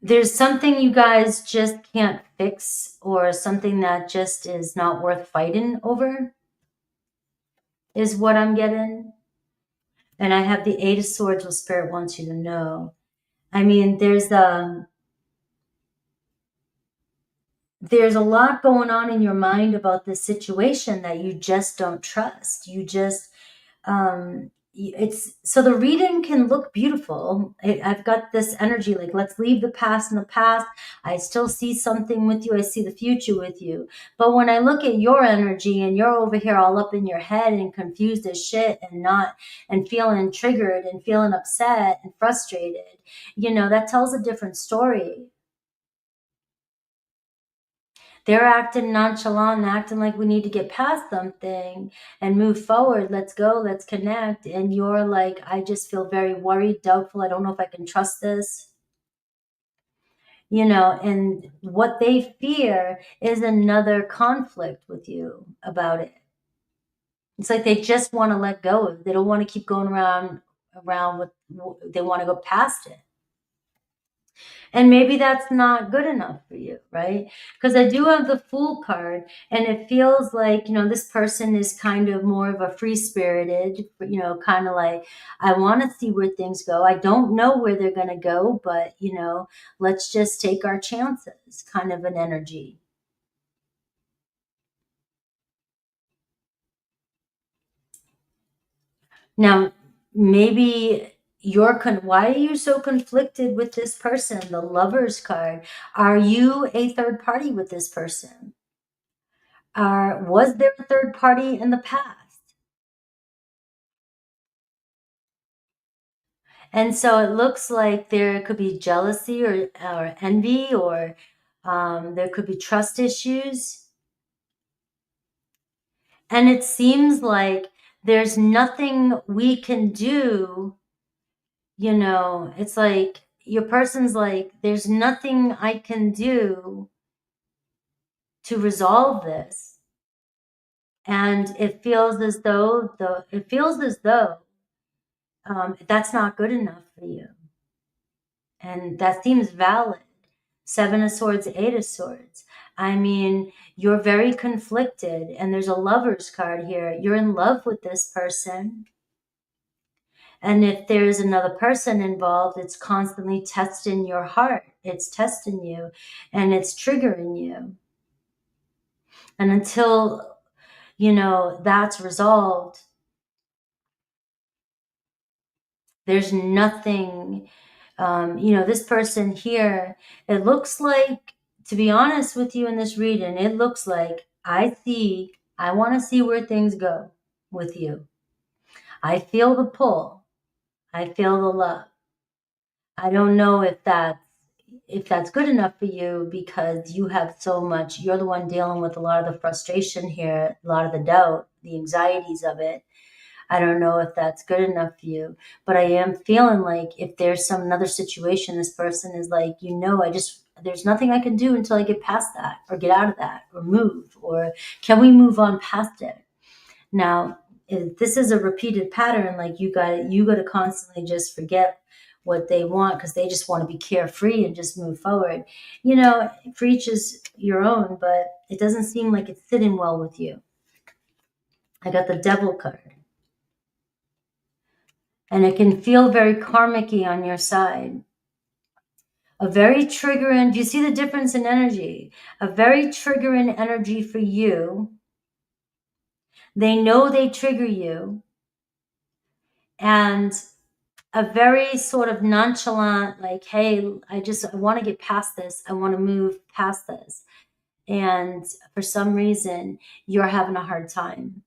There's something you guys just can't fix, or something that just is not worth fighting over, is what I'm getting. And I have the Eight of Swords, what Spirit wants you to know. I mean, there's a lot going on in your mind about this situation that you just don't trust. It's so the reading can look beautiful. I've got this energy like, let's leave the past in the past. I still see something with you. I see the future with you. But when I look at your energy and you're over here all up in your head and confused as shit and feeling triggered and feeling upset and frustrated, that tells a different story. They're acting nonchalant and acting like we need to get past something and move forward. Let's go, let's connect. And you're like, I just feel very worried, doubtful. I don't know if I can trust this. And what they fear is another conflict with you about it. It's like they just want to let go of it. They don't want to keep going around with, they want to go past it. And maybe that's not good enough for you, right? Because I do have the Fool card, and it feels like, this person is kind of more of a free-spirited, kind of like, I want to see where things go. I don't know where they're going to go, but, let's just take our chances, kind of an energy. Now, maybe why are you so conflicted with this person? The Lovers card. Are you a third party with this person? Was there a third party in the past? And so it looks like there could be jealousy or envy, or there could be trust issues. And it seems like there's nothing we can do. It's like your person's like, there's nothing I can do to resolve this. And it feels as though that's not good enough for you. And that seems valid. Seven of Swords, Eight of Swords. I mean, you're very conflicted, and there's a Lover's card here. You're in love with this person. And if there's another person involved, it's constantly testing your heart. It's testing you, and it's triggering you. And until, you know, that's resolved, there's nothing, you know, this person here, it looks like, to be honest with you in this reading, it looks like I want to see where things go with you. I feel the pull. I feel the love. I don't know if that's good enough for you, because you have so much, you're the one dealing with a lot of the frustration here, a lot of the doubt, the anxieties of it. I don't know if that's good enough for you, but I am feeling like if there's another situation, this person is like, you know, there's nothing I can do until I get past that, or get out of that, or move, or can we move on past it? Now, if this is a repeated pattern, like you got to constantly just forget what they want, because they just want to be carefree and just move forward. You know, for each is your own, but it doesn't seem like it's sitting well with you. I got the Devil card. And it can feel very karmic-y on your side. A very triggering, do you see the difference in energy? A very triggering energy for you. They know they trigger you. And a very sort of nonchalant, like, hey, I want to get past this. I want to move past this. And for some reason, you're having a hard time.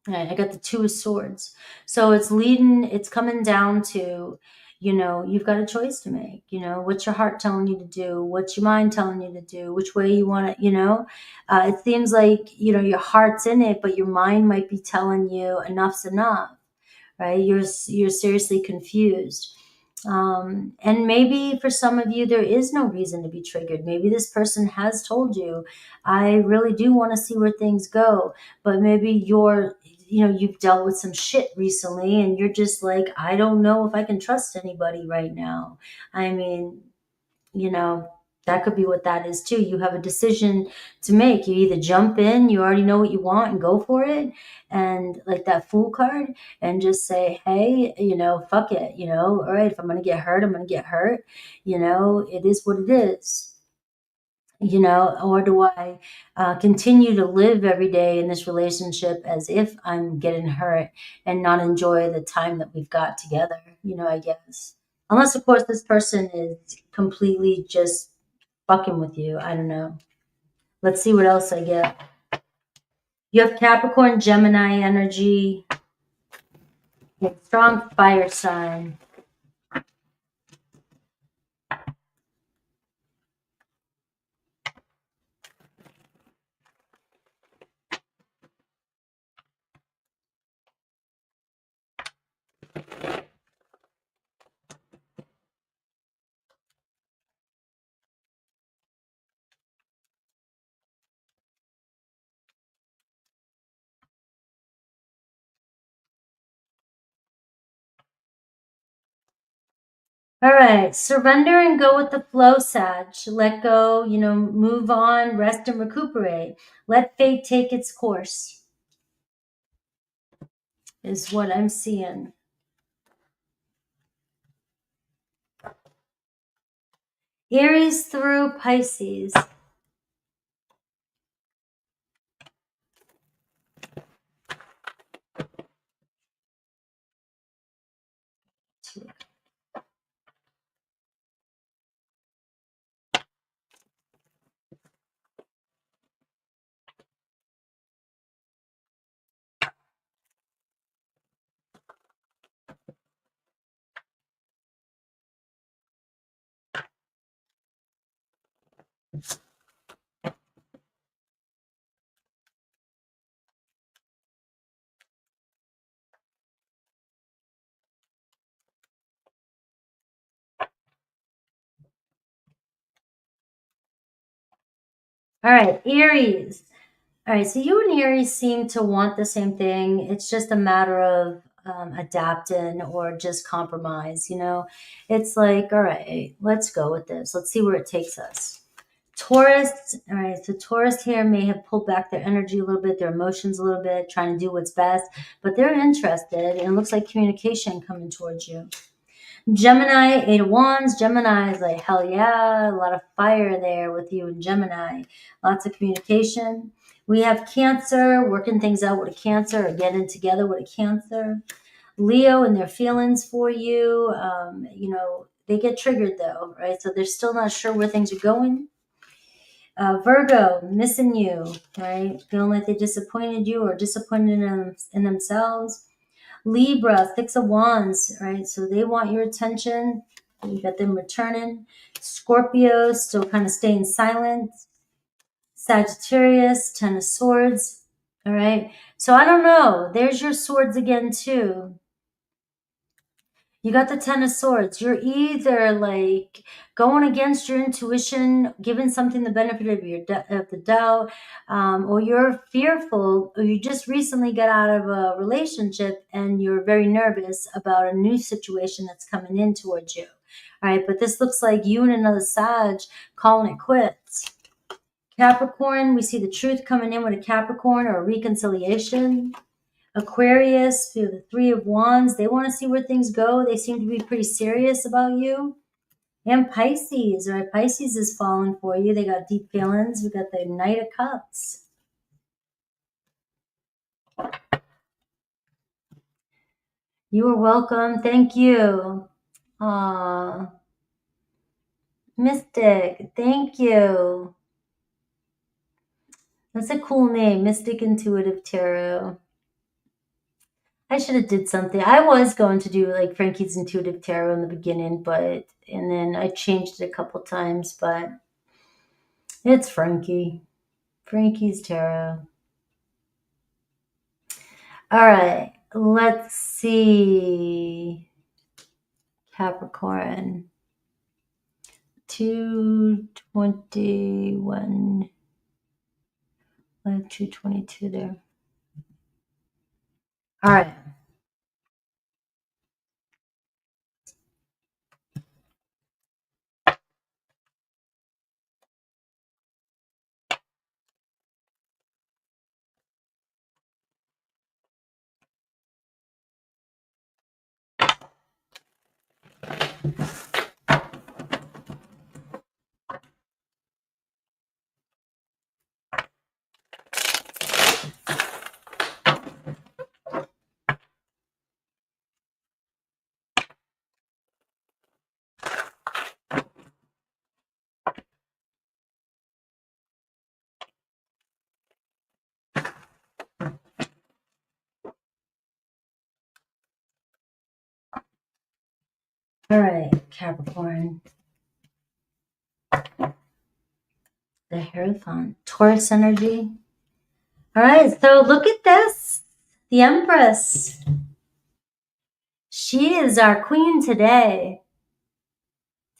Right, I got the Two of Swords. So it's coming down to, you know, you've got a choice to make. You know, what's your heart telling you to do? What's your mind telling you to do? Which way you want to, you know? It seems like, you know, your heart's in it, but your mind might be telling you enough's enough, right? You're seriously confused. And maybe for some of you, there is no reason to be triggered. Maybe this person has told you, I really do want to see where things go, but maybe you've dealt with some shit recently, and you're just like, I don't know if I can trust anybody right now. I mean, you know, that could be what that is too. You have a decision to make. You either jump in, you already know what you want, and go for it, and like that Fool card, and just say, hey, you know, fuck it, you know, all right, if I'm going to get hurt, I'm going to get hurt. You know, it is what it is. You know, or do I continue to live every day in this relationship as if I'm getting hurt, and not enjoy the time that we've got together, you know, I guess. Unless, of course, this person is completely just fucking with you. I don't know. Let's see what else I get. You have Capricorn, Gemini energy. You have strong fire sign. All right, surrender and go with the flow, Sag. Let go, you know, move on, rest and recuperate. Let fate take its course is what I'm seeing. Aries through Pisces. All right, Aries. All right, so you and Aries seem to want the same thing. It's just a matter of adapt in or just compromise. It's like, all right, let's go with this. Let's see where it takes us. Taurus, all right, so Taurus here may have pulled back their energy a little bit, their emotions a little bit, trying to do what's best, but they're interested, and it looks like communication coming towards you. Gemini, 8 of Wands. Gemini is like, hell yeah, a lot of fire there with you and Gemini. Lots of communication. We have Cancer, working things out with a Cancer or getting together with a Cancer. Leo and their feelings for you. They get triggered though, right? So they're still not sure where things are going. Virgo, missing you, right? Feeling like they disappointed you or disappointed in themselves. Libra, 6 of Wands, right? So they want your attention. You got them returning. Scorpio, still kind of staying silent. Sagittarius, 10 of Swords. All right. So I don't know. There's your swords again, too. You got the 10 of Swords. You're either like going against your intuition, giving something the benefit of the doubt, or you're fearful, or you just recently got out of a relationship and you're very nervous about a new situation that's coming in towards you. All right, but this looks like you and another Sag calling it quits. Capricorn, we see the truth coming in with a Capricorn or a reconciliation. Aquarius, the 3 of Wands, they want to see where things go. They seem to be pretty serious about you. And Pisces, right? Pisces is falling for you. They got deep feelings. We got the Knight of Cups. You are welcome. Thank you. Mystic, thank you. That's a cool name, Mystic Intuitive Tarot. I should have did something. I was going to do like Frankie's Intuitive Tarot in the beginning, and then I changed it a couple times, but it's Frankie. Frankie's Tarot. All right, let's see. Capricorn. 221. I have 222 there. All right. All right, Capricorn. The Hierophant. Taurus energy. All right, so look at this. The Empress. She is our queen today.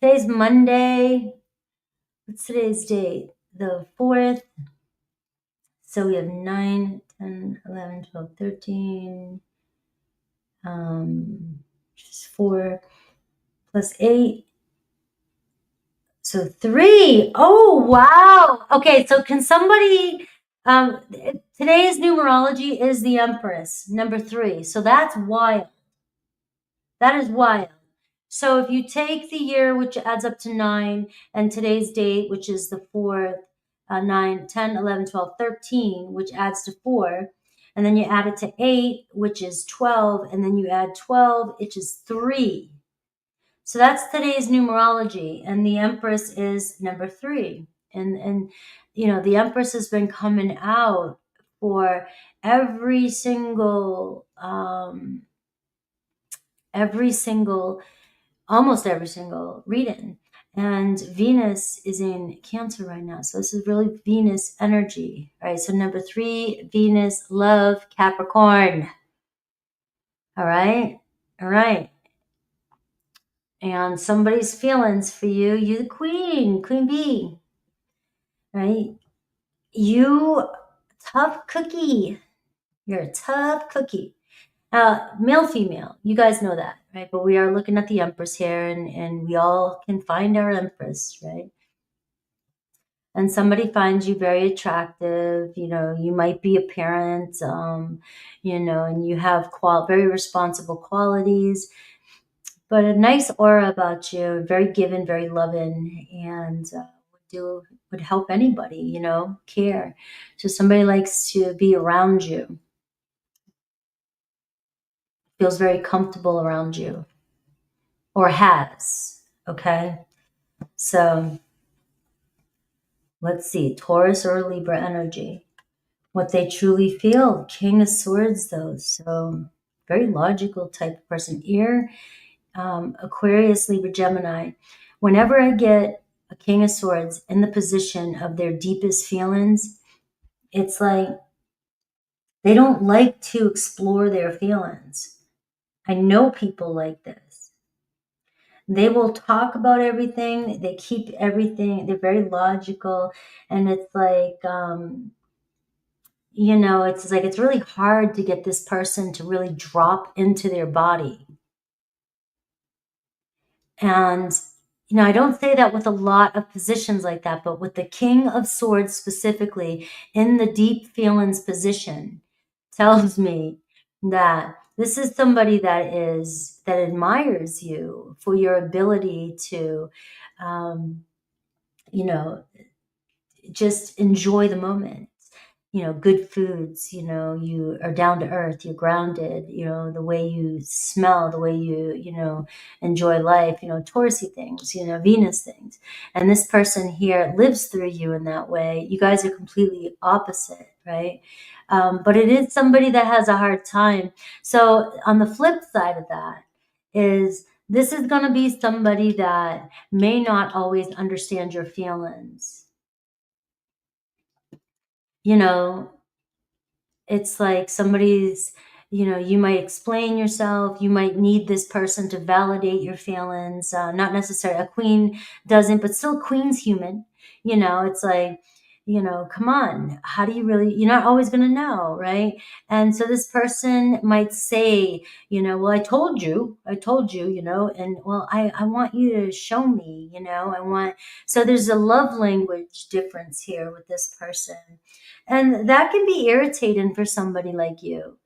Today's Monday. What's today's date? The 4th. So we have 9, 10, 11, 12, 13. Just 4 plus 8. So 3. Oh, wow. Okay, so can somebody... today's numerology is the Empress, number 3. So that's wild. That is wild. So if you take the year, which adds up to 9, and today's date, which is the 4th, 9, 10, 11, 12, 13, which adds to 4, and then you add it to 8, which is 12, and then you add 12, which is 3. So that's today's numerology, and the Empress is number 3. And the Empress has been coming out for every single almost every single reading. And Venus is in Cancer right now. So this is really Venus energy. All right, so number 3, Venus, love, Capricorn. All right. And somebody's feelings for you. You the queen bee. Right? You tough cookie. You're a tough cookie. Male, female, you guys know that, right? But we are looking at the Empress here, and we all can find our Empress, right? And somebody finds you very attractive, you know, you might be a parent, you know, and you have very responsible qualities, but a nice aura about you, very given, very loving, and would help anybody, you know, care. So somebody likes to be around you, feels very comfortable around you, or has, okay? So let's see, Taurus or Libra energy. What they truly feel. King of Swords, though. So very logical type of person. Here, Aquarius, Libra, Gemini. Whenever I get a King of Swords in the position of their deepest feelings, it's like they don't like to explore their feelings. I know people like this. They will talk about everything. They keep everything. They're very logical. And it's like, you know, it's like it's really hard to get this person to really drop into their body. And, you know, I don't say that with a lot of positions like that, but with the King of Swords specifically in the deep feelings position tells me that this is somebody that admires you for your ability to, you know, just enjoy the moment. You know, good foods, you know, you are down to earth, you're grounded, you know, the way you smell, the way you know, enjoy life, you know, Taurusy things, you know, Venus things. And this person here lives through you in that way. You guys are completely opposite, right? But it is somebody that has a hard time. So on the flip side of that is this is going to be somebody that may not always understand your feelings. You know, it's like somebody's, you know, you might explain yourself, you might need this person to validate your feelings. Not necessarily a queen doesn't, but still queen's human. You know, it's like, you know, come on, how do you really, you're not always going to know, right? And so this person might say, you know, well, I told you, you know, and well, I want you to show me, you know, I want, so there's a love language difference here with this person. And that can be irritating for somebody like you.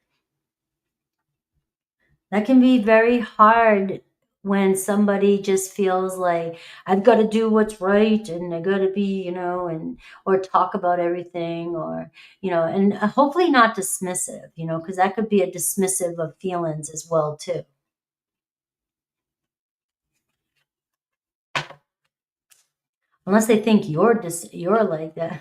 That can be very hard when somebody just feels like I've got to do what's right and I got to be, you know, and or talk about everything or, you know, and hopefully not dismissive, you know, because that could be a dismissive of feelings as well too. Unless they think you're like that.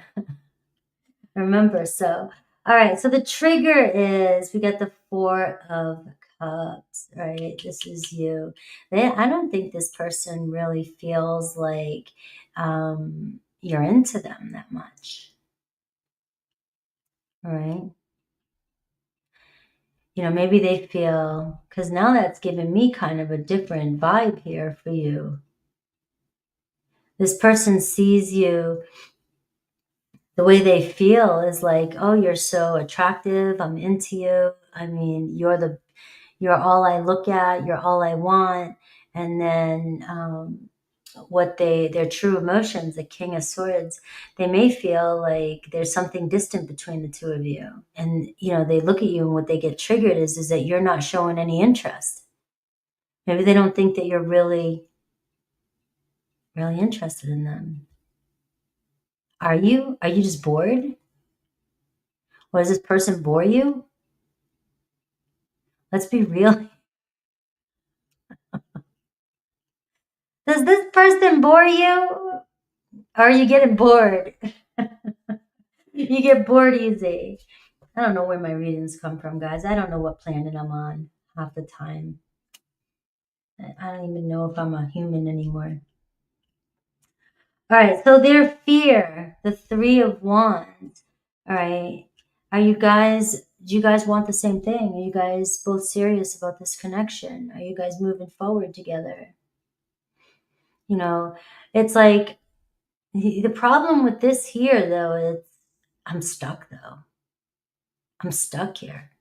Remember, so all right, so the trigger is we got the Four of Cups, right? This is you. I don't think this person really feels like you're into them that much, all right? You know, maybe they feel, because now that's giving me kind of a different vibe here for you. This person sees you, the way they feel is like, oh, you're so attractive, I'm into you. I mean, you're all I look at, you're all I want. And then their true emotions, the King of Swords, they may feel like there's something distant between the two of you. And, you know, they look at you and what they get triggered is that you're not showing any interest. Maybe they don't think that you're really, really interested in them. Are you? Are you just bored? Or does this person bore you? Let's be real. Does this person bore you? Or are you getting bored? You get bored easy. I don't know where my readings come from, guys. I don't know what planet I'm on half the time. I don't even know if I'm a human anymore. All right, so their fear, the Three of Wands. All right, do you guys want the same thing? Are you guys both serious about this connection? Are you guys moving forward together? You know, it's like the problem with this here, though, is I'm stuck, though. I'm stuck here.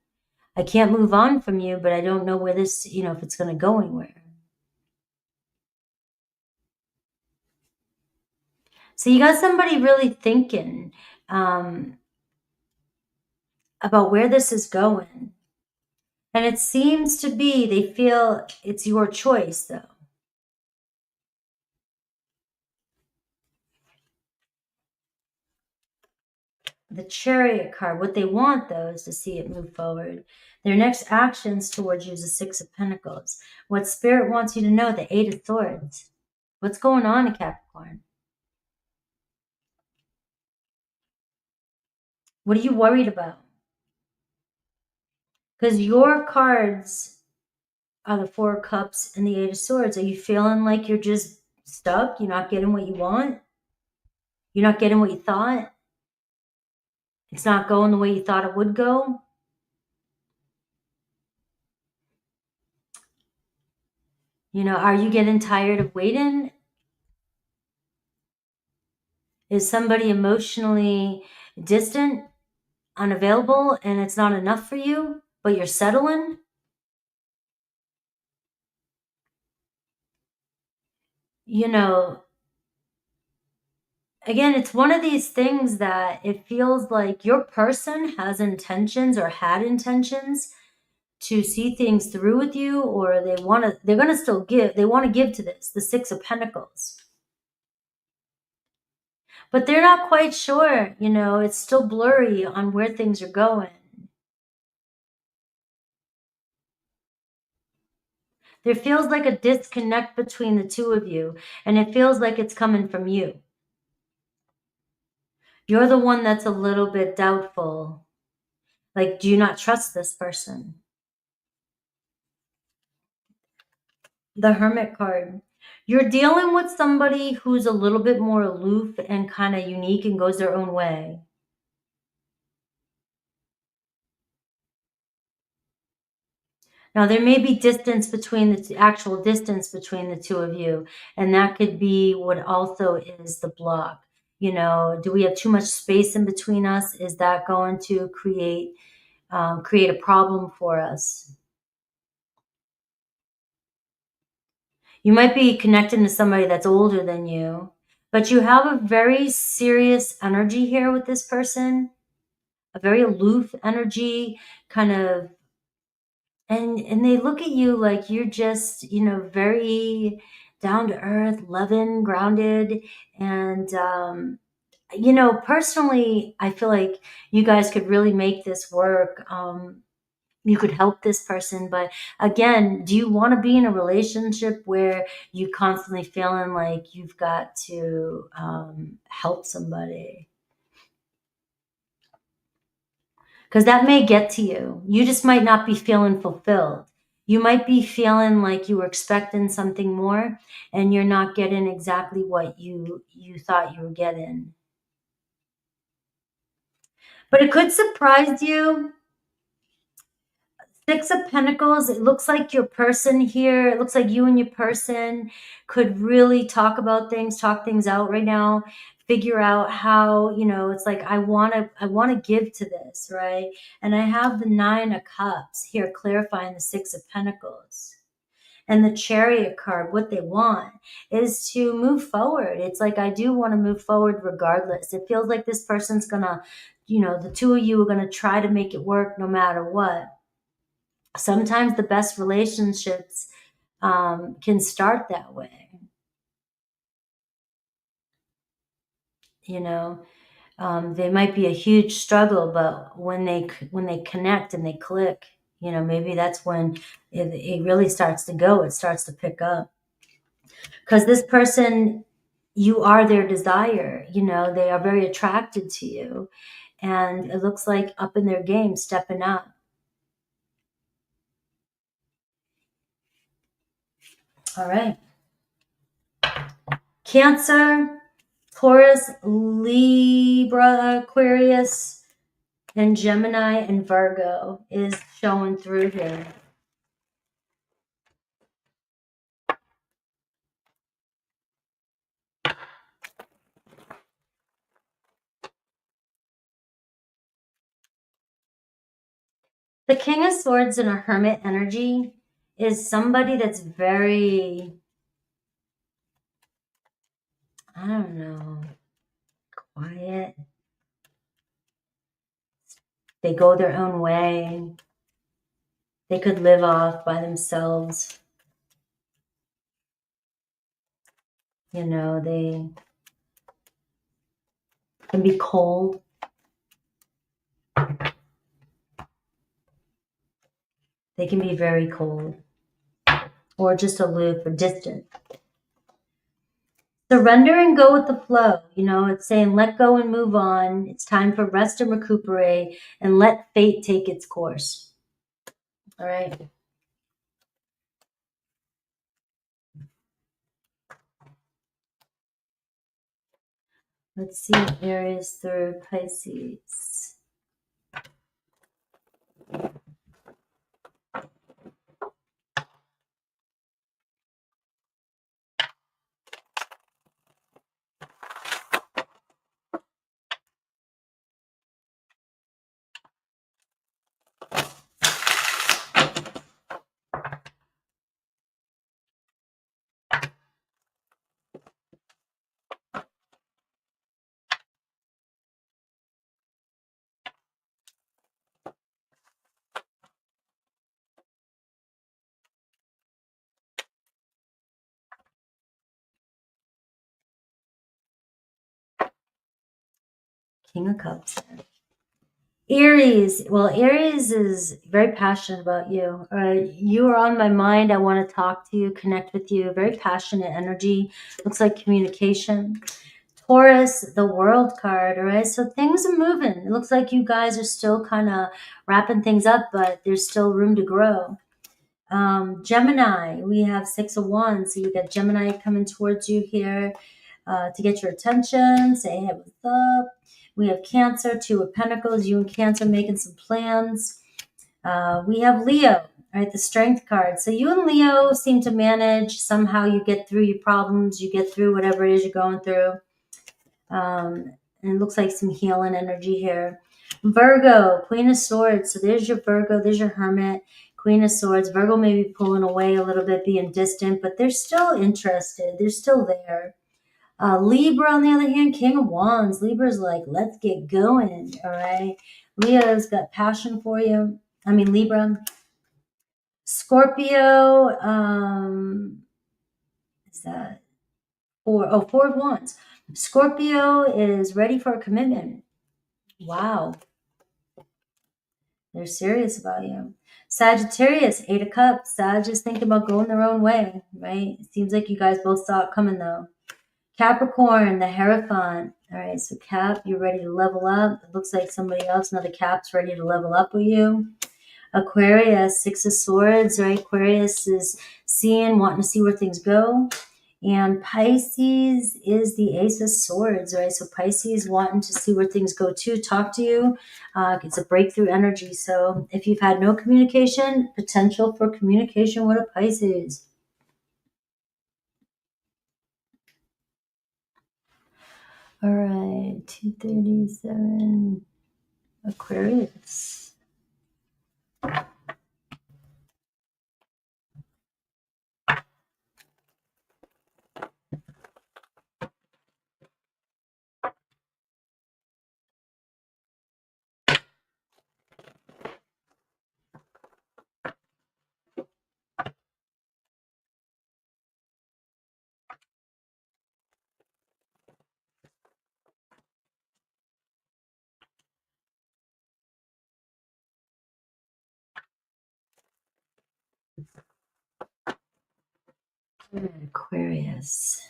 I can't move on from you, but I don't know where this, if it's going to go anywhere. So you got somebody really thinking about where this is going. And it seems to be, they feel it's your choice, though. The Chariot card, what they want, though, is to see it move forward. Their next actions towards you is the Six of Pentacles. What Spirit wants you to know, the Eight of Swords. What's going on in Capricorn? What are you worried about? Because your cards are the Four of Cups and the Eight of Swords. Are you feeling like you're just stuck? You're not getting what you want? You're not getting what you thought? It's not going the way you thought it would go? Are you getting tired of waiting? Is somebody emotionally distant, unavailable, and it's not enough for you, but you're settling? Again, it's one of these things that it feels like your person has intentions or had intentions to see things through with you, or they're going to still give. They want to give to this, the Six of Pentacles. But they're not quite sure, it's still blurry on where things are going. There feels like a disconnect between the two of you, and it feels like it's coming from you. You're the one that's a little bit doubtful. Like, do you not trust this person? The Hermit card. You're dealing with somebody who's a little bit more aloof and kind of unique and goes their own way. Now, there may be distance between actual distance between the two of you, and that could be what also is the block. Do we have too much space in between us? Is that going to create a problem for us? You might be connecting to somebody that's older than you, but you have a very serious energy here with this person, a very aloof energy, kind of, and they look at you like you're just, very down to earth, loving, grounded, and personally, I feel like you guys could really make this work. You could help this person, but again, do you want to be in a relationship where you constantly feeling like you've got to help somebody? Because that may get to you. You just might not be feeling fulfilled. You might be feeling like you were expecting something more and you're not getting exactly what you thought you were getting. But it could surprise you. Six of Pentacles, it looks like your person here, it looks like you and your person could really talk things out right now, figure out how, it's like, I want to give to this, right? And I have the Nine of Cups here clarifying the Six of Pentacles. And the Chariot card, what they want is to move forward. It's like, I do want to move forward regardless. It feels like this person's gonna, the two of you are gonna try to make it work no matter what. Sometimes the best relationships can start that way. They might be a huge struggle, but when they connect and they click, maybe that's when it really starts to go. It starts to pick up. Because this person, you are their desire. They are very attracted to you, and it looks like up in their game, stepping up. All right. Cancer, Taurus, Libra, Aquarius, and Gemini and Virgo is showing through here. The King of Swords in a Hermit energy is somebody that's very, I don't know, quiet. They go their own way. They could live off by themselves. You know, they can be cold. They can be very cold or just aloof or distant. Surrender and go with the flow. You know, it's saying let go and move on. It's time for rest and recuperate and let fate take its course. All right. Let's see, Aries through Pisces. King of Cups. Aries. Well, Aries is very passionate about you. You are on my mind. I want to talk to you, connect with you. Very passionate energy. Looks like communication. Taurus, the World card. All right. So things are moving. It looks like you guys are still kind of wrapping things up, but there's still room to grow. Gemini, we have 6 of Wands. So you got Gemini coming towards you here to get your attention. Say, hey, what's up? We have Cancer, 2 of Pentacles. You and Cancer making some plans. We have Leo, right? The Strength card. So you and Leo seem to manage. Somehow you get through your problems. You get through whatever it is you're going through. And it looks like some healing energy here. Virgo, Queen of Swords. So there's your Virgo. There's your Hermit. Queen of Swords. Virgo may be pulling away a little bit, being distant, but they're still interested. They're still there. Libra, on the other hand, King of Wands. Libra's like, let's get going, all right? Leo's got passion for you. I mean, Libra. Scorpio, is that 4? Oh, 4 of Wands. Scorpio is ready for a commitment. Wow. They're serious about you. Sagittarius, 8 of Cups. Sag is thinking about going their own way, right? It seems like you guys both saw it coming, though. Capricorn, the Hierophant. All right, so Cap, you're ready to level up. It looks like somebody else, another Cap's ready to level up with you. Aquarius, 6 of Swords, right? Aquarius is seeing, wanting to see where things go. And Pisces is the Ace of Swords, right? So Pisces wanting to see where things go too, talk to you. It's a breakthrough energy. So if you've had no communication, potential for communication with a Pisces. All right, 237, Aquarius. Aquarius.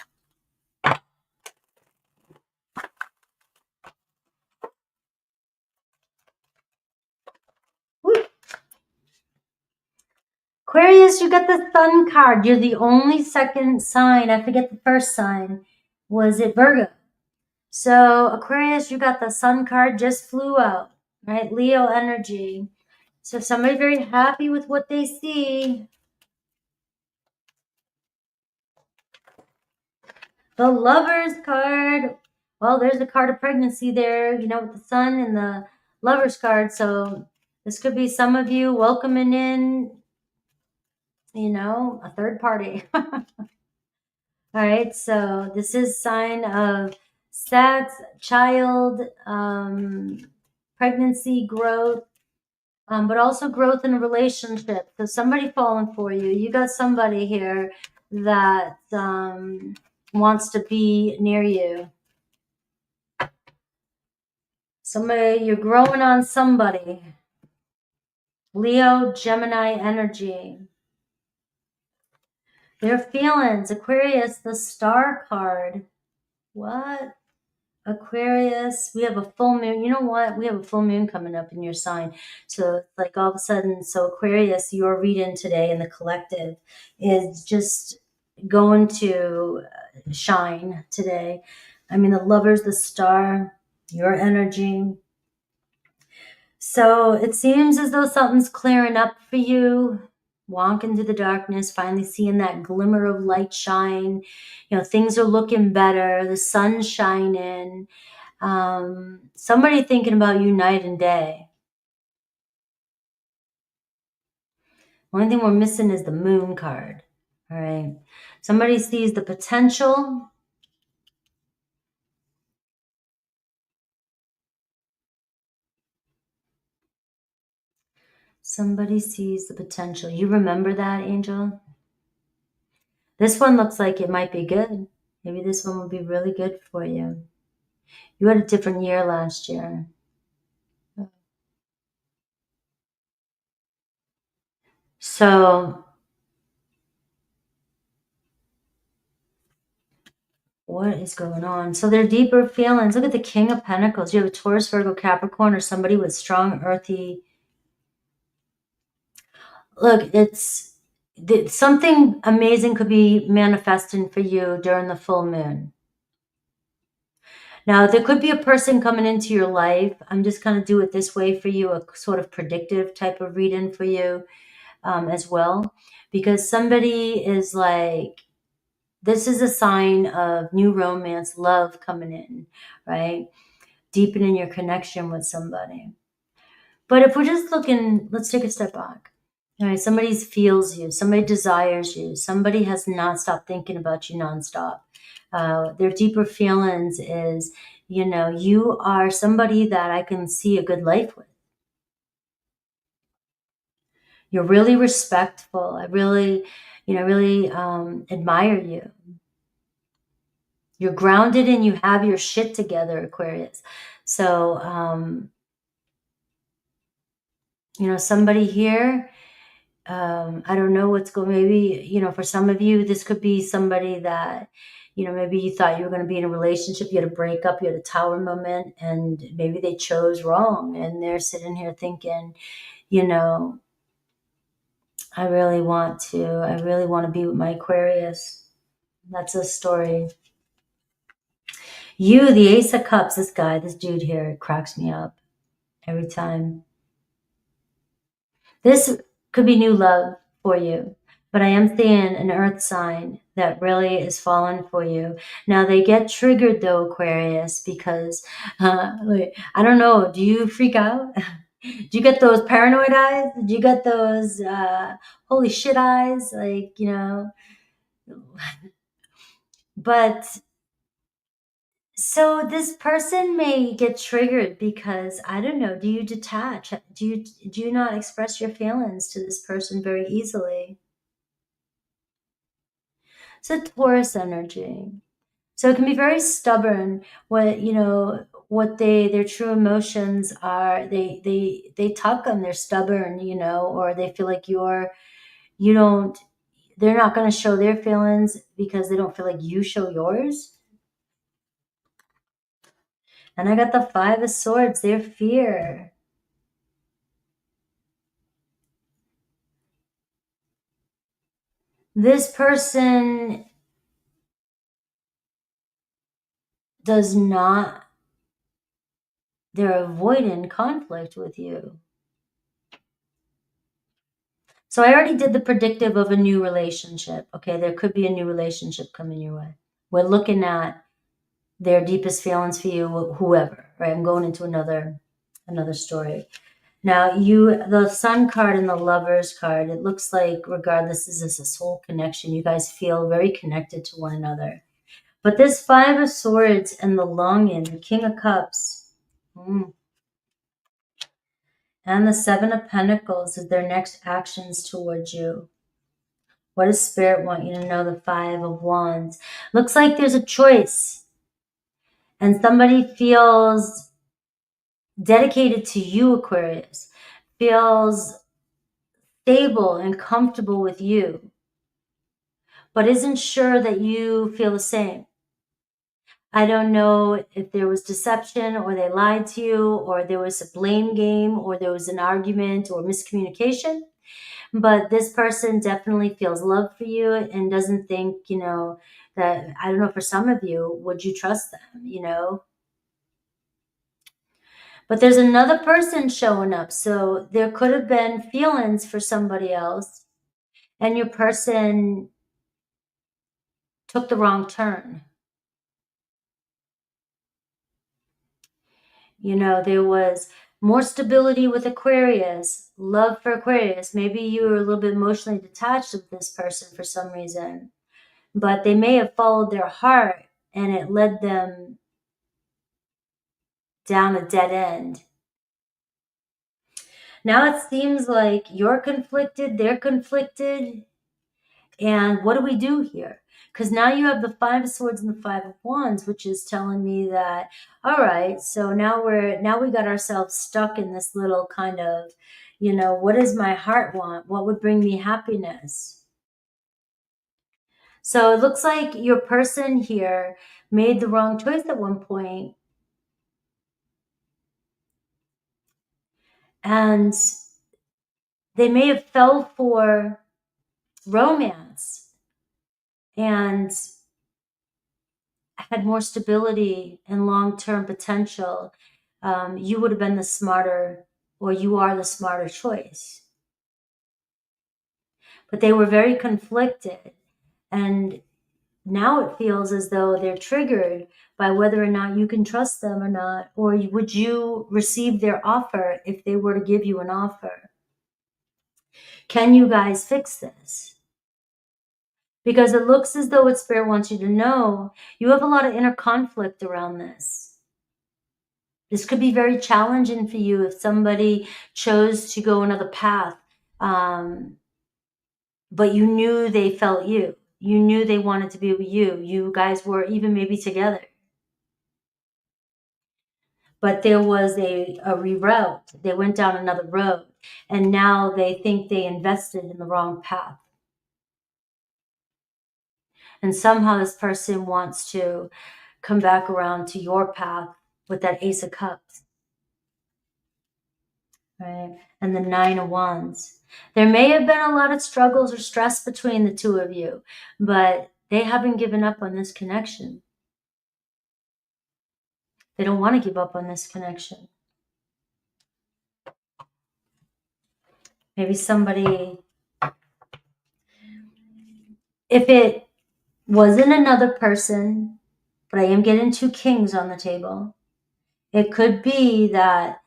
Woo. Aquarius, you got the Sun card. You're the only second sign. I forget the first sign. Was it Virgo? So Aquarius, you got the Sun card, just flew out, right? Leo energy. So somebody very happy with what they see. The Lovers card. Well, there's a card of pregnancy there, you know, with the Sun and the Lovers card. So This could be some of you welcoming in, you know, a third party. All right, so this is sign of sex, child, pregnancy, growth, but also growth in a relationship. So somebody falling for you. You got somebody here that wants to be near you. Somebody, you're growing on somebody. Leo, Gemini energy. Their feelings. Aquarius, the star card. What? Aquarius, we have a full moon. You know what? We have a full moon coming up in your sign. So like all of a sudden, so Aquarius, your read-in today in the collective is just going to shine today. I mean, the lovers, the star, your energy. So it seems as though something's clearing up for you. Walk into the darkness, finally seeing that glimmer of light shine. You know, things are looking better. The sun's shining. Somebody thinking about you night and day. Only thing we're missing is the moon card. All right. Somebody sees the potential. Somebody sees the potential. You remember that, Angel? This one looks like it might be good. Maybe this one will be really good for you. You had a different year last year. So what is going on? So they're deeper feelings. Look at the King of Pentacles. You have a Taurus, Virgo, Capricorn, or somebody with strong earthy. Look, something amazing could be manifesting for you during the full moon. Now, there could be a person coming into your life. I'm just going to do it this way for you, a sort of predictive type of reading for you as well. Because somebody is like, this is a sign of new romance, love coming in, right? Deepening your connection with somebody. But if we're just looking, let's take a step back. All right, somebody feels you, somebody desires you, somebody has not stopped thinking about you nonstop. Their deeper feelings is, you know, you are somebody that I can see a good life with. You're really respectful. I really, really admire you. You're grounded and you have your shit together, Aquarius. So, somebody here, I don't know what's going, maybe, for some of you, this could be somebody that, maybe you thought you were going to be in a relationship, you had a breakup, you had a tower moment, and maybe they chose wrong. And they're sitting here thinking, I really want to be with my Aquarius. That's a story. You, the Ace of Cups, this dude here cracks me up every time. This could be new love for you, but I am seeing an earth sign that really is falling for you. Now, they get triggered, though, Aquarius, because, I don't know, do you freak out? Do you get those paranoid eyes? Do you get those holy shit eyes? But so this person may get triggered because, I don't know, do you detach? Do you not express your feelings to this person very easily? It's a Taurus energy. So it can be very stubborn what their true emotions are. They tuck them, they're stubborn, or they feel like they're not going to show their feelings because they don't feel like you show yours. And I got the Five of Swords, their fear. This person they're avoiding conflict with you. So I already did the predictive of a new relationship. Okay, there could be a new relationship coming your way. We're looking at their deepest feelings for you, whoever, right? I'm going into another story. Now, the Sun card and the Lovers card, it looks like regardless, this is a soul connection. You guys feel very connected to one another. But this Five of Swords and the Longing, the King of Cups, and the Seven of Pentacles is their next actions towards you. What does Spirit want you to know? The Five of Wands. Looks like there's a choice. And somebody feels dedicated to you, Aquarius. Feels stable and comfortable with you, but isn't sure that you feel the same. I don't know if there was deception or they lied to you or there was a blame game or there was an argument or miscommunication, but this person definitely feels love for you and doesn't think, you know, that, I don't know, for some of you, would you trust them, you know? But there's another person showing up. So there could have been feelings for somebody else and your person took the wrong turn. You know, there was more stability with Aquarius, love for Aquarius. Maybe you were a little bit emotionally detached with this person for some reason, but they may have followed their heart and it led them down a dead end. Now it seems like you're conflicted, they're conflicted. And what do we do here? Because now you have the Five of Swords and the Five of Wands, which is telling me that, all right, so now we got ourselves stuck in this little kind of, you know, what does my heart want? What would bring me happiness? So it looks like your person here made the wrong choice at one point. And they may have fell for romance and had more stability and long-term potential. You would have been the smarter, or you are the smarter choice. But they were very conflicted. And now it feels as though they're triggered by whether or not you can trust them or not, or would you receive their offer if they were to give you an offer? Can you guys fix this? Because it looks as though what Spirit wants you to know, you have a lot of inner conflict around this. This could be very challenging for you if somebody chose to go another path, but you knew they felt you. You knew they wanted to be with you. You guys were even maybe together. But there was a reroute. They went down another road, and now they think they invested in the wrong path. And somehow this person wants to come back around to your path with that Ace of Cups. Right? And the Nine of Wands. There may have been a lot of struggles or stress between the two of you, but they haven't given up on this connection. They don't want to give up on this connection. Maybe somebody, if it wasn't another person, but I am getting two kings on the table, it could be that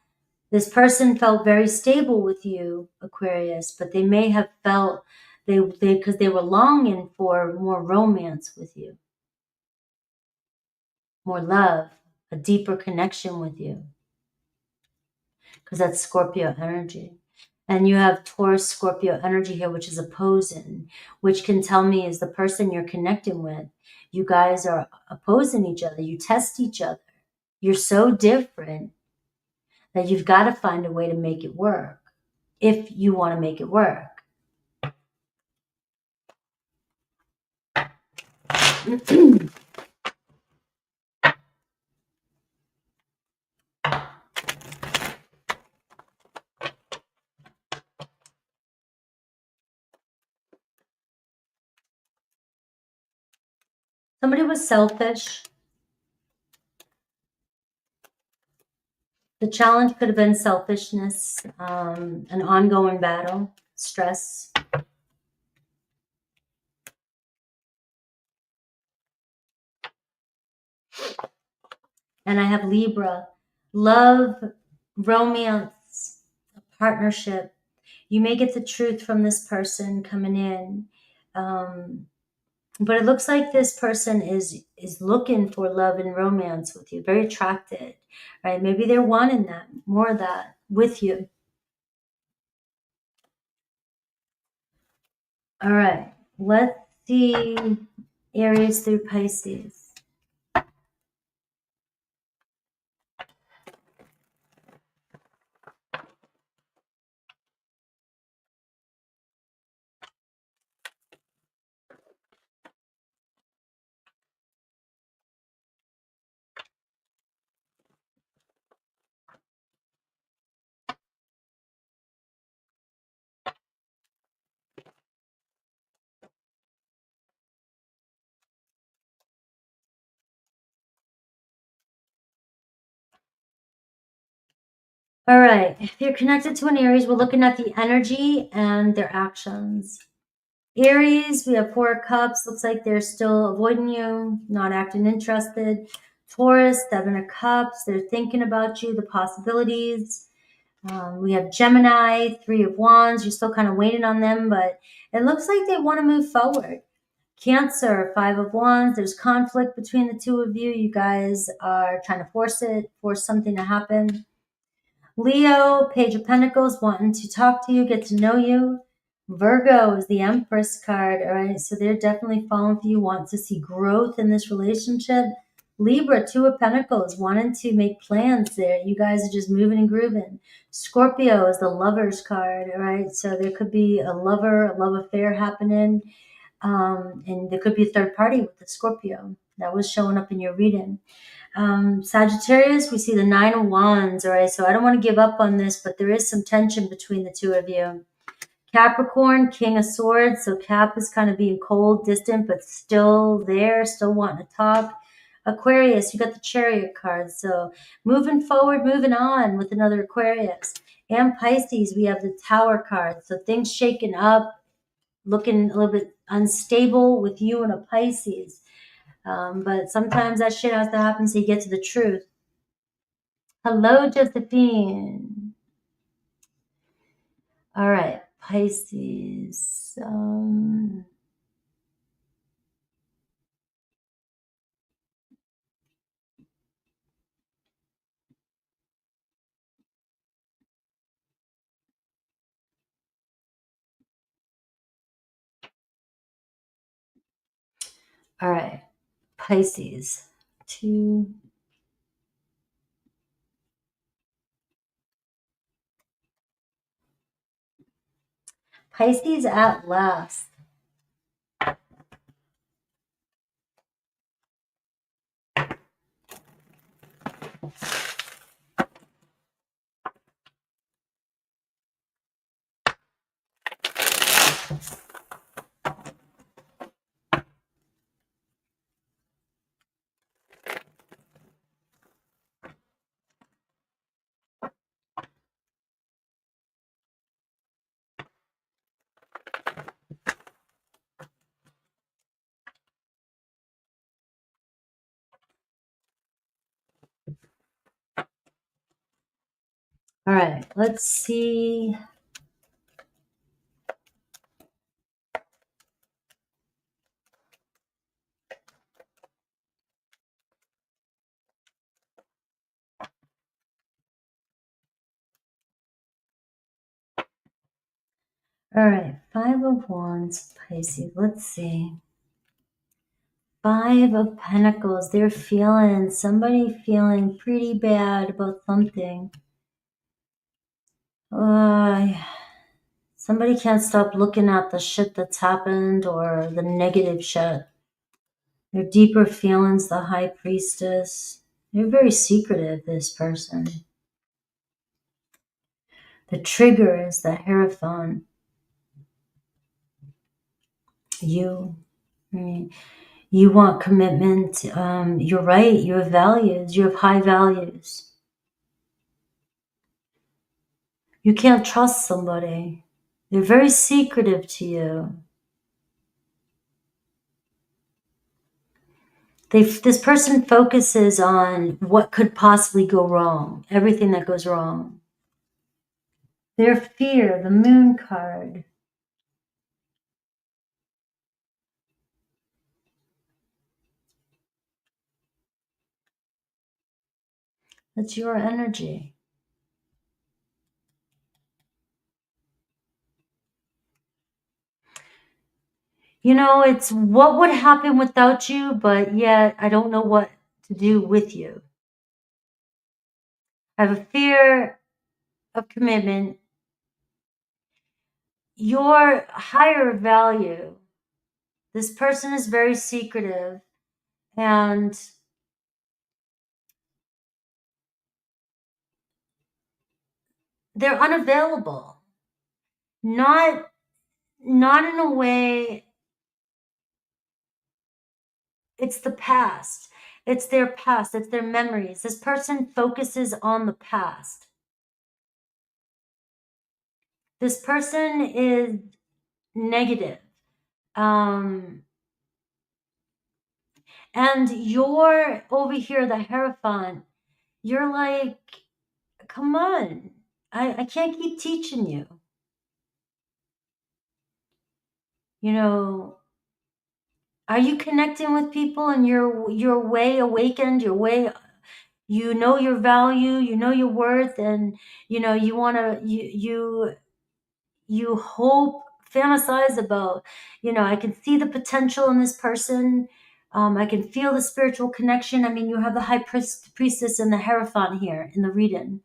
this person felt very stable with you, Aquarius, but they may have felt because they were longing for more romance with you, more love, a deeper connection with you, because that's Scorpio energy. And you have Taurus Scorpio energy here, which is opposing, which can tell me is the person you're connecting with. You guys are opposing each other. You test each other. You're so different that you've got to find a way to make it work if you want to make it work. Somebody was selfish. The challenge could have been selfishness, an ongoing battle, stress. And I have Libra, love, romance, partnership. You may get the truth from this person coming in. But it looks like this person is looking for love and romance with you, very attracted, right? Maybe they're wanting that, more of that with you. All right, let's see Aries through Pisces. All right, if you're connected to an Aries, we're looking at the energy and their actions. Aries, we have 4 of Cups. Looks like they're still avoiding you, not acting interested. Taurus, 7 of Cups. They're thinking about you, the possibilities. We have Gemini, 3 of Wands. You're still kind of waiting on them, but it looks like they want to move forward. Cancer, 5 of Wands. There's conflict between the two of you. You guys are trying to force something to happen. Leo, Page of Pentacles, wanting to talk to you, get to know you. Virgo is the Empress card, all right? So they're definitely falling for you, want to see growth in this relationship. Libra, 2 of Pentacles, wanting to make plans there. You guys are just moving and grooving. Scorpio is the Lover's card, all right? So there could be a love affair happening. And there could be a third party with the Scorpio that was showing up in your reading. Sagittarius, we see the 9 of Wands, all right? So I don't want to give up on this, but there is some tension between the two of you. Capricorn, King of Swords. So Cap is kind of being cold, distant, but still there, still wanting to talk. Aquarius, you got the Chariot card. So moving forward, moving on with another Aquarius. And Pisces, we have the Tower card. So things shaking up, looking a little bit unstable with you and a Pisces. But sometimes that shit has to happen so you get to the truth. Hello, Josephine. All right, Pisces. All right, Pisces. 2. Pisces at last. All right, let's see. All right, 5 of Wands, Pisces. Let's see. 5 of Pentacles. They're somebody feeling pretty bad about something. Somebody can't stop looking at the shit that's happened or the negative shit. Their deeper feelings, the High Priestess. They're very secretive, this person. The trigger is the Hierophant. You want commitment. You're right. You have values. You have high values. You can't trust somebody. They're very secretive to you. This person focuses on what could possibly go wrong, everything that goes wrong. Their fear, the Moon card. That's your energy. You know, it's what would happen without you, but yet I don't know what to do with you. I have a fear of commitment. Your higher value. This person is very secretive and they're unavailable. Not in a way. It's the past. It's their past. It's their memories. This person focuses on the past. This person is negative. And you're over here, the Hierophant. You're like, come on. I can't keep teaching you. You know, are you connecting with people and you're way awakened, you're way, you know your value, you know your worth, and you know you want to you hope, fantasize about, you know, I can see the potential in this person. I can feel the spiritual connection. I mean, you have the High Priestess and the Hierophant here in the reading.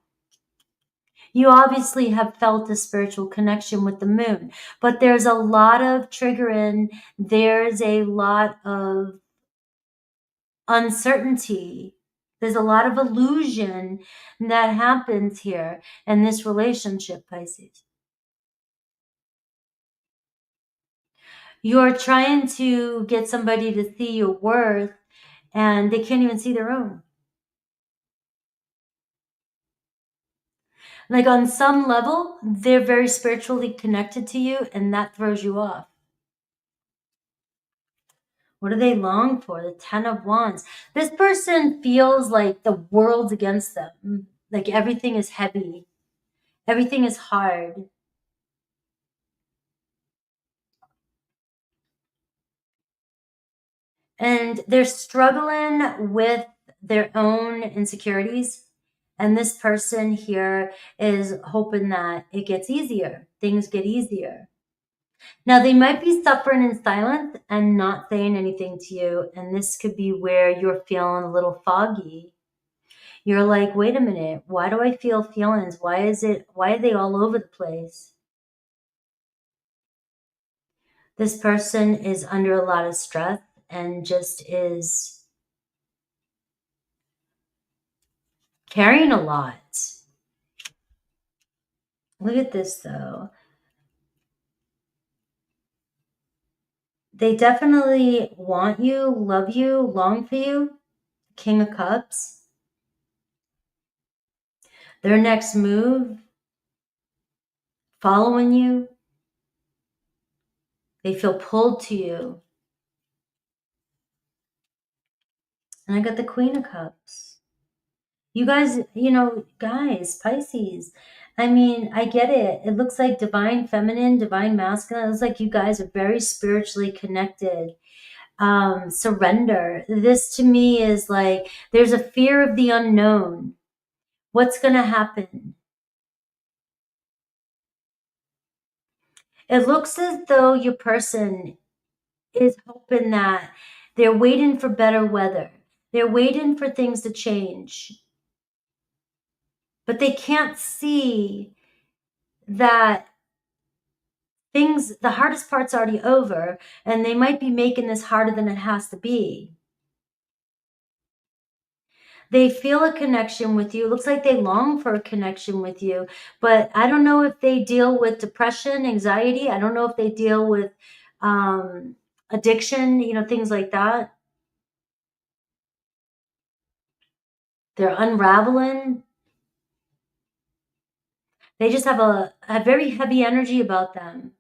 You obviously have felt a spiritual connection with the Moon, but there's a lot of triggering. There's a lot of uncertainty. There's a lot of illusion that happens here in this relationship, Pisces. You're trying to get somebody to see your worth and they can't even see their own. Like on some level, they're very spiritually connected to you and that throws you off. What do they long for? The Ten of Wands. This person feels like the world's against them. Like everything is heavy. Everything is hard. And they're struggling with their own insecurities. And this person here is hoping that it gets easier. Things get easier. Now, they might be suffering in silence and not saying anything to you. And this could be where you're feeling a little foggy. You're like, wait a minute, why do I feel feelings? Why are they all over the place? This person is under a lot of stress and just is carrying a lot. Look at this though. They definitely want you, love you, long for you. King of Cups. Their next move, following you. They feel pulled to you. And I got the Queen of Cups. You guys, you know, guys, Pisces. I mean, I get it. It looks like divine feminine, divine masculine. It looks like you guys are very spiritually connected. Surrender. This to me is like, there's a fear of the unknown. What's going to happen? It looks as though your person is hoping that they're waiting for better weather. They're waiting for things to change. But they can't see that the hardest part's already over, and they might be making this harder than it has to be. They feel a connection with you. It looks like they long for a connection with you, but I don't know if they deal with depression, anxiety. I don't know if they deal with addiction, you know, things like that. They're unraveling. They just have a very heavy energy about them.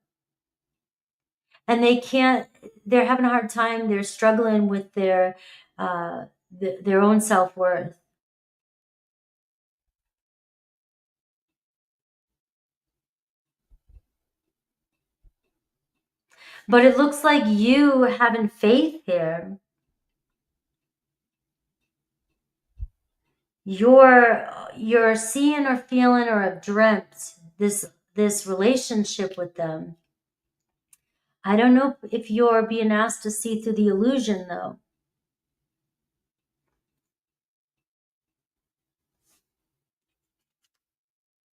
And they're having a hard time. They're struggling with their own self-worth. But it looks like you having faith here. You're seeing or feeling or have dreamt this relationship with them. I don't know if you're being asked to see through the illusion, though.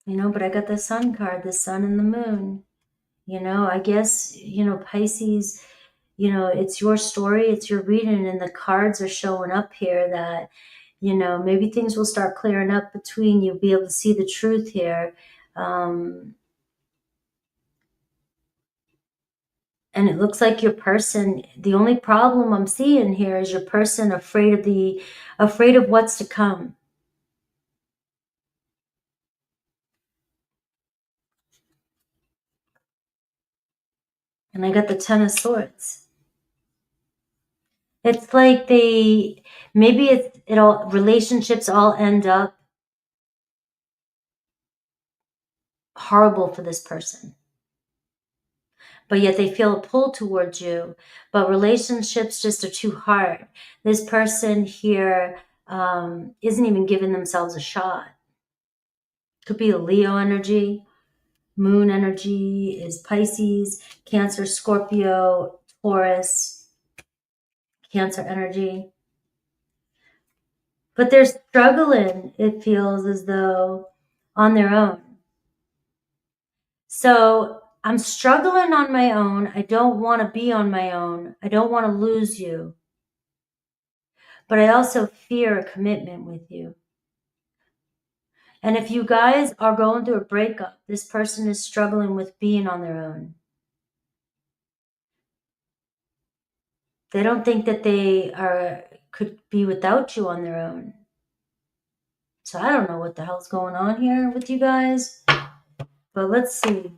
You know, but I got the sun card, the sun and the moon. You know, I guess, you know, Pisces, you know, it's your story, it's your reading, and the cards are showing up here that, you know, maybe things will start clearing up between you, be able to see the truth here. And it looks like your person, the only problem I'm seeing here is your person afraid of what's to come. And I got the Ten of Swords. It's like relationships all end up horrible for this person. But yet they feel a pull towards you. But relationships just are too hard. This person here isn't even giving themselves a shot. Could be a Leo energy. Moon energy is Pisces, Cancer, Scorpio, Taurus, Cancer energy. But they're struggling, it feels as though, on their own. So I'm struggling on my own. I don't want to be on my own. I don't want to lose you. But I also fear a commitment with you. And if you guys are going through a breakup, this person is struggling with being on their own. They don't think that they could be without you on their own. So I don't know what the hell's going on here with you guys. But let's see.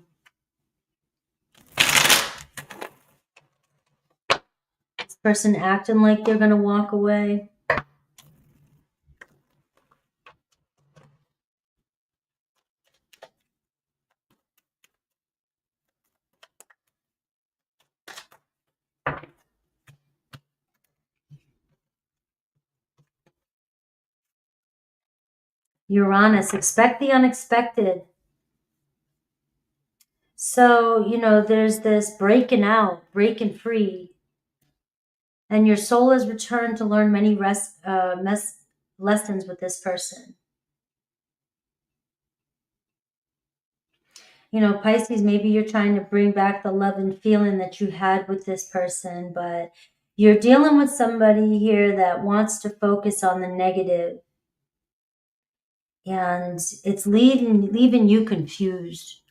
This person acting like they're going to walk away. Uranus, expect the unexpected. So, you know, there's this breaking out, breaking free. And your soul has returned to learn many lessons with this person. You know, Pisces, maybe you're trying to bring back the love and feeling that you had with this person, but you're dealing with somebody here that wants to focus on the negative. And it's leaving you confused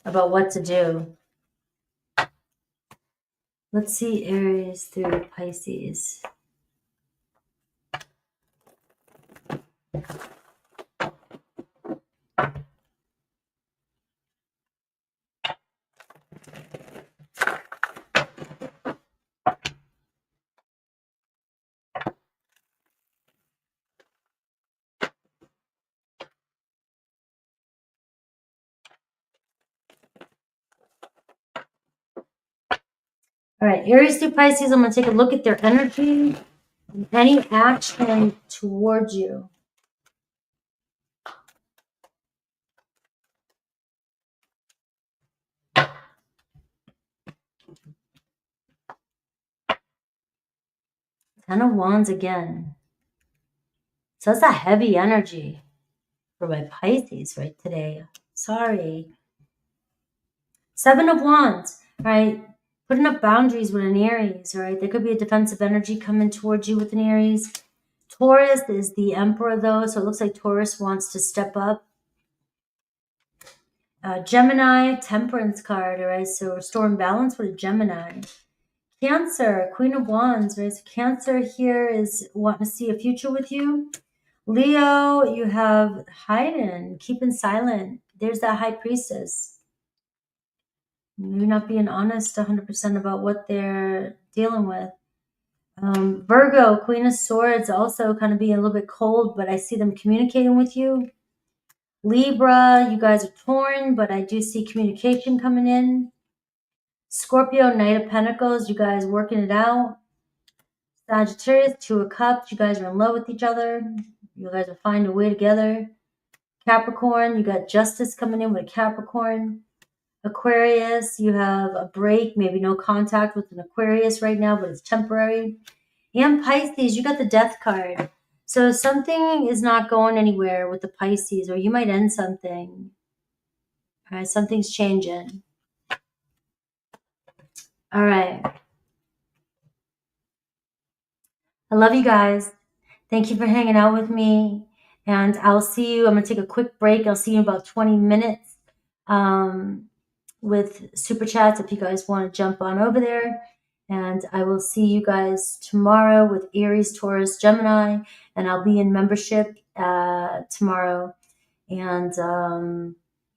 about what to do. Let's see Aries through Pisces. All right, Aries through Pisces, I'm going to take a look at their energy and any action towards you. Ten of Wands again. So that's a heavy energy for my Pisces right today. Sorry. Seven of Wands, right? Putting up boundaries with an Aries, right? There could be a defensive energy coming towards you with an Aries. Taurus is the Emperor, though, so it looks like Taurus wants to step up. Gemini, Temperance card, all right? So restoring balance with a Gemini. Cancer, Queen of Wands, right? So Cancer here is wanting to see a future with you. Leo, you have hiding, keeping silent. There's that High Priestess. Maybe not being honest 100% about what they're dealing with. Virgo, Queen of Swords, also kind of being a little bit cold, but I see them communicating with you. Libra, you guys are torn, but I do see communication coming in. Scorpio, Knight of Pentacles, you guys working it out. Sagittarius, Two of Cups, you guys are in love with each other. You guys are finding a way together. Capricorn, you got justice coming in with Capricorn. Aquarius, you have a break, maybe no contact with an Aquarius right now, but it's temporary. And Pisces, you got the Death card. So something is not going anywhere with the Pisces, or you might end something. All right, something's changing. All right. I love you guys. Thank you for hanging out with me. And I'll see you. I'm going to take a quick break. I'll see you in about 20 minutes with Super Chats if you guys want to jump on over there. And I will see you guys tomorrow with Aries, Taurus, Gemini. And I'll be in membership tomorrow. And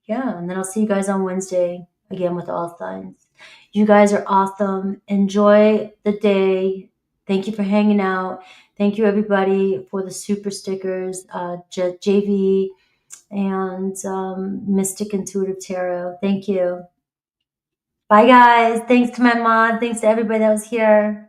yeah, and then I'll see you guys on Wednesday again with all signs. You guys are awesome. Enjoy the day. Thank you for hanging out. Thank you, everybody, for the super stickers, JV and Mystic Intuitive Tarot. Thank you. Bye, guys. Thanks to my mod. Thanks to everybody that was here.